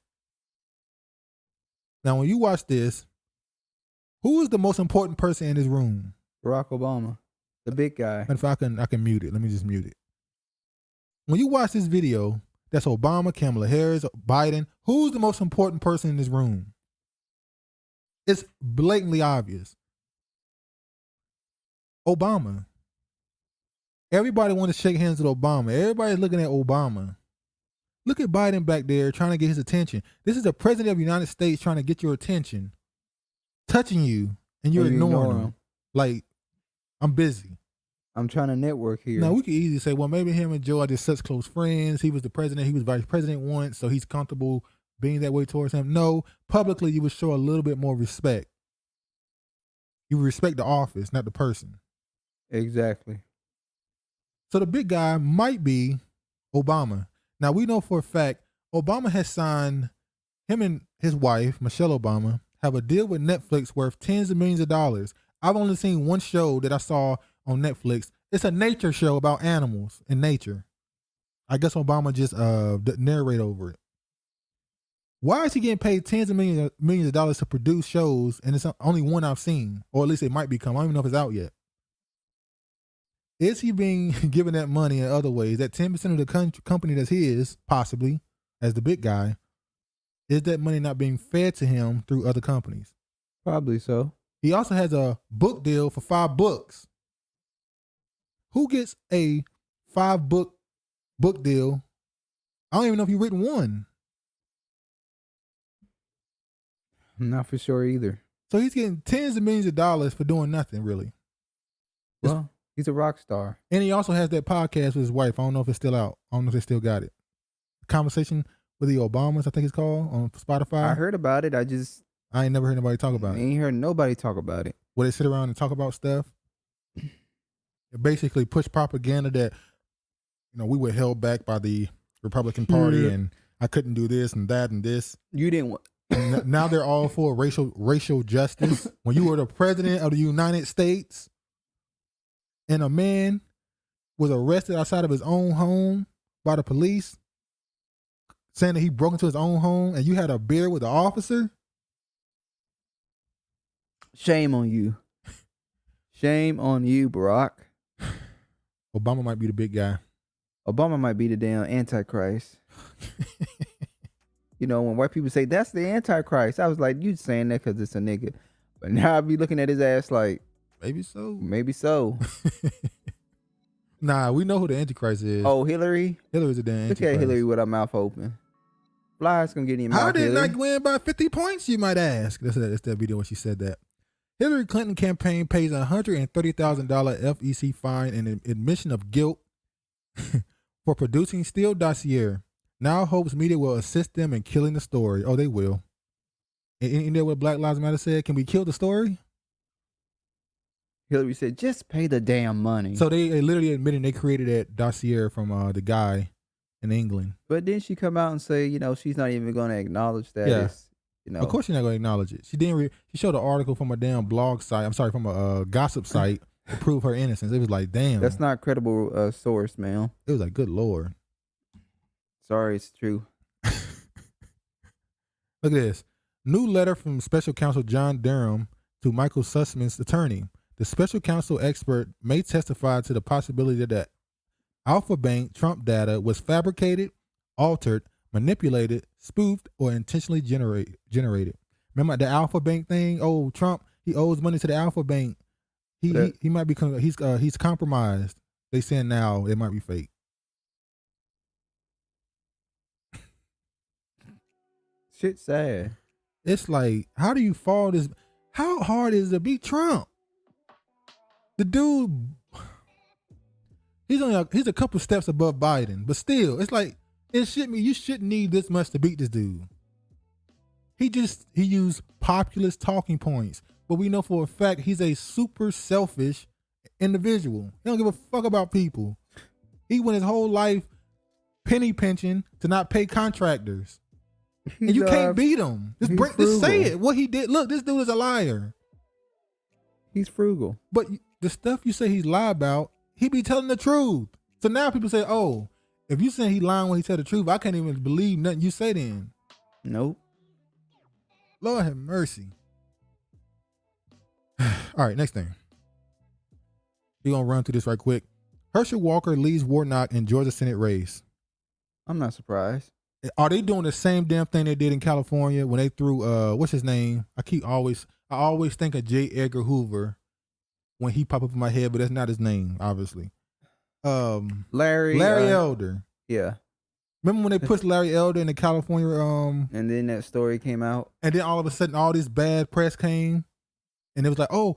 Now, when you watch this, who is the most important person in this room? Barack Obama, the big guy. And if I can mute it. Let me just mute it. When you watch this video, that's Obama, Kamala Harris, Biden. Who's the most important person in this room? It's blatantly obvious. Obama. Everybody wants to shake hands with Obama. Everybody's looking at Obama. Look at Biden back there trying to get his attention. This is the president of the United States trying to get your attention, touching you, and you're ignoring him. Like, I'm busy. I'm trying to network here. Now, we could easily say, well, maybe him and Joe are just such close friends. He was the president. He was vice president once, so he's comfortable being that way towards him. No, publicly, you would show a little bit more respect. You respect the office, not the person. Exactly. So the big guy might be Obama. Now, we know for a fact Obama has signed, him and his wife, Michelle Obama, have a deal with Netflix worth tens of millions of dollars. I've only seen one show that I saw on Netflix. It's a nature show about animals and nature. I guess Obama just narrate over it. Why is he getting paid tens of millions of dollars to produce shows, and it's only one I've seen, or at least it might become. I don't even know if it's out yet. Is he being given that money in other ways? That 10% of the company that's his, possibly, as the big guy, is that money not being fed to him through other companies? Probably so. He also has a book deal for 5 books. Who gets a 5-book deal? I don't even know if you've written one. I'm not for sure either. So he's getting tens of millions of dollars for doing nothing, really. Well, he's a rock star. And he also has that podcast with his wife. I don't know if it's still out. I don't know if they still got it. Conversation with the Obamas, I think it's called, on Spotify. I heard about it. I ain't never heard nobody talk about it. I ain't heard nobody talk about it. Where they sit around and talk about stuff. They basically push propaganda that, we were held back by the Republican Party and I couldn't do this and that and this. You didn't want. Now they're all for racial justice. When you were the president of the United States and a man was arrested outside of his own home by the police, saying that he broke into his own home, and you had a beer with the officer? Shame on you. Shame on you, Barack. Obama might be the big guy. Obama might be the damn Antichrist. When white people say, that's the Antichrist, I was like, you saying that because it's a nigga. But now I be looking at his ass like, maybe so. Maybe so. Nah, we know who the Antichrist is. Oh, Hillary? Hillary's the damn Antichrist. Look at Hillary with her mouth open. Fly's gonna get in your mouth. How did not win by 50 points, you might ask? That's that video when she said that. Hillary Clinton campaign pays $130,000 FEC fine and admission of guilt for producing Steele dossier. Now hopes media will assist them in killing the story. Oh, they will. Ain't that what Black Lives Matter said? Can we kill the story? Hillary said, just pay the damn money. So they literally admitted they created that dossier from the guy in England. But then she come out and say, she's not even going to acknowledge that. Yeah. It's, Of course she's not going to acknowledge it. She didn't. She showed an article from a damn blog site. I'm sorry, from a gossip site to prove her innocence. It was like, damn. That's not credible source, man. It was like, good Lord. Sorry, it's true. Look at this. New letter from Special Counsel John Durham to Michael Sussman's attorney. The special counsel expert may testify to the possibility that Alpha Bank Trump data was fabricated, altered, manipulated, spoofed, or intentionally generated. Remember the Alpha Bank thing? Oh, Trump, he owes money to the Alpha Bank. He might be he's compromised. they saying now it might be fake. Shit sad. It's like, how do you fall this? How hard is it to beat Trump? The dude, he's a couple steps above Biden, but still, it's like you shouldn't need this much to beat this dude. He used populist talking points, but we know for a fact he's a super selfish individual. He don't give a fuck about people. He went his whole life penny pinching to not pay contractors. And you can't beat him. Just say it. What he did. Look, this dude is a liar. He's frugal. But the stuff you say he's lied about, he be telling the truth. So now people say, oh, if you say he lying when he tell the truth, I can't even believe nothing you say then. Nope. Lord have mercy. All right, next thing. We're going to run through this right quick. Herschel Walker leads Warnock in Georgia Senate race. I'm not surprised. Are they doing the same damn thing they did in California when they threw what's his name? I always think of J. Edgar Hoover when he pop up in my head, but that's not his name, obviously. Larry Elder. Yeah. Remember when they pushed Larry Elder into California? And then that story came out. And then all of a sudden, all this bad press came, and it was like, oh,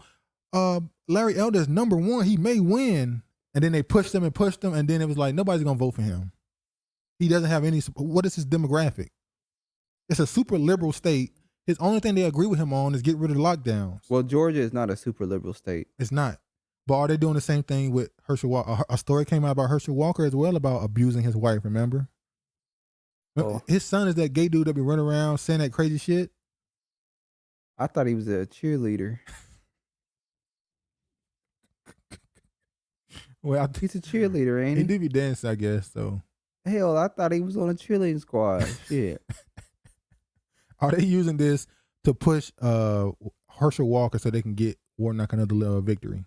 Larry Elder is number one. He may win. And then they pushed him, and then it was like nobody's gonna vote for him. He doesn't have any. What is his demographic? It's a super liberal state. His only thing they agree with him on is get rid of the lockdowns. Well, Georgia is not a super liberal state. It's not. But are they doing the same thing with Herschel Walker? A story came out about Herschel Walker as well about abusing his wife, remember? Oh. His son is that gay dude that be running around saying that crazy shit. I thought he was a cheerleader. Well, he's a cheerleader, ain't he? He do be dancing, I guess, so. Hell, I thought he was on a cheerleading squad. Shit. Are they using this to push Herschel Walker so they can get Warnock another victory?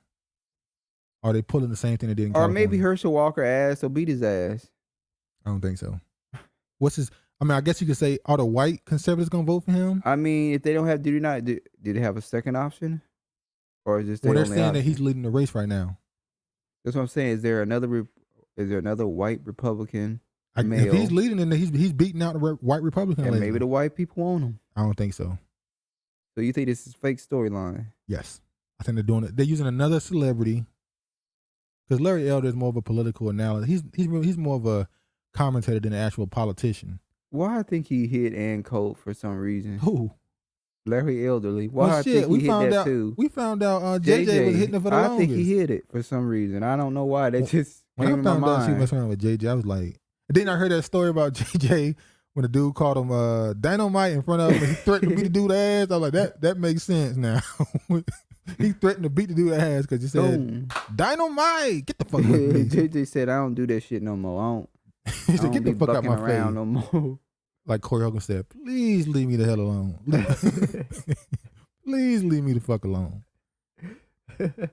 Are they pulling the same thing they did in California? Or maybe Herschel Walker ass will beat his ass. I don't think so. I guess you could say, are the white conservatives going to vote for him? I mean, if they don't have, do they have a second option? Or is this their they're only saying option? that he's leading the race right now. That's what I'm saying. Is there another white Republican male? If he's leading, then he's beating out the white Republican. And maybe the white people want him. I don't think so. So you think this is fake storyline? Yes. I think they're doing it. They're using another celebrity. Because Larry Elder is more of a political analyst. He's more of a commentator than an actual politician. Why I think he hit Ann Colt for some reason. Who? Larry Elderly. Why I think we he found hit that out, too. We found out JJ was hitting it for the longest. I think he hit it for some reason. I don't know why. That just when came I in my found out she mind. was around with JJ, I was like, and then I heard that story about JJ when the dude called him dynamite in front of him and he threatened to beat the dude's ass. I was like, that makes sense now. He threatened to beat the dude's ass because he said, dynamite, get the fuck with me. JJ said, I don't do that shit no more. I don't He said, get the fuck out my around face. no more. Like Corey Hogan said, please leave me the hell alone. Please leave me the fuck alone. Look at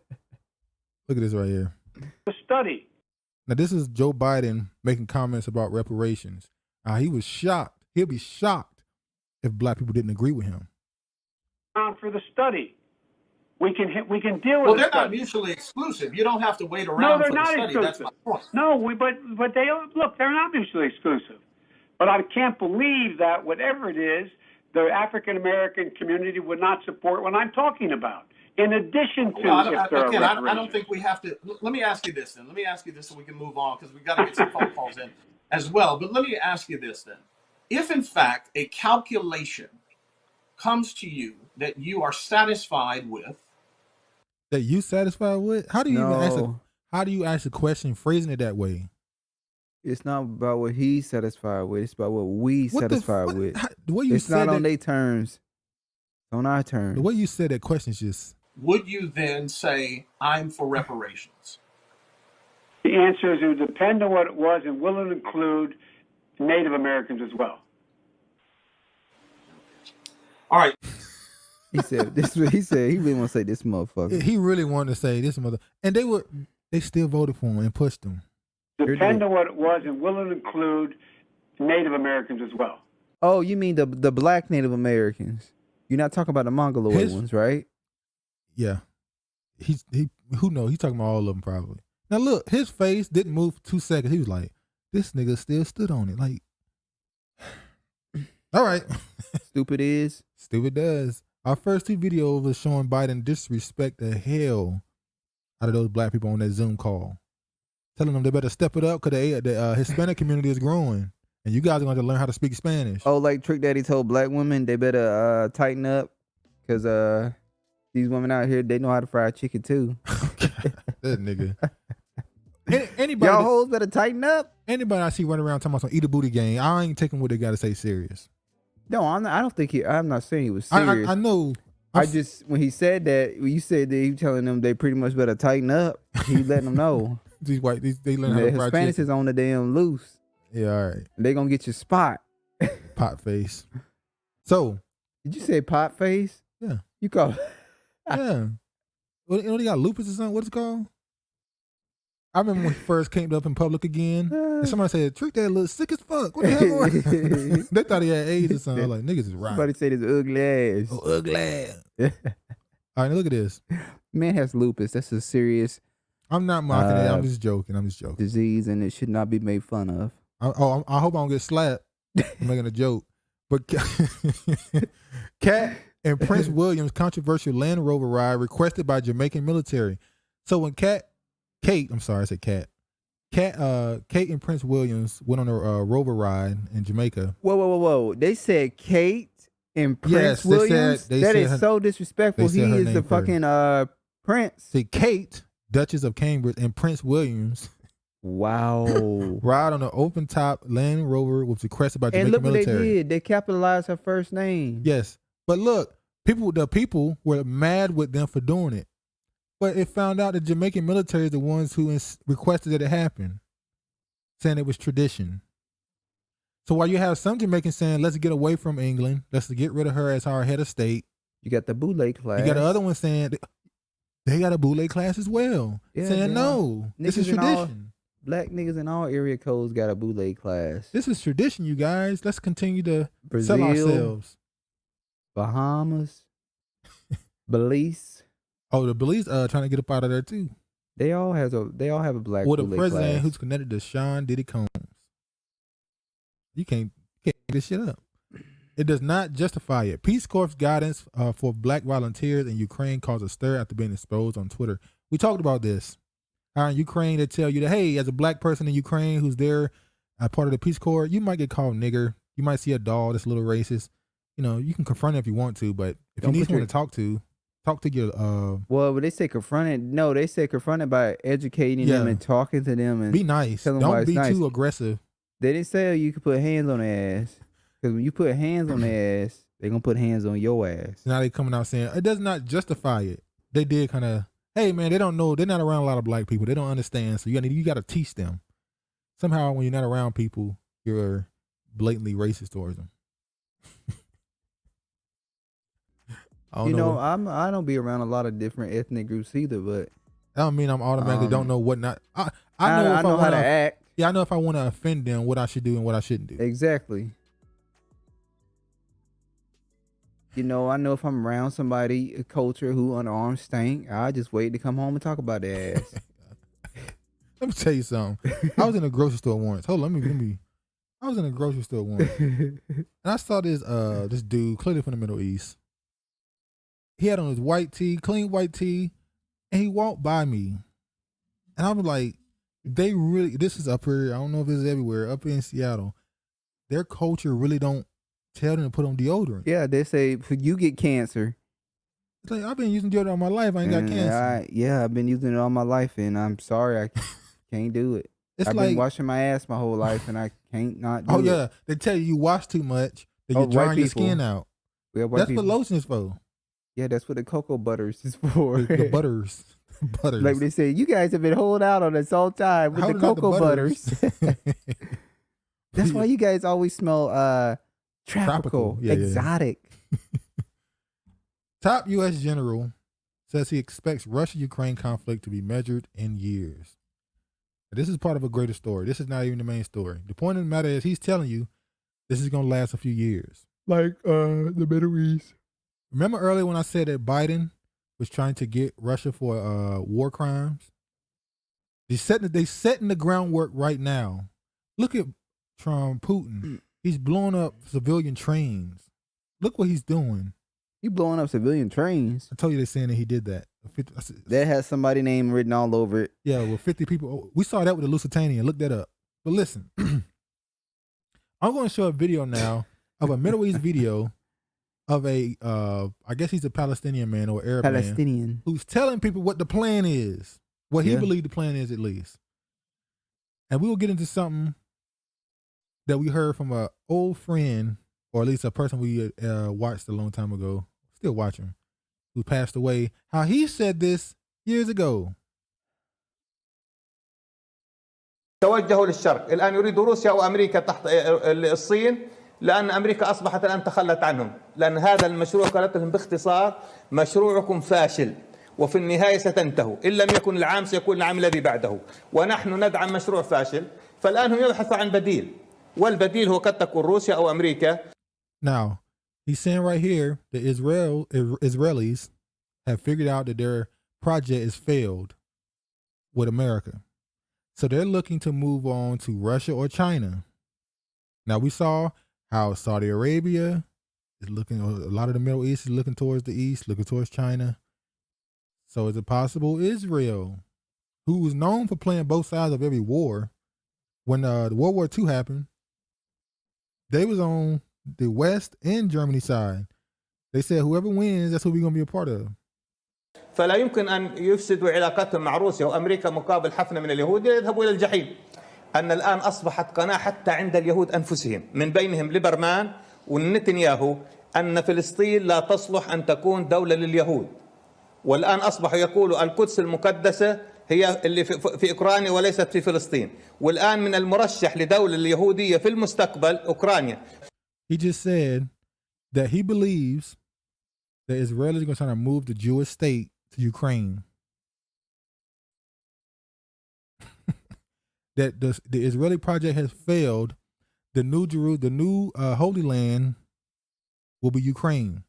this right here. The study. Now, this is Joe Biden making comments about reparations. He was shocked. He'll be shocked if black people didn't agree with him. For the study. We can deal with it. Well, they're not mutually exclusive. You don't have to wait around for the study. Exclusive. That's my point. No, but they look. They're not mutually exclusive. But I can't believe that whatever it is, the African American community would not support what I'm talking about. In addition to, I don't think we have to. Let me ask you this then. Let me ask you this so we can move on because we've got to get some phone calls in as well. But let me ask you this then. If in fact a calculation comes to you that you are satisfied with, that you satisfied with? How do you ask a question phrasing it that way? It's not about what he's satisfied with. It's about what we satisfied with. It's not on their terms. It's on our terms. The way you said that question is just... Would you then say, I'm for reparations? The answer is it would depend on what it was and will it include Native Americans as well. All right. He said this. He said he really want to say this motherfucker. He really wanted to say this mother, and they still voted for him and pushed him. Depend on what it was and will it include Native Americans as well. Oh, you mean the black Native Americans? You're not talking about the Mongoloid ones, right? Yeah. Who knows? He's talking about all of them probably. Now look, his face didn't move for 2 seconds. He was like, this nigga still stood on it. Like, all right. Stupid is. Stupid does. Our first 2 videos was showing Biden disrespect the hell out of those black people on that Zoom call. Telling them they better step it up because the Hispanic community is growing. And you guys are going to learn how to speak Spanish. Oh, like Trick Daddy told black women they better tighten up because these women out here, they know how to fry chicken too. That nigga. Anybody Y'all hoes better tighten up. Anybody I see running around talking about some eat a booty game, I ain't taking what they got to say serious. No, I'm not, I don't think I'm not saying he was serious. I know. I just, when he said that, when you said that he telling them they pretty much better tighten up, he letting them know. These white, they learn how to fry Hispanics chicken. is on the damn loose. Yeah, all right. They gonna get your spot. Pot face. So. Did you say pot face? Yeah. You call yeah. You know they got lupus or something? What's it called? I remember when he first came up in public again, and somebody said, Trick Daddy look sick as fuck. What the hell? They thought he had AIDS or something. I was like, niggas is right. Somebody said his ugly ass. Oh, ugly ass. All right, now look at this. Man has lupus. That's a serious. I'm not mocking it. I'm just joking. Disease, and it should not be made fun of. I hope I don't get slapped. I'm making a joke. But Cat and Prince William's controversial Land Rover ride requested by Jamaican military. So when Kate and Prince Williams went on a Rover ride in Jamaica. Whoa. They said Kate and Prince Williams? That is so disrespectful. He is the fucking prince. See, Kate, Duchess of Cambridge, and Prince Williams. Wow. Ride on an open top Land Rover was requested by Jamaican and look military. What they did. They capitalized her first name. Yes. But look, the people were mad with them for doing it. But it found out the Jamaican military is the ones who requested that it happen, saying it was tradition. So while you have some Jamaicans saying, let's get away from England, let's get rid of her as our head of state. You got the Boule class. You got the other one saying they got a Boule class as well. Yeah, saying, no, this is tradition. Black niggas in all area codes got a Boule class. This is tradition, you guys. Let's continue to Brazil, sell ourselves. Bahamas, Belize. Oh, the Belize trying to get up out of there too. They all have a black. Or the Boule president class. who's connected to Sean Diddy Combs. You can't get this shit up. It does not justify it. Peace Corps guidance for black volunteers in Ukraine caused a stir after being exposed on Twitter. We talked about this. In Ukraine, they tell you that, hey, as a black person in Ukraine who's there, part of the Peace Corps, you might get called nigger. You might see a doll that's a little racist. You know, you can confront it if you want to, but if you need someone to talk to your. Well, they say confronted. No, they say confronted by educating them and talking to them and be nice. Don't be too aggressive. They didn't say you could put hands on their ass, because when you put hands on their ass, they're gonna put hands on your ass. Now they coming out saying it does not justify it. They did kind of. Hey man, they don't know. They're not around a lot of black people. They don't understand. So you got to teach them. Somehow, when you're not around people, you're blatantly racist towards them. I don't be around a lot of different ethnic groups either, but I don't mean I'm automatically don't know what not. I know how to act. Yeah, I know if I want to offend them, what I should do and what I shouldn't do. Exactly. I know if I'm around somebody, a culture who unarmed stank, I just wait to come home and talk about their ass. Let me tell you something. I was in a grocery store once. Hold on, let me. I was in a grocery store once, and I saw this dude clearly from the Middle East. He had on his white tee, clean white tee, and he walked by me, and I was like, "They really? This is up here. I don't know if this is everywhere. Up in Seattle, their culture really don't tell them to put on deodorant." Yeah, they say you get cancer. It's like, I've been using deodorant all my life. I ain't got cancer. I've been using it all my life, and I'm sorry, I can't do it. I've been washing my ass my whole life, and I can't not do it. Oh, yeah. They tell you wash too much, that you're drying your skin out. Yeah, that's what lotion is for. Yeah, that's what the cocoa butters is for. The butters. Like they say, you guys have been holding out on us all time with the cocoa butters. That's why you guys always smell tropical. Yeah, exotic. Yeah. Top U.S. general says he expects Russia-Ukraine conflict to be measured in years. This is part of a greater story. This is not even the main story. The point of the matter is he's telling you this is going to last a few years. Like the Middle East. Remember earlier when I said that Biden was trying to get Russia for war crimes? They setting the groundwork right now. Look at Trump, Putin. He's blowing up civilian trains. Look what he's doing. He blowing up civilian trains. I told you they're saying that he did that. That has somebody's name written all over it. Yeah, with 50 people. Oh, we saw that with the Lusitania. Look that up. But listen, I'm going to show a video now of a Middle East video of a, I guess he's a Palestinian man or Arab man who's telling people what the plan is, what he believed the plan is at least. And we will get into something that we heard from an old friend, or at least a person we watched a long time ago, still watching, who passed away, how he said this years ago. توجهوا للشرق الآن يريد روسيا وأمريكا تحت الصين لأن أمريكا أصبحت الآن تخلت عنهم لأن هذا المشروع قالت لهم باختصار مشروعكم فاشل وفي النهاية ستنتهوا إن لم يكن العام سيكون العام الذي بعده ونحن ندعم مشروع فاشل فالآن هم يبحثوا عن بديل والبديل هو قد تكون روسيا أو أمريكا. Now, he's saying right here the Israelis have figured out that their project is failed with America. So they're looking to move on to Russia or China. Now, we saw how Saudi Arabia is looking, a lot of the Middle East is looking towards the East, looking towards China. So is it possible Israel, who was known for playing both sides of every war, when the World War II happened, they was on the West and Germany side. They said whoever wins, that's who we're going to be a part of. فلا يمكن أن يفسدوا علاقاتهم مع روسيا وأمريكا مقابل حفنة من اليهود يذهبوا إلى الجحيم. أن الآن أصبحت قناعة حتى عند اليهود أنفسهم من بينهم ليبرمان ونتنياهو أن فلسطين لا تصلح أن تكون دولة لليهود. والآن أصبحوا يقولوا القدس المقدسة هي اللي في أوكرانيا وليست في فلسطين. والآن من المرشح لدولة اليهودية في المستقبل أوكرانيا. He just said that he believes that Israel is going to try to move the Jewish state to Ukraine. That the Israeli project has failed. The new Holy Land will be Ukraine.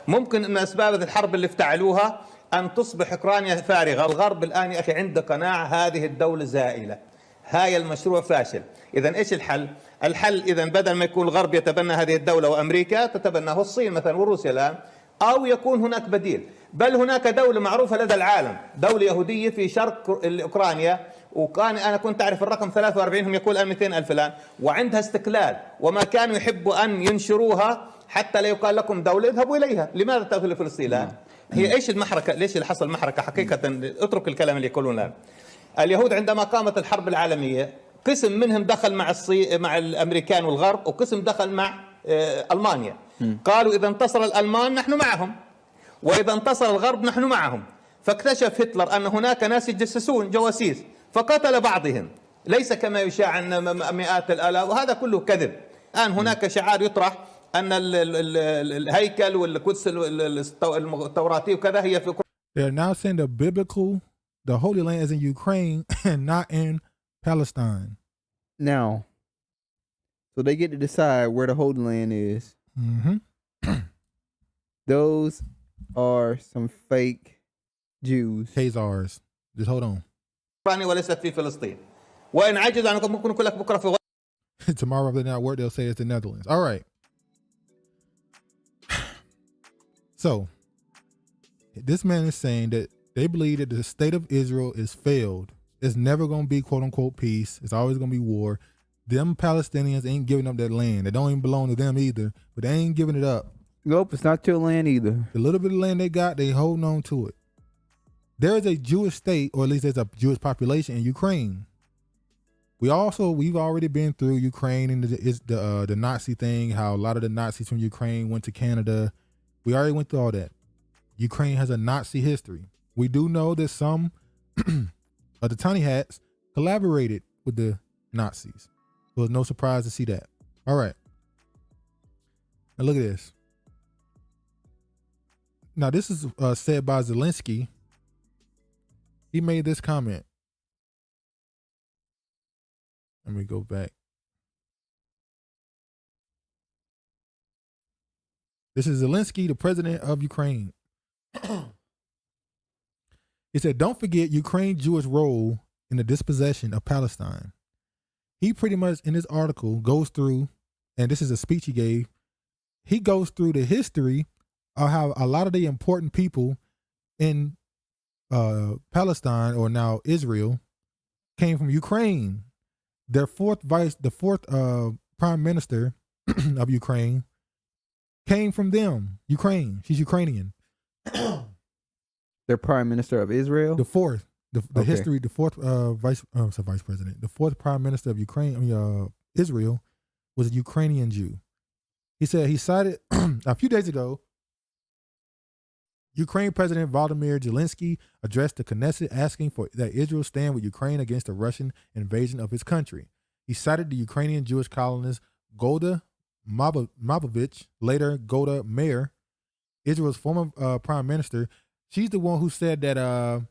ممكن من أسباب الحرب اللي افتعلوها أن تصبح أوكرانيا فارغة. الغرب الآن يا أخي عنده قناعة هذه الدولة زائلة. هاي المشروع فاشل. إذا إيش الحل؟ الحل إذا بدل ما يكون الغرب يتبنى هذه الدولة وأمريكا تتبناه الصين مثلا وروسيا الآن، أو يكون هناك بديل. بل هناك دولة معروفة لدى العالم، دولة يهودية في شرق أوكرانيا، وكان أنا كنت أعرف الرقم 43 هم يقول 200,000 الآن، وعندها استقلال، وما كانوا يحبوا أن ينشروها حتى لا يقال لكم دولة اذهبوا إليها. لماذا تأخذوا لفلسطين الآن؟ هي إيش المحركة؟ ليش اللي حصل محركة حقيقة؟ اترك الكلام اللي يقولون الآن. اليهود عندما قامت الحرب العالمية قسم منهم دخل مع الأمريكان والغرب، وقسم دخل مع ألمانيا. قالوا إذا انتصر الألمان نحن معهم، وإذا انتصر الغرب نحن معهم. فاكتشف هتلر أن هناك ناس يتجسسون جواسيس فقتل بعضهم، ليس كما يشاع أن مئات الآلاف، وهذا كله كذب. الآن هناك شعار يطرح أن الهيكل والقدس التوراتي وكذا هي في They are now saying the Holy Land is in Ukraine and not in Palestine. Now, so they get to decide where the Holy Land is. Mm-hmm. Those are some fake Jews. Khazars. Just hold on. وليست في فلسطين. وإن عجز عنكم ممكن نقول لك بكرة في Tomorrow, if they're not work, they'll say it's the Netherlands. All right. So, this man is saying that they believe that the state of Israel is failed. It's never going to be quote unquote peace. It's always going to be war. Them Palestinians ain't giving up that land. It don't even belong to them either, but they ain't giving it up. Nope, it's not your land either. The little bit of land they got, they holding on to it. There is a Jewish state, or at least there's a Jewish population in Ukraine. We've already been through Ukraine and the Nazi thing, how a lot of the Nazis from Ukraine went to Canada. We already went through all that. Ukraine has a Nazi history. We do know that some of the tiny hats collaborated with the Nazis. So it's no surprise to see that. All right. Now look at this. Now this is said by Zelensky. He made this comment. Let me go back. This is Zelensky, the president of Ukraine. He said, don't forget Ukraine's Jewish role in the dispossession of Palestine. He pretty much in this article goes through, and this is a speech he gave, he goes through the history of how a lot of the important people in Palestine, or now Israel, came from Ukraine. The fourth prime minister of Ukraine came from them. Ukraine. She's Ukrainian. Their prime minister of Israel? The fourth. The Okay. history, the fourth vice president. The fourth prime minister of Ukraine, Israel, was a Ukrainian Jew. He said he cited a few days ago, Ukraine President Volodymyr Zelensky addressed the Knesset asking for that Israel stand with Ukraine against the Russian invasion of his country. He cited the Ukrainian Jewish colonist Golda Mabovich, later Golda Meir, Israel's former prime minister. She's the one who said that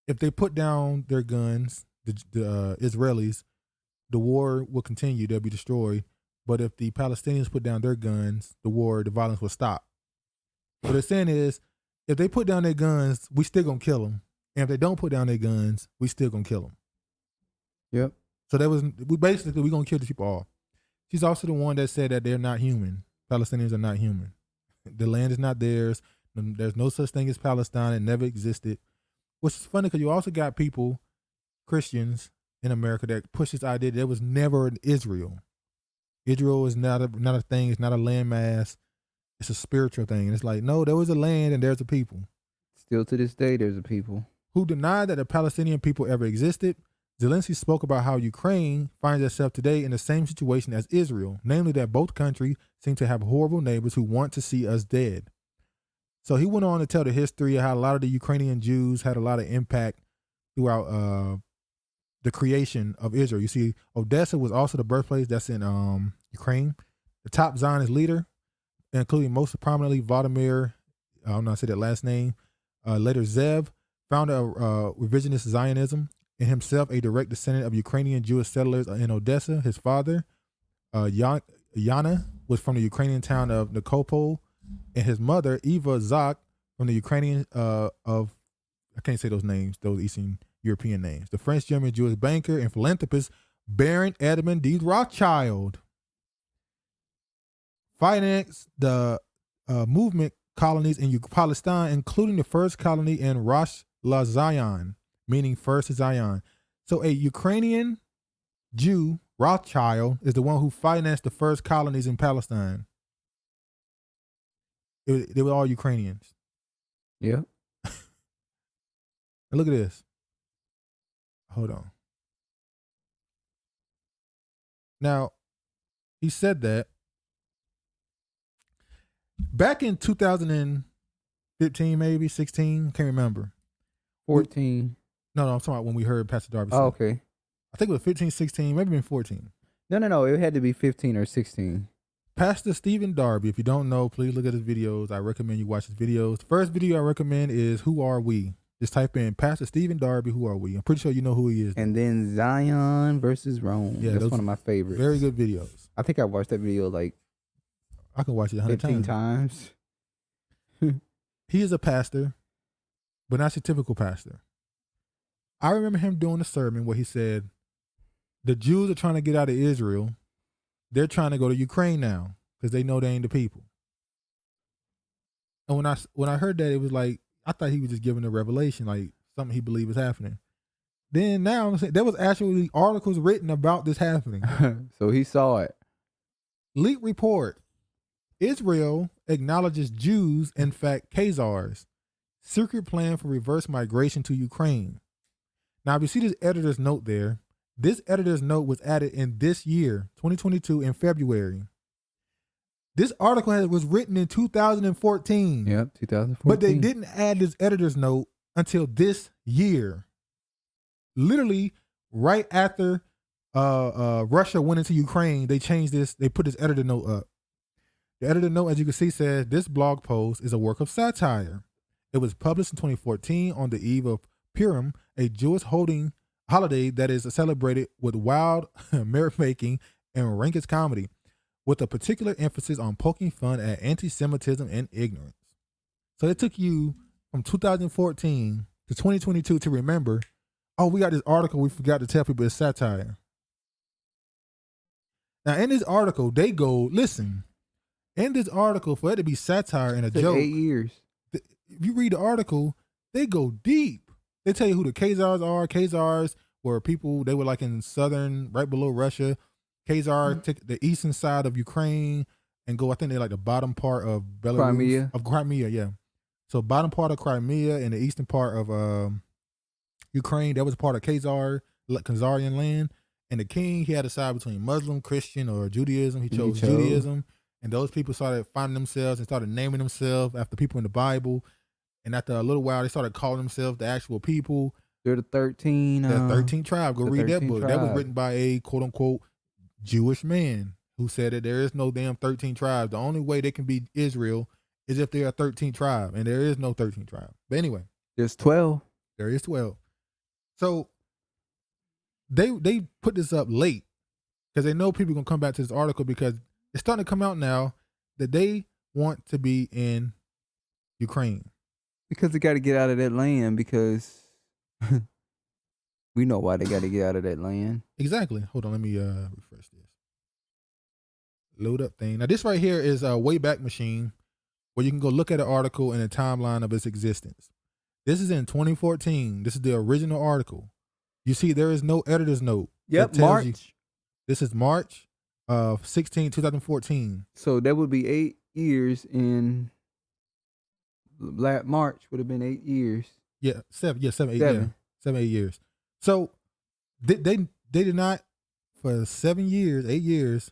if they put down their guns, the Israelis, the war will continue, they'll be destroyed. But if the Palestinians put down their guns, the violence will stop. What they're saying is, if they put down their guns, we still gonna kill them. And if they don't put down their guns, we still gonna kill them. Yep. So we're gonna kill these people all. She's also the one that said that they're not human. Palestinians are not human. The land is not theirs. There's no such thing as Palestine. It never existed. Which is funny because you also got people, Christians in America, that push this idea that there was never an Israel. Israel is not a thing. It's not a landmass. It's a spiritual thing. And it's like, no, there was a land and there's a people. Still to this day, there's a people who deny that the Palestinian people ever existed. Zelensky spoke about how Ukraine finds itself today in the same situation as Israel, namely that both countries seem to have horrible neighbors who want to see us dead. So he went on to tell the history of how a lot of the Ukrainian Jews had a lot of impact throughout the creation of Israel. You see, Odessa was also the birthplace that's in Ukraine. The top Zionist leader, including most prominently Vladimir, I don't know how to say that last name, later Zev, founder of revisionist Zionism, and himself a direct descendant of Ukrainian Jewish settlers in Odessa. His father, Yana, was from the Ukrainian town of Nikopol, and his mother, Eva Zak, from the Ukrainian I can't say those names, those Eastern European names. The French-German Jewish banker and philanthropist Baron Edmund de Rothschild financed the movement colonies in Palestine, including the first colony in Rosh LaZion, meaning first Zion. So a Ukrainian Jew, Rothschild, is the one who financed the first colonies in Palestine. They were all Ukrainians. Yeah. And look at this. Hold on. Now, he said that back in 2015, maybe 16, can't remember. 14. No, I'm talking about when we heard Pastor Darby say. Oh, okay. I think it was 15, 16, maybe even 14. No. It had to be 15 or 16. Pastor Stephen Darby, if you don't know, please look at his videos. I recommend you watch his videos. The first video I recommend is Who Are We? Just type in Pastor Stephen Darby, Who Are We? I'm pretty sure you know who he is. And then Zion versus Rome. Yeah, that's one of my favorites. Very good videos. I think I watched that video like I can watch it 100 15 times. He is a pastor, but not your typical pastor. I remember him doing a sermon where he said, the Jews are trying to get out of Israel. They're trying to go to Ukraine now because they know they ain't the people. And when I heard that, it was like, I thought he was just giving a revelation, like something he believed was happening. Then now I'm saying there was actually articles written about this happening. So he saw it. Leak report. Israel acknowledges Jews, in fact, Khazars. Secret plan for reverse migration to Ukraine. Now, if you see this editor's note there, this editor's note was added in this year, 2022, in February. This article was written in 2014. Yep, 2014. But they didn't add this editor's note until this year. Literally, right after Russia went into Ukraine, they changed this. They put this editor note up. The editor note, as you can see, says this blog post is a work of satire. It was published in 2014 on the eve of Purim, a Jewish holiday that is celebrated with wild merrymaking and rancorous comedy, with a particular emphasis on poking fun at anti-Semitism and ignorance. So it took you from 2014 to 2022 to remember Oh, we got this article. We forgot to tell people it's satire. Now, in this article, they go, listen, in this article, for it to be satire and a joke. 8 years. If you read the article, they go deep. They tell you who the Khazars are. Khazars were people, they were like in southern, right below Russia. Khazar took the eastern side of Ukraine and go, I think they're like the bottom part of Belarus. Crimea. Of Crimea, yeah. So bottom part of Crimea and the eastern part of Ukraine, that was part of Khazarian land. And the king, he had to side between Muslim, Christian, or Judaism. He chose Judaism. And those people started finding themselves and started naming themselves after people in the Bible. And after a little while, they started calling themselves the actual people. They're the 13. The 13 tribe. Go read that book. Tribe. That was written by a quote unquote Jewish man who said that there is no damn 13 tribes. The only way they can be Israel is if they are 13 tribe, and there is no 13 tribe. But anyway, there's 12. There is 12. So they put this up late because they know people are gonna come back to this article because it's starting to come out now that they want to be in Ukraine because they got to get out of that land because we know why they got to get out of that land. Exactly. Hold on, let me refresh this. Load up thing. Now this right here is a Wayback Machine where you can go look at an article and a timeline of its existence. This is in 2014. This is the original article. You see, there is no editor's note. Yep, March. This is March of 2014. So that would be 8 years in March would have been 8 years. Yeah, 7, 8 years. So they did not for 7 years, 8 years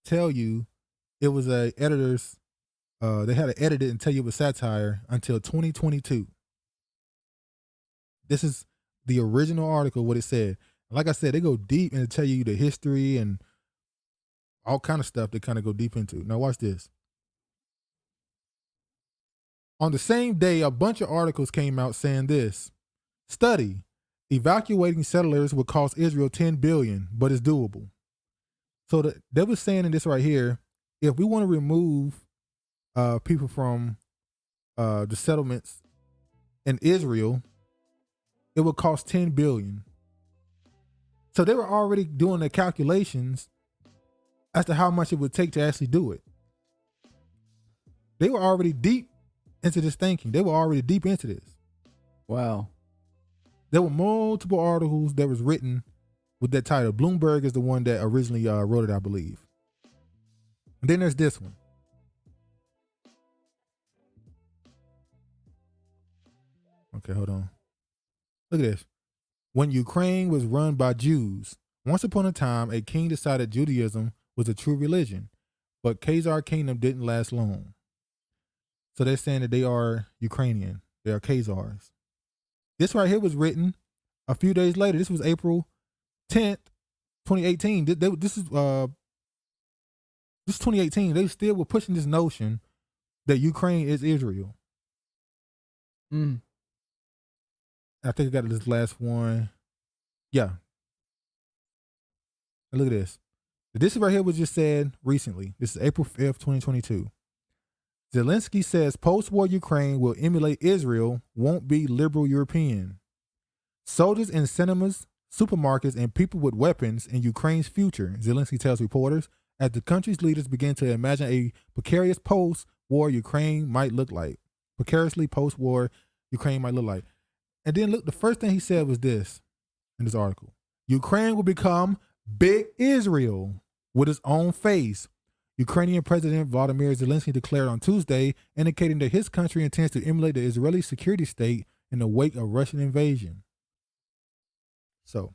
tell you it was a editor's they had to edit it and tell you it was satire until 2022. This is the original article, what it said. Like I said, they go deep and tell you the history and all kind of stuff they kind of go deep into. Now watch this. On the same day, a bunch of articles came out saying this. Study, evacuating settlers would cost Israel $10 billion, but it's doable. So they was saying in this right here, if we want to remove people from the settlements in Israel, it would cost $10 billion. So they were already doing the calculations as to how much it would take to actually do it. They were already deep into this thinking. They were already deep into this. Wow. There were multiple articles that was written with that title. Bloomberg is the one that originally wrote it, I believe. And then there's this one. Okay, hold on. Look at this. When Ukraine was run by Jews, once upon a time, a king decided Judaism was a true religion, but Khazar kingdom didn't last long. So they're saying that they are Ukrainian. They are Khazars. This right here was written a few days later. This was April 10th, 2018. This is 2018. They still were pushing this notion that Ukraine is Israel. I think I got this last one. Yeah. And look at this. This right here was just said recently. This is April 5th, 2022. Zelensky says post-war Ukraine will emulate Israel, won't be liberal European. Soldiers in cinemas, supermarkets, and people with weapons in Ukraine's future, Zelensky tells reporters, as the country's leaders begin to imagine a precarious post-war Ukraine might look like. Precariously post-war Ukraine might look like. And then look, the first thing he said was this in this article. Ukraine will become big Israel with its own face. Ukrainian President Volodymyr Zelensky declared on Tuesday, indicating that his country intends to emulate the Israeli security state in the wake of Russian invasion. So,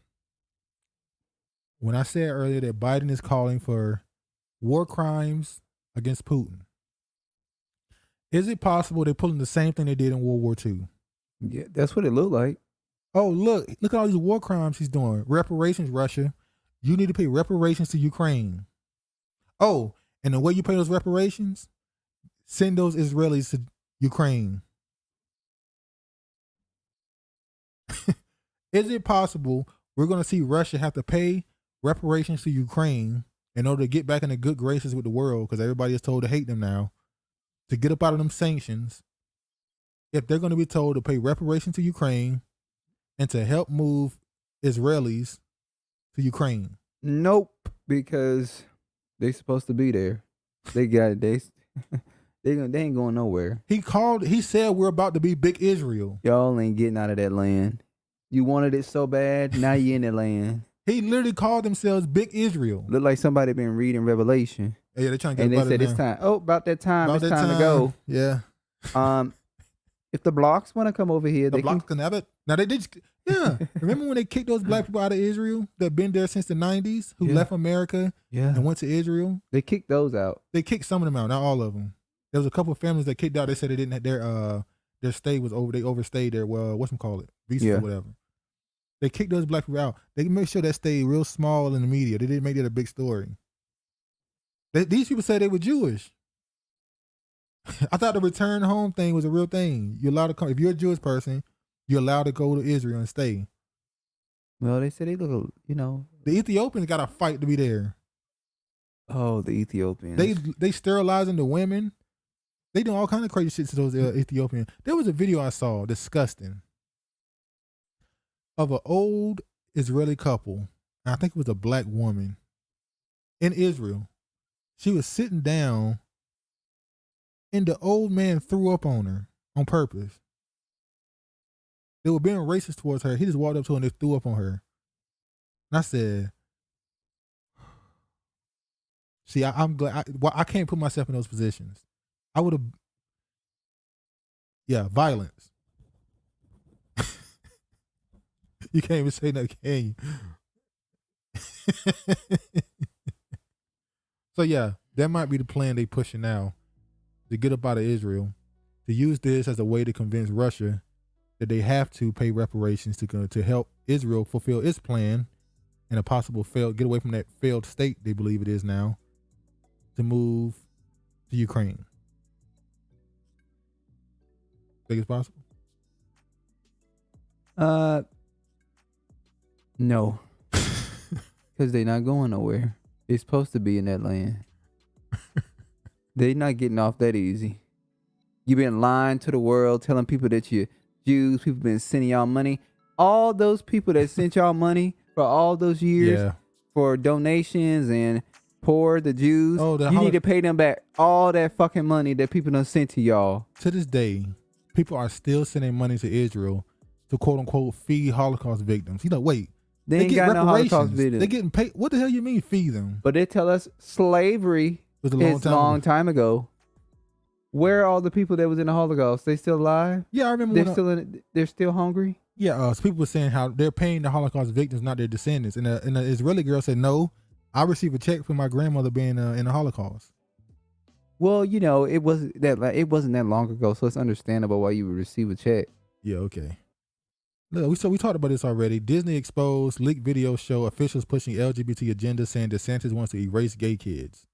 when I said earlier that Biden is calling for war crimes against Putin, is it possible they're pulling the same thing they did in World War II? Yeah, that's what it looked like. Oh, look at all these war crimes he's doing. Reparations, Russia. You need to pay reparations to Ukraine. Oh, and the way you pay those reparations, send those Israelis to Ukraine. Is it possible we're going to see Russia have to pay reparations to Ukraine in order to get back in the good graces with the world, because everybody is told to hate them now, to get up out of them sanctions? If they're going to be told to pay reparations to Ukraine and to help move Israelis to Ukraine? Nope, because they supposed to be there. They got they ain't going nowhere. He said we're about to be big Israel. Y'all ain't getting out of that land. You wanted it so bad, now you in that land. He literally called themselves big Israel. Look like somebody been reading Revelation. Yeah, they're trying to get and they about said it it's now. time. Oh, about that time. About it's that time to go. Yeah. If the blocks want to come over here, The they blocks can have it. Now they did. Yeah. Remember when they kicked those black people out of Israel that been there since the 90s, who left America and went to Israel? They kicked those out. They kicked some of them out, not all of them. There was a couple of families that kicked out. They said they didn't have their stay was over. They overstayed their visas or whatever. They kicked those black people out. They made sure that stayed real small in the media. They didn't make that a big story. These people said they were Jewish. I thought the return home thing was a real thing. You're allowed to come if you're a Jewish person. You're allowed to go to Israel and stay. Well, they said they look, The Ethiopians got to fight to be there. Oh, the Ethiopians. They sterilizing the women. They do all kind of crazy shit to those Ethiopians. There was a video I saw, disgusting, of an old Israeli couple. And I think it was a black woman in Israel. She was sitting down, and the old man threw up on her on purpose. They were being racist towards her. He just walked up to her and they threw up on her. And I said, see, I'm glad. I can't put myself in those positions. I would have, violence. You can't even say that, can you? So that might be the plan they pushing now, to get up out of Israel, to use this as a way to convince Russia that they have to pay reparations to help Israel fulfill its plan and a possible get away from that failed state they believe it is now, to move to Ukraine. Think it's possible? No. Because they're not going nowhere. They're supposed to be in that land. They're not getting off that easy. You've been lying to the world, telling people that you're Jews. People been sending y'all money. All those people that sent y'all money for all those years for donations and poor the Jews, you need to pay them back all that fucking money that people done sent to y'all. To this day, people are still sending money to Israel to quote unquote feed Holocaust victims. Wait. They ain't got no Holocaust victims. They're getting paid. What the hell you mean feed them? But they tell us slavery was a long time ago. Where are all the people that was in the Holocaust? They still alive? Yeah, I remember. They're still hungry? Yeah, so people were saying how they're paying the Holocaust victims, not their descendants. And the Israeli girl said, no, I received a check for my grandmother being in the Holocaust. Well, it wasn't that long ago, so it's understandable why you would receive a check. Yeah, okay. Look, we talked about this already. Disney exposed leaked videos show officials pushing LGBT agenda, saying DeSantis wants to erase gay kids.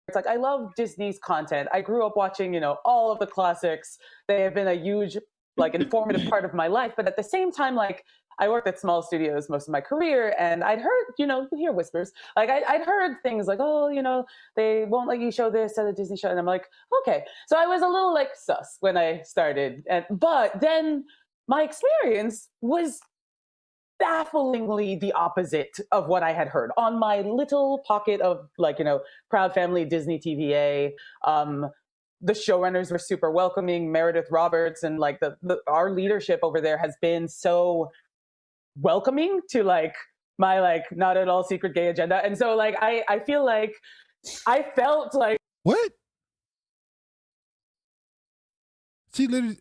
It's like, I love Disney's content. I grew up watching, all of the classics. They have been a huge, informative part of my life. But at the same time, I worked at small studios most of my career, and I'd heard, you hear whispers. I'd heard things like, oh, they won't let you show this at a Disney show. And I'm like, okay. So I was a little sus when I started. But then my experience was bafflingly the opposite of what I had heard on my little pocket of Proud Family Disney TVA. The showrunners were super welcoming. Meredith Roberts and our leadership over there has been so welcoming to my not at all secret gay agenda. And so I feel like I felt like what? She literally.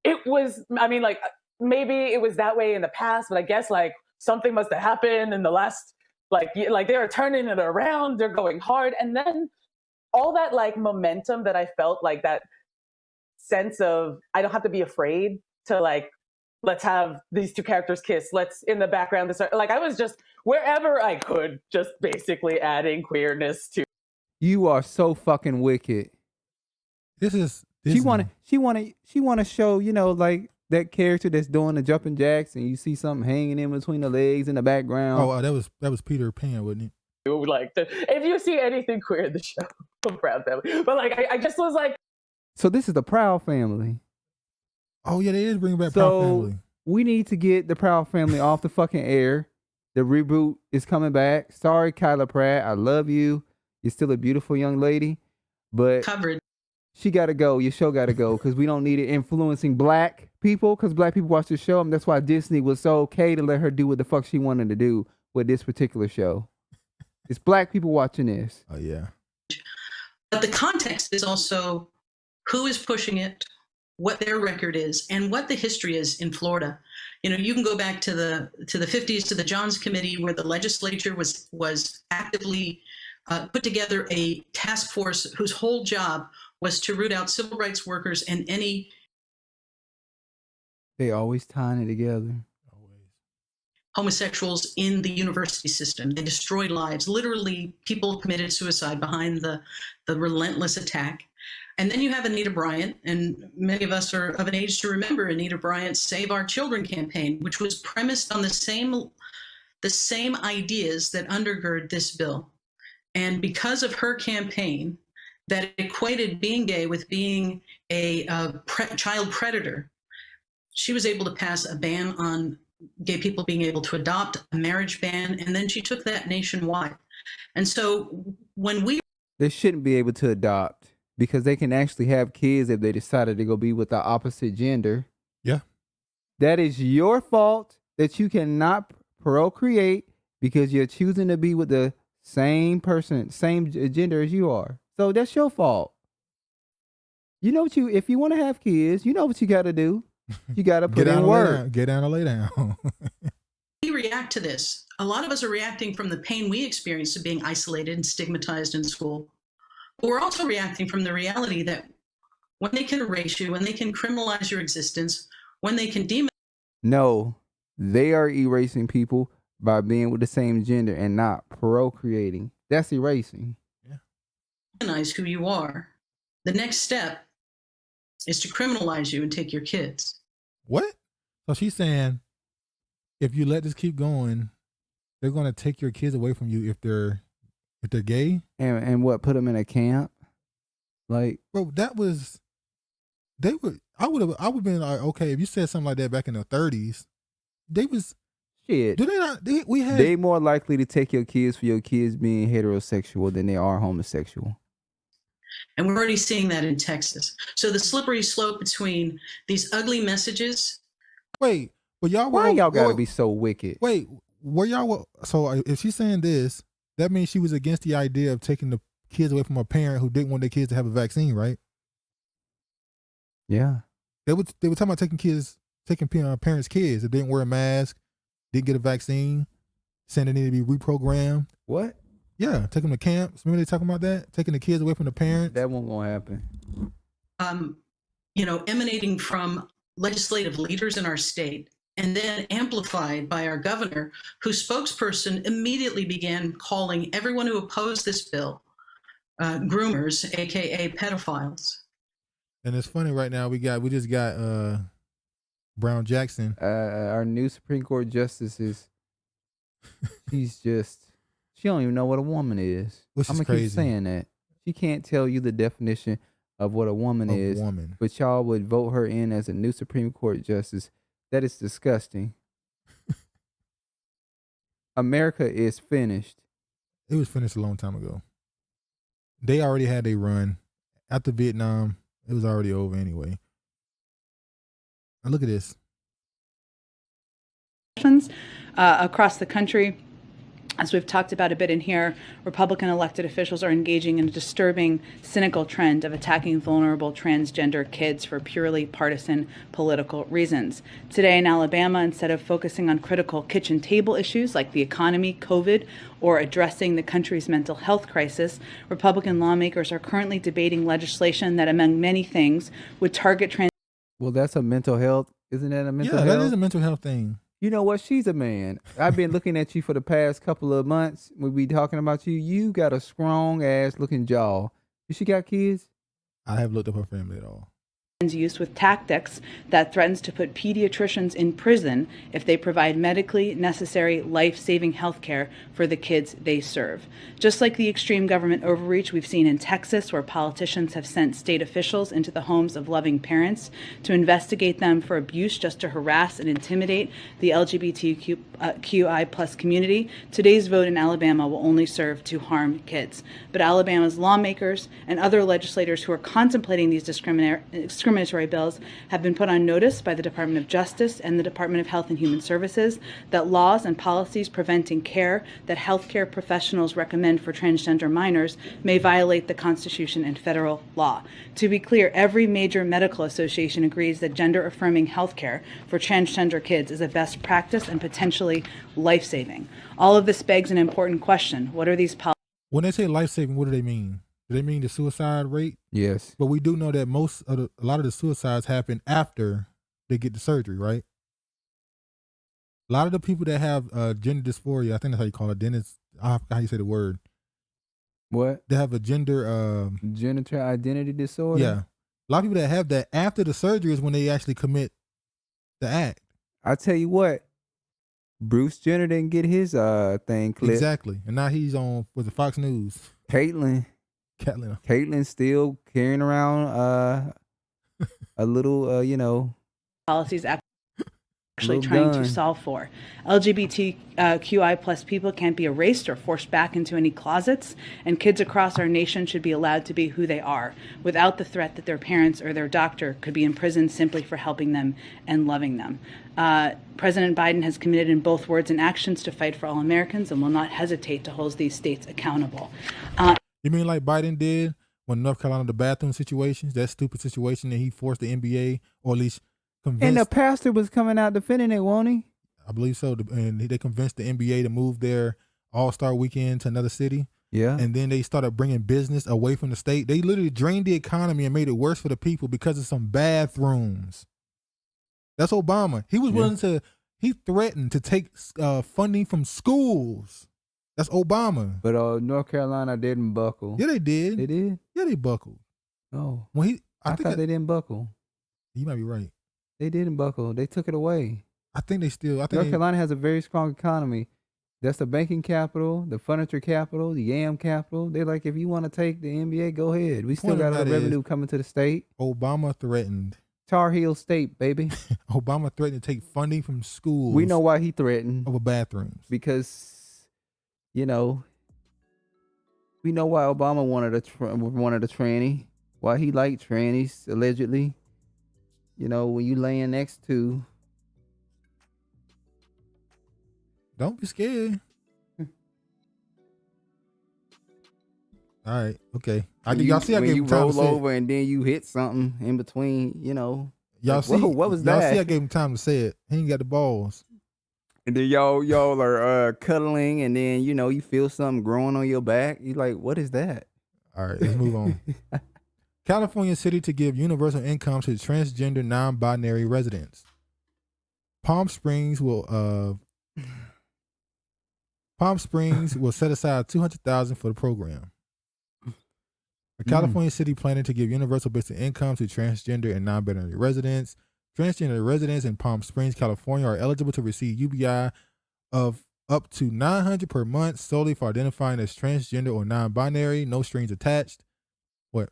It was, maybe it was that way in the past, but I guess something must have happened in the last, they're turning it around, they're going hard. And then all that momentum that I felt, that sense of, I don't have to be afraid to let's have these two characters kiss. Let's in the background, I was just wherever I could, just basically adding queerness to. You are so fucking wicked. This is. She wanna show, that character that's doing the jumping jacks, and you see something hanging in between the legs in the background. Oh, that was Peter Pan, wasn't it? If you see anything queer in the show, I'm Proud Family. But I just was So this is the Proud Family. Oh yeah, they is bringing back Proud Family. We need to get the Proud Family off the fucking air. The reboot is coming back. Sorry, Kyla Pratt. I love you. You're still a beautiful young lady. But she got to go. Your show got to go because we don't need it influencing black people because black people watch the show. And that's why Disney was so okay to let her do what the fuck she wanted to do with this particular show. It's black people watching this. Oh, yeah. But the context is also who is pushing it, what their record is, and what the history is in Florida. You know, you can go back to the 50s, to the Johns Committee, where the legislature was actively put together a task force whose whole job was to root out civil rights workers and any. They always tying it together. Homosexuals in the university system. They destroyed lives. Literally, people committed suicide behind the relentless attack. And then you have Anita Bryant, and many of us are of an age to remember Anita Bryant's Save Our Children campaign, which was premised on the same ideas that undergird this bill. And because of her campaign that equated being gay with being a child predator, she was able to pass a ban on gay people being able to adopt, a marriage ban, and then she took that nationwide. And so when they shouldn't be able to adopt because they can actually have kids if they decided to go be with the opposite gender. Yeah. That is your fault that you cannot procreate because you're choosing to be with the same person, same gender as you are. So that's your fault. You know what if you want to have kids, you know what you got to do. You got to put in work. Get down and lay down. we react to this, a lot of us are reacting from the pain we experienced of being isolated and stigmatized in school. But we're also reacting from the reality that when they can erase you, when they can criminalize your existence, when they can demonize. No, they are erasing people by being with the same gender and not procreating. That's erasing. Demonize who you are. The next step is to criminalize you and take your kids. What? So she's saying, if you let this keep going, they're going to take your kids away from you if they're gay. And what? Put them in a camp? Like, bro, that was. I would have been like, okay, if you said something like that back in the 30s, they was. Shit. Do they not? They more likely to take your kids for your kids being heterosexual than they are homosexual. And we're already seeing that in Texas. So the slippery slope between these ugly messages. Wait, but y'all why y'all gotta be so wicked? Wait, were y'all? So if she's saying this, that means she was against the idea of taking the kids away from a parent who didn't want their kids to have a vaccine, right? Yeah. They were talking about taking parents' kids that didn't wear a mask, didn't get a vaccine, saying they need to be reprogrammed. What? Yeah, take them to camps. Remember they talking about that? Taking the kids away from the parents? That won't gonna happen. Emanating from legislative leaders in our state and then amplified by our governor, whose spokesperson immediately began calling everyone who opposed this bill groomers, aka pedophiles. And it's funny right now, we just got Brown Jackson. Our new Supreme Court justice she don't even know what a woman is. Which I'm is gonna crazy. keep saying that. She can't tell you the definition of what a woman is. But y'all would vote her in as a new Supreme Court justice. That is disgusting. America is finished. It was finished a long time ago. They already had a run. After Vietnam, it was already over anyway. Now look at this. Across the country, as we've talked about a bit in here, Republican elected officials are engaging in a disturbing, cynical trend of attacking vulnerable transgender kids for purely partisan political reasons. Today in Alabama, instead of focusing on critical kitchen table issues like the economy, COVID, or addressing the country's mental health crisis, Republican lawmakers are currently debating legislation that, among many things, would target trans. Well, that's a mental health. Isn't that a mental health? Yeah, that is a mental health thing. You know what? She's a man. I've been looking at you for the past couple of months. When we talking about you, you got a strong ass looking jaw. She got kids? I have looked up her family at all. use with tactics that threatens to put pediatricians in prison if they provide medically necessary life-saving health care for the kids they serve. Just like the extreme government overreach we've seen in Texas, where politicians have sent state officials into the homes of loving parents to investigate them for abuse just to harass and intimidate the LGBTQI plus community, today's vote in Alabama will only serve to harm kids. But Alabama's lawmakers and other legislators who are contemplating these discriminatory bills have been put on notice by the Department of Justice and the Department of Health and Human Services that laws and policies preventing care that healthcare professionals recommend for transgender minors may violate the Constitution and federal law. To be clear, every major medical association agrees that gender-affirming healthcare for transgender kids is a best practice and potentially life-saving. All of this begs an important question. What are these policies? When they say life-saving, what do they mean? Do they mean the suicide rate? Yes. But we do know that a lot of the suicides happen after they get the surgery, right? A lot of the people that have gender dysphoria, I think that's how you call it. How you say the word? What? They have a gender genital identity disorder. Yeah, a lot of people that have that after the surgery is when they actually commit the act. I tell you what, Bruce Jenner didn't get his thing clipped. Exactly, and now he's on with the Fox News. Caitlyn's still carrying around a little, policies actually little trying gun. to solve for. LGBTQI plus people can't be erased or forced back into any closets, and kids across our nation should be allowed to be who they are without the threat that their parents or their doctor could be in prison simply for helping them and loving them. President Biden has committed in both words and actions to fight for all Americans and will not hesitate to hold these states accountable. You mean like Biden did when North Carolina, the bathroom situations, that stupid situation that he forced the NBA, or at least convinced. And the pastor was coming out defending it, won't he? I believe so. And they convinced the NBA to move their All-Star weekend to another city. Yeah. And then they started bringing business away from the state. They literally drained the economy and made it worse for the people because of some bathrooms. That's Obama. He was willing to, he threatened to take funding from schools. That's Obama. But North Carolina didn't buckle. Yeah, they did. They did? Yeah, they buckled. Oh. When I thought they didn't buckle. You might be right. They didn't buckle. They took it away. I think they still. North Carolina has a very strong economy. That's the banking capital, the furniture capital, the yam capital. They're like, if you want to take the NBA, go ahead. We still got our revenue coming to the state. Obama threatened. Tar Heel State, baby. Obama threatened to take funding from schools. We know why he threatened. Over bathrooms. Because, we know why Obama wanted a tranny. Why he liked trannies, allegedly. When you laying next to. Don't be scared. All right, okay. Y'all see I gave him time to say it. You roll over and then you hit something in between, Y'all like, see, whoa, what was y'all that? see I gave him time to say it. He ain't got the balls. And then y'all are cuddling, and then you feel something growing on your back. You like, what is that? All right, let's move on. California city to give universal income to transgender non-binary residents. Palm Springs will set aside $200,000 for the program. A California city planning to give universal basic income to transgender and non-binary residents. Transgender residents in Palm Springs, California are eligible to receive UBI of up to $900 per month solely for identifying as transgender or non-binary, no strings attached. What?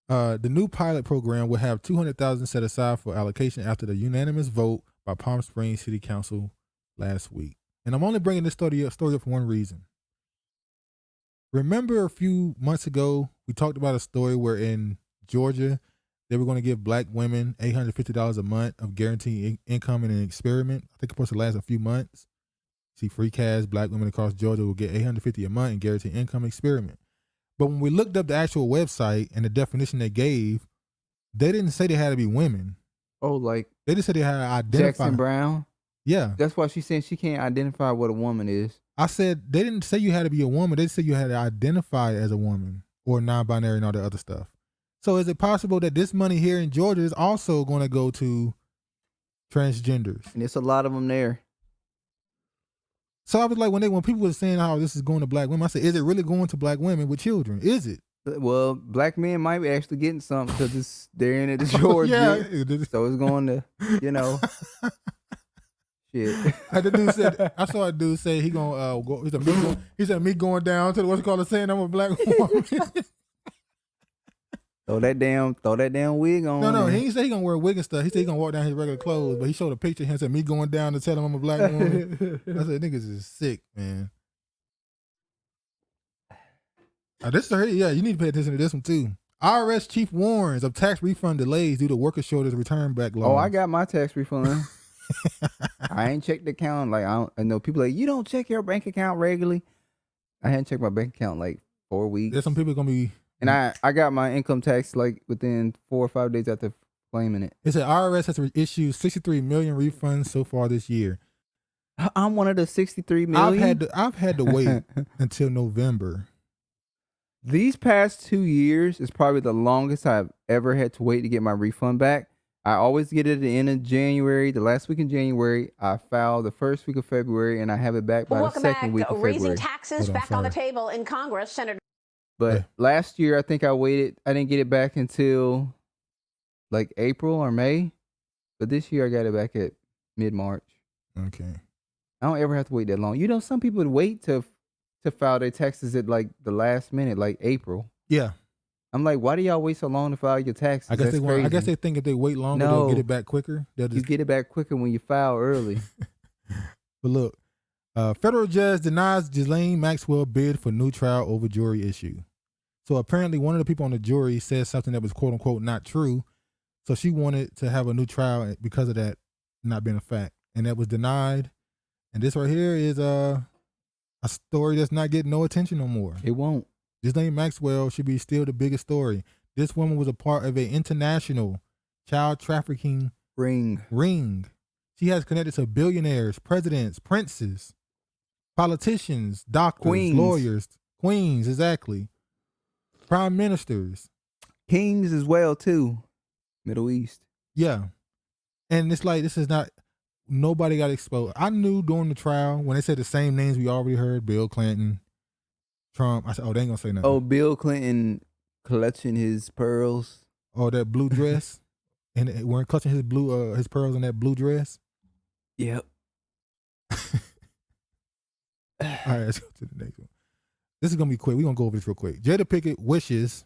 The new pilot program will have $200,000 set aside for allocation after the unanimous vote by Palm Springs City Council last week. And I'm only bringing this story up for one reason. Remember a few months ago, we talked about a story where in Georgia, they were going to give black women $850 a month of guaranteed income in an experiment. I think it's supposed to last a few months. See, free cash, black women across Georgia will get $850 a month in guaranteed income experiment. But when we looked up the actual website and the definition they gave, they didn't say they had to be women. Oh, like they just said they had to identify. Jackson Brown? Yeah. That's why she said she can't identify what a woman is. I said they didn't say you had to be a woman. They said you had to identify as a woman or non-binary and all the other stuff. So is it possible that this money here in Georgia is also going to go to transgenders? And it's a lot of them there. So I was like, when people were saying how this is going to black women, I said, is it really going to black women with children? Is it? Well, black men might be actually getting something because they're in it to Georgia. Yeah. So it's going to, shit. The dude said, I saw a dude say he gonna go. He said me going down to the what's it called, saying I'm a black woman. Throw that damn wig on. No, he didn't say he gonna wear a wig and stuff. He said he gonna walk down his regular clothes, but he showed a picture of him and said me going down to tell him I'm a black woman. I said niggas is sick, man. You need to pay attention to this one too. IRS chief warns of tax refund delays due to worker shortage return backlog. Oh, I got my tax refund. I ain't checked the account. Like I know people like, you don't check your bank account regularly. I hadn't checked my bank account like 4 weeks. There's some people gonna be. And I got my income tax like within 4 or 5 days after claiming it. It said IRS has issued 63 million refunds so far this year. I'm one of the 63 million. I've had to wait until November. These past 2 years is probably the longest I've ever had to wait to get my refund back. I always get it at the end of January, the last week in January. I file the first week of February, and I have it back by the second week of February. Raising taxes back on the table in Congress, Senator. But last year, I think I didn't get it back until like April or May. But this year, I got it back at mid-March. Okay. I don't ever have to wait that long. Some people would wait to file their taxes at like the last minute, like April. Yeah. I'm like, why do y'all wait so long to file your taxes? I guess they think if they wait longer, they'll get it back quicker. You get it back quicker when you file early. But look, federal judge denies Ghislaine Maxwell bid for new trial over jury issue. So apparently one of the people on the jury said something that was quote unquote not true. So she wanted to have a new trial because of that not being a fact. And that was denied. And this right here is a story that's not getting no attention no more. It won't. Ghislaine Maxwell should be still the biggest story. This woman was a part of an international child trafficking ring. She has connected to billionaires, presidents, princes, politicians, doctors, lawyers, queens, exactly. Prime ministers. Kings as well, too. Middle East. Yeah. And it's like, this is not, nobody got exposed. I knew during the trial, when they said the same names we already heard, Bill Clinton, Trump, I said, oh, they ain't gonna say nothing. Oh, Bill Clinton clutching his pearls. Oh, that blue dress. And weren't clutching his pearls in that blue dress. Yep. All right, let's go to the next one. This is gonna be quick. We're gonna go over this real quick. Jada Pinkett wishes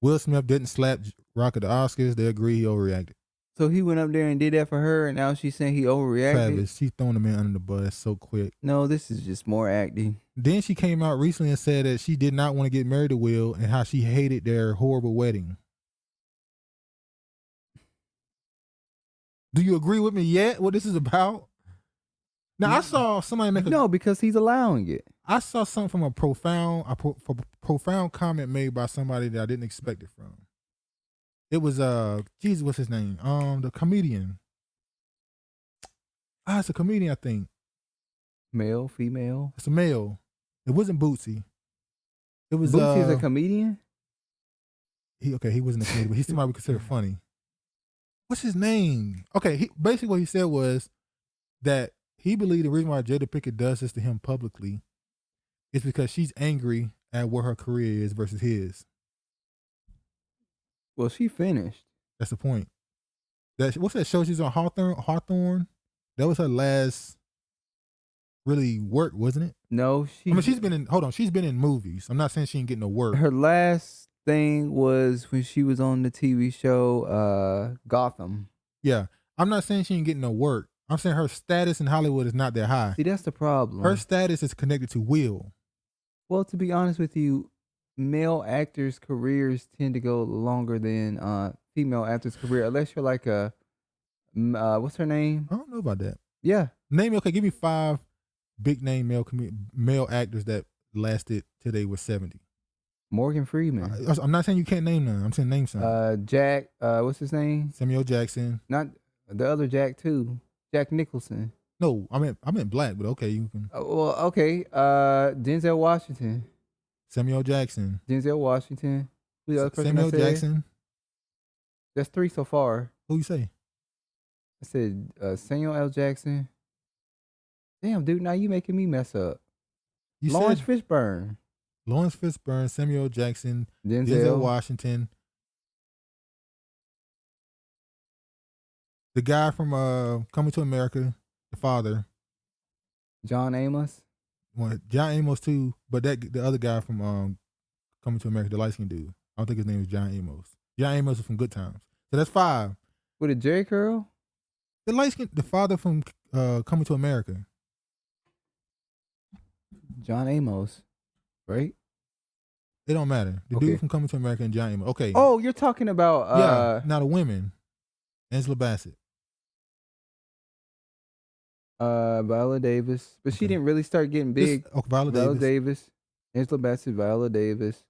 Will Smith didn't slap Rock at the Oscars. They agree he overreacted. So he went up there and did that for her, and now she's saying he overreacted? Travis, she's throwing the man under the bus so quick. No, this is just more acting. Then she came out recently and said that she did not want to get married to Will and how she hated their horrible wedding. Do you agree with me yet? What this is about? Now I saw somebody make no, because he's allowing it. I saw something from a profound comment made by somebody that I didn't expect it from. It was Jesus, what's his name? The comedian. It's a comedian, I think. Male, female. It's a male. It wasn't Bootsy. It was Bootsy's a comedian. He wasn't a comedian, but he's somebody we consider funny. What's his name? Okay, basically what he said was that he believed the reason why Jada Pinkett does this to him publicly is because she's angry at where her career is versus his. Well, she finished. That's the point. What's that show she's on, Hawthorne? That was her last really work, wasn't it? No, she's been in movies. I'm not saying she ain't getting no work. Her last thing was when she was on the TV show Gotham. Yeah. I'm not saying she ain't getting no work. I'm saying her status in Hollywood is not that high. See, that's the problem. Her status is connected to Will. Well, to be honest with you, male actors' careers tend to go longer than female actors' career, unless you're like a what's her name? I don't know about that. Yeah, give me 5 big name male actors that lasted till they were 70. Morgan Freeman. I'm not saying you can't name none. I'm saying name some. Jack. What's his name? Samuel Jackson. Not the other Jack too. Jack Nicholson. No, I meant black, but okay, you can. Well, okay. Denzel Washington. Samuel Jackson. Denzel Washington. Who the other person Samuel Jackson. That's 3 so far. Who you say? I said Samuel L. Jackson. Damn, dude, now you making me mess up. You Lawrence said Fishburne. Lawrence Fishburne, Samuel L. Jackson, Denzel Denzel. Washington. The guy from Coming to America, the father. John Amos. Well, John Amos too, but the other guy from Coming to America, the light-skinned dude. I don't think his name is John Amos. John Amos is from Good Times. So that's 5. With a Jerry curl? The father from Coming to America. John Amos, right? It don't matter. The dude from Coming to America and John Amos. Okay. Oh, you're talking about yeah. Now the women. Angela Bassett. Viola Davis, but she didn't really start getting big. Viola Davis, Angela Bassett, Viola Davis.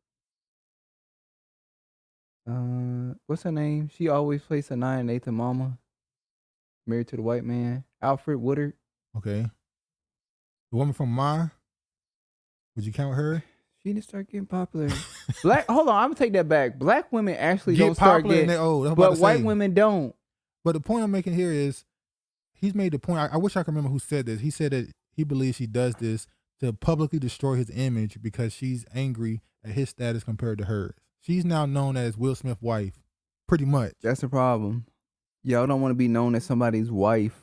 What's her name? She always plays a 9 and 8th mama. Married to the White Man. Alfred Woodard. Okay. The woman from Ma. Would you count her? She didn't start getting popular. Hold on, I'm gonna take that back. Black women actually Get don't start popular getting, and they old. but white women don't. But the point I'm making here is, he's made the point. I wish I could remember who said this. He said that he believes she does this to publicly destroy his image because she's angry at his status compared to hers. She's now known as Will Smith's wife, pretty much. That's the problem. Y'all don't want to be known as somebody's wife.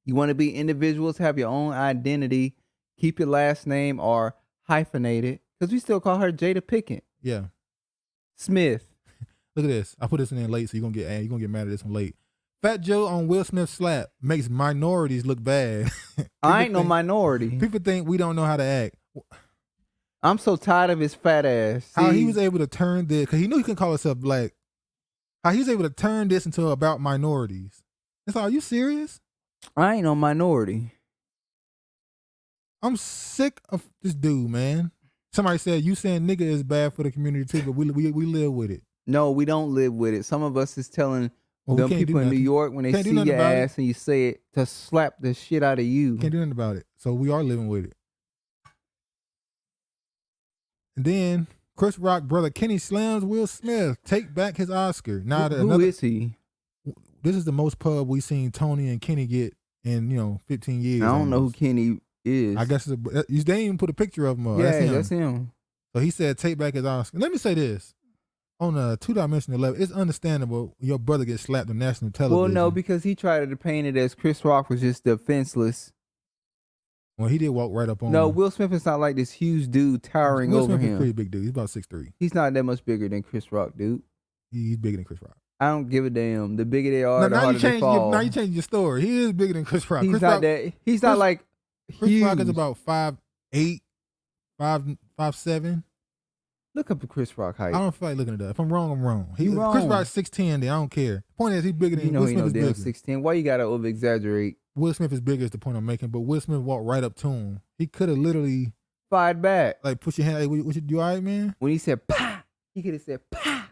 You want to be individuals, have your own identity, keep your last name or hyphenate it, because we still call her Jada Pickett. Yeah. Smith. Look at this. I put this in there late, so you're gonna get mad at this one late. Fat Joe on Will Smith's slap makes minorities look bad. I ain't no minority. People think we don't know how to act. I'm so tired of his fat ass. How he was able to turn this, because he knew he couldn't call himself black. How he was able to turn this into about minorities. It's like, are you serious? I ain't no minority. I'm sick of this dude, man. Somebody said, you saying nigga is bad for the community too, but we live with it. No, we don't live with it. Some of us is telling them people in New York when they Can't do see nothing your about it. ass and you say it to slap the shit out of you. Can't do nothing about it. So we are living with it. And then Chris Rock brother Kenny slams Will Smith. Take back his Oscar. Now Who is he? This is the most pub we seen Tony and Kenny get in 15 years. I don't know who Kenny is. I guess they didn't even put a picture of him. Yeah, that's him. So he said, take back his Oscar. Let me say this. On a 2-dimensional level, it's understandable your brother gets slapped on national television. Well, no, because he tried to paint it as Chris Rock was just defenseless. Well, he did walk right up on No, him. Will Smith is not like this huge dude towering Will over Smith is him. a pretty big dude. He's about 6'3". He's not that much bigger than Chris Rock, dude. He's bigger than Chris Rock. I don't give a damn. The bigger they are, the Now harder they fall. now you change your story. He is bigger than Chris Rock. He's Chris not Rock, that. He's not like Chris Rock is huge. about 5'8", 5'7". Look up the Chris Rock height. I don't feel like looking it up. If I'm wrong, I'm wrong. You wrong. Chris Rock's 6'10", then I don't care. Point is, he's bigger than You know Will he Smith no is damn bigger. 6'10". Why you gotta over exaggerate? Will Smith is bigger is the point I'm making, but Will Smith walked right up to him. He could have literally fired back. Like, put your hand, hey, what you all right, man? When he said "pa," he could have said "pa."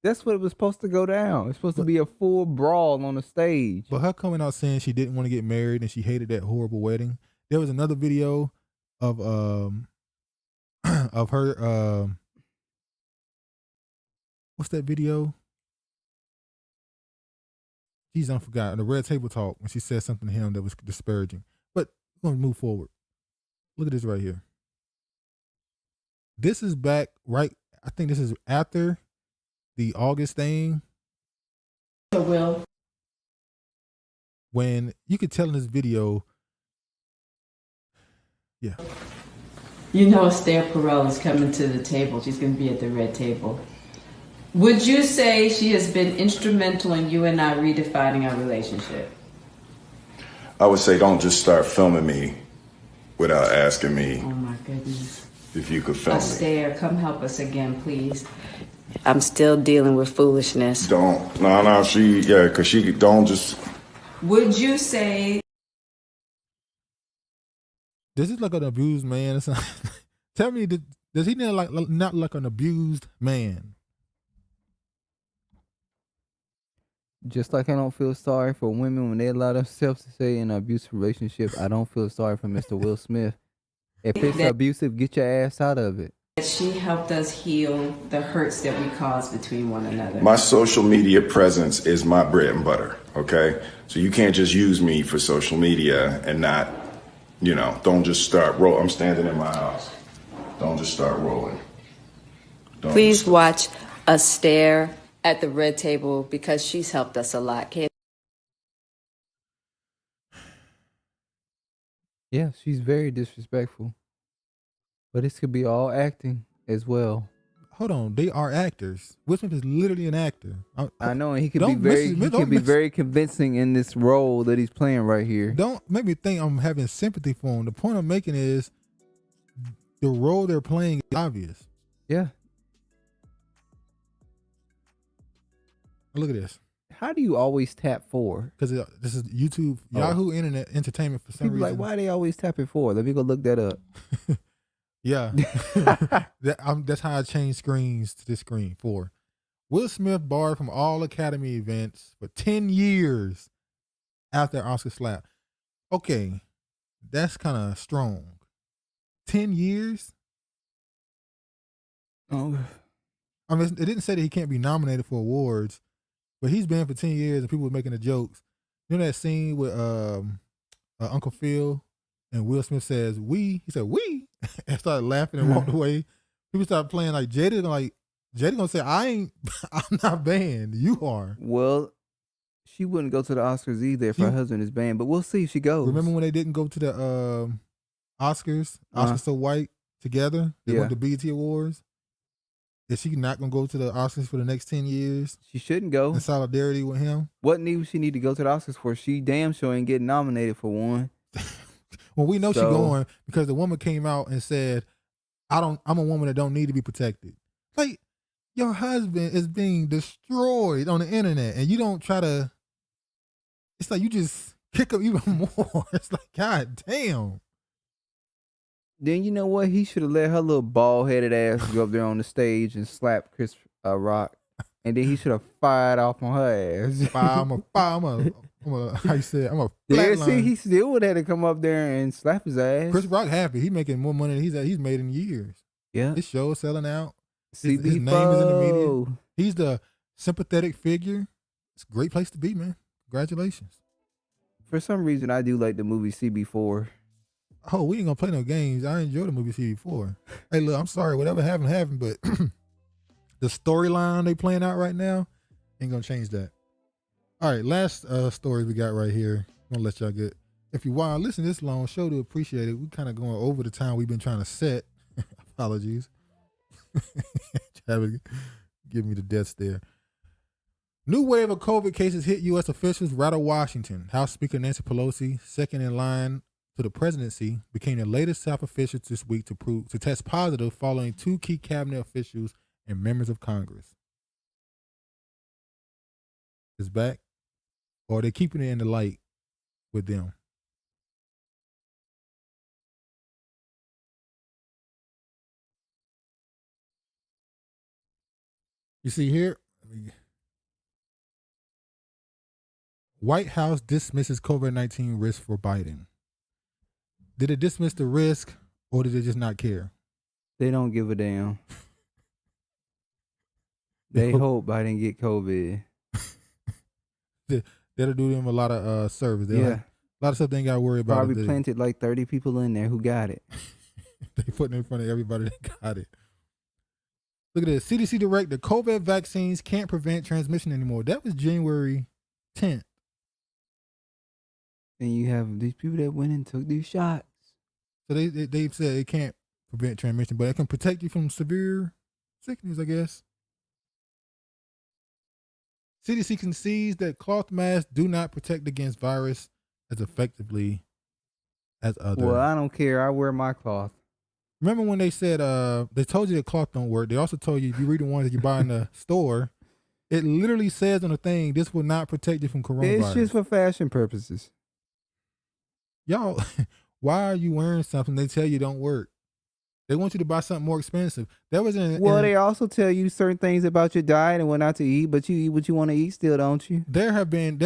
That's what it was supposed to go down. It's supposed to be a full brawl on the stage. But her coming out saying she didn't want to get married and she hated that horrible wedding. There was another video of of her what's that video? She's unforgotten. The Red Table Talk when she said something to him that was disparaging. But we're gonna move forward. Look at this right here. This is back right. I think this is after the August thing. Will. When you could tell in this video, yeah. You know Esther Perel is coming to the table. She's going to be at the red table. Would you say she has been instrumental in you and I redefining our relationship? I would say don't just start filming me without asking me. Oh my goodness. If you could film me. Esther, come help us again, please. I'm still dealing with foolishness. Don't. No, because she don't just. Would you say. This is like an abused man or something. Tell me, does he not like an abused man? Just like I don't feel sorry for women when they allow themselves to say in an abusive relationship, I don't feel sorry for Mr. Will Smith. If it's abusive, get your ass out of it. She helped us heal the hurts that we caused between one another. My social media presence is my bread and butter, okay? So you can't just use me for social media and not, don't just start rolling. I'm standing in my house. Don't just start rolling. Please watch us stare at the red table because she's helped us a lot. Yeah, she's very disrespectful. But this could be all acting as well. Hold on, they are actors. Will Smith is literally an actor. I know, and he could be very convincing in this role that he's playing right here. Don't make me think I'm having sympathy for him. The point I'm making is the role they're playing is obvious. Yeah. Look at this. How do you always tap 4? Because this is YouTube, Yahoo Internet Entertainment for some People reason. like, why they always tapping 4? Let me go look that up. Yeah. That's how I change screens to this screen. 4. Will Smith barred from all Academy events for 10 years after Oscar slap. Okay, that's kind of strong. 10 years? Oh. I mean, it didn't say that he can't be nominated for awards, but he's been for 10 years and people were making the jokes. You know that scene with Uncle Phil and Will Smith says, we? He said, we? And started laughing and walked away. People started playing like Jada gonna say, I'm not banned. You are. Well, she wouldn't go to the Oscars either if her husband is banned, but we'll see if she goes. Remember when they didn't go to the Oscars? Oscars So White together? They went to BET Awards. Is she not going to go to the Oscars for the next 10 years? She shouldn't go. In solidarity with him? What need she need to go to the Oscars for? She damn sure ain't getting nominated for one. Well, we know she's going because the woman came out and said, I'm a woman that don't need to be protected. Like, your husband is being destroyed on the internet and you don't try to, it's like you just kick him even more. It's like, God damn. Then you know what? He should have let her little bald-headed ass go up there on the stage and slap Chris Rock. And then he should have fired off on her ass. I'm a how you say it? I'm a yeah, see, flatline. he still would have to come up there and slap his ass. Chris Rock happy. He's making more money than he's made in years. Yeah. His show is selling out. His CB4. name is in the media. He's the sympathetic figure. It's a great place to be, man. Congratulations. For some reason, I do like the movie CB4. Oh, we ain't gonna play no games. I enjoy the movie CB4. Hey, look, I'm sorry. Whatever happened, but the storyline they playing out right now ain't gonna change that. All right, last story we got right here. I'm gonna let y'all get. If you want to listen to this long show, to appreciate it. We kind of going over the time we've been trying to set. Apologies. Give me the death stare. New wave of COVID cases hit U.S. officials rattle Washington. House Speaker Nancy Pelosi, second in line to the presidency, became the latest South official this week to test positive following 2 key cabinet officials and members of Congress. Is back, or are they keeping it in the light with them? You see here, White House dismisses COVID-19 risk for Biden. Did it dismiss the risk, or did they just not care? They don't give a damn. They hope Biden get COVID. That'll do them a lot of service. Yeah. A lot of stuff they ain't got to worry about. Probably planted like 30 people in there who got it. They putting it in front of everybody that got it. Look at this. CDC director, COVID vaccines can't prevent transmission anymore. That was January 10th. And you have these people that went and took these shots. So they said it can't prevent transmission, but it can protect you from severe sickness, I guess. CDC concedes that cloth masks do not protect against virus as effectively as other. Well, I don't care. I wear my cloth. Remember when they said they told you that cloth don't work? They also told you if you read the ones that you buy in the store, it literally says on the thing, this will not protect you from coronavirus. It's just for fashion purposes. Y'all, why are you wearing something they tell you don't work? They want you to buy something more expensive. That was they also tell you certain things about your diet and what not to eat, but you eat what you want to eat still, don't you? There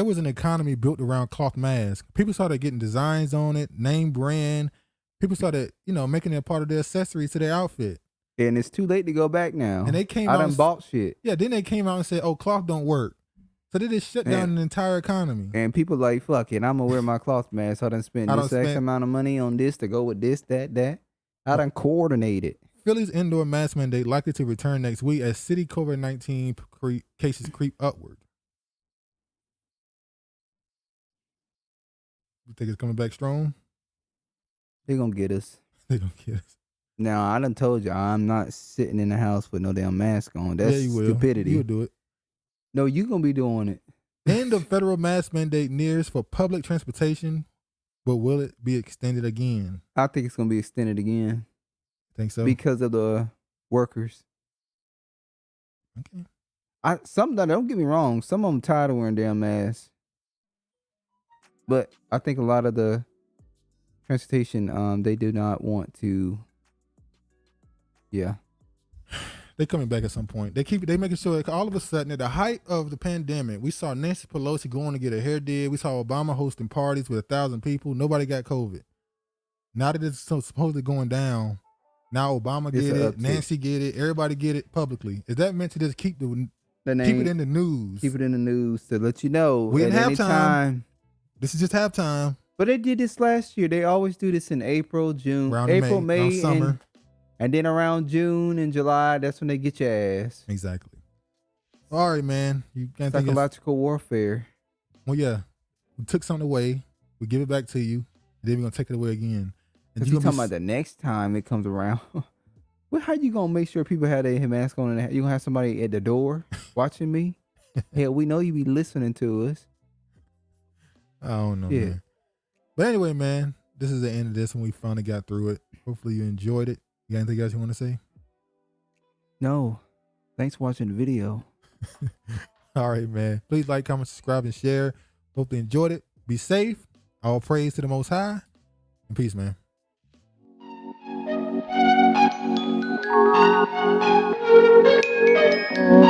was an economy built around cloth masks. People started getting designs on it, name brand. People started, making it part of their accessories to their outfit. And it's too late to go back now. And they came I out done and bought shit. Yeah, then they came out and said, "Oh, cloth don't work." So they just shut down an entire economy. And people like, fuck it, I'm gonna wear my cloth mask. So I done spent this X amount of money on this to go with this, that. I done coordinated. Philly's indoor mask mandate likely to return next week as city COVID-19 cases creep upward. You think it's coming back strong? They gonna get us. They gonna get us. Now, I done told you, I'm not sitting in the house with no damn mask on. That's you will. stupidity. You'll do it. No, you gonna be doing it. End of federal mask mandate nears for public transportation, but will it be extended again? I think it's gonna be extended again. Think so? Because of the workers. Okay. Don't get me wrong, some of them tired of wearing damn masks. But I think a lot of the transportation, they do not want to. Yeah. They coming back at some point. They making sure that all of a sudden at the height of the pandemic, we saw Nancy Pelosi going to get her hair did. We saw Obama hosting parties with 1,000 people. Nobody got COVID. Now that it's supposedly going down, now Obama get it, Nancy get it, everybody get it publicly. Is that meant to just keep the name, keep it in the news? Keep it in the news to let you know. We in at any halftime. time. This is just halftime. But they did this last year. They always do this in April, June, Around April, May, May, summer. and then around June and July, that's when they get your ass. Exactly. All right, man. You can't think Psychological warfare. Well, yeah. We took something away. We give it back to you. And then we're gonna take it away again. Because you talking about the next time it comes around. Well, how you gonna make sure people have their mask on? And you gonna have somebody at the door watching me? Hell, we know you be listening to us. I don't know, man. But anyway, man, this is the end of this, and we finally got through it. Hopefully you enjoyed it. You got anything else you want to say? No. Thanks for watching the video. All right, man. Please like, comment, subscribe, and share. Hope you enjoyed it. Be safe. All praise to the Most High. And peace, man. Thank you.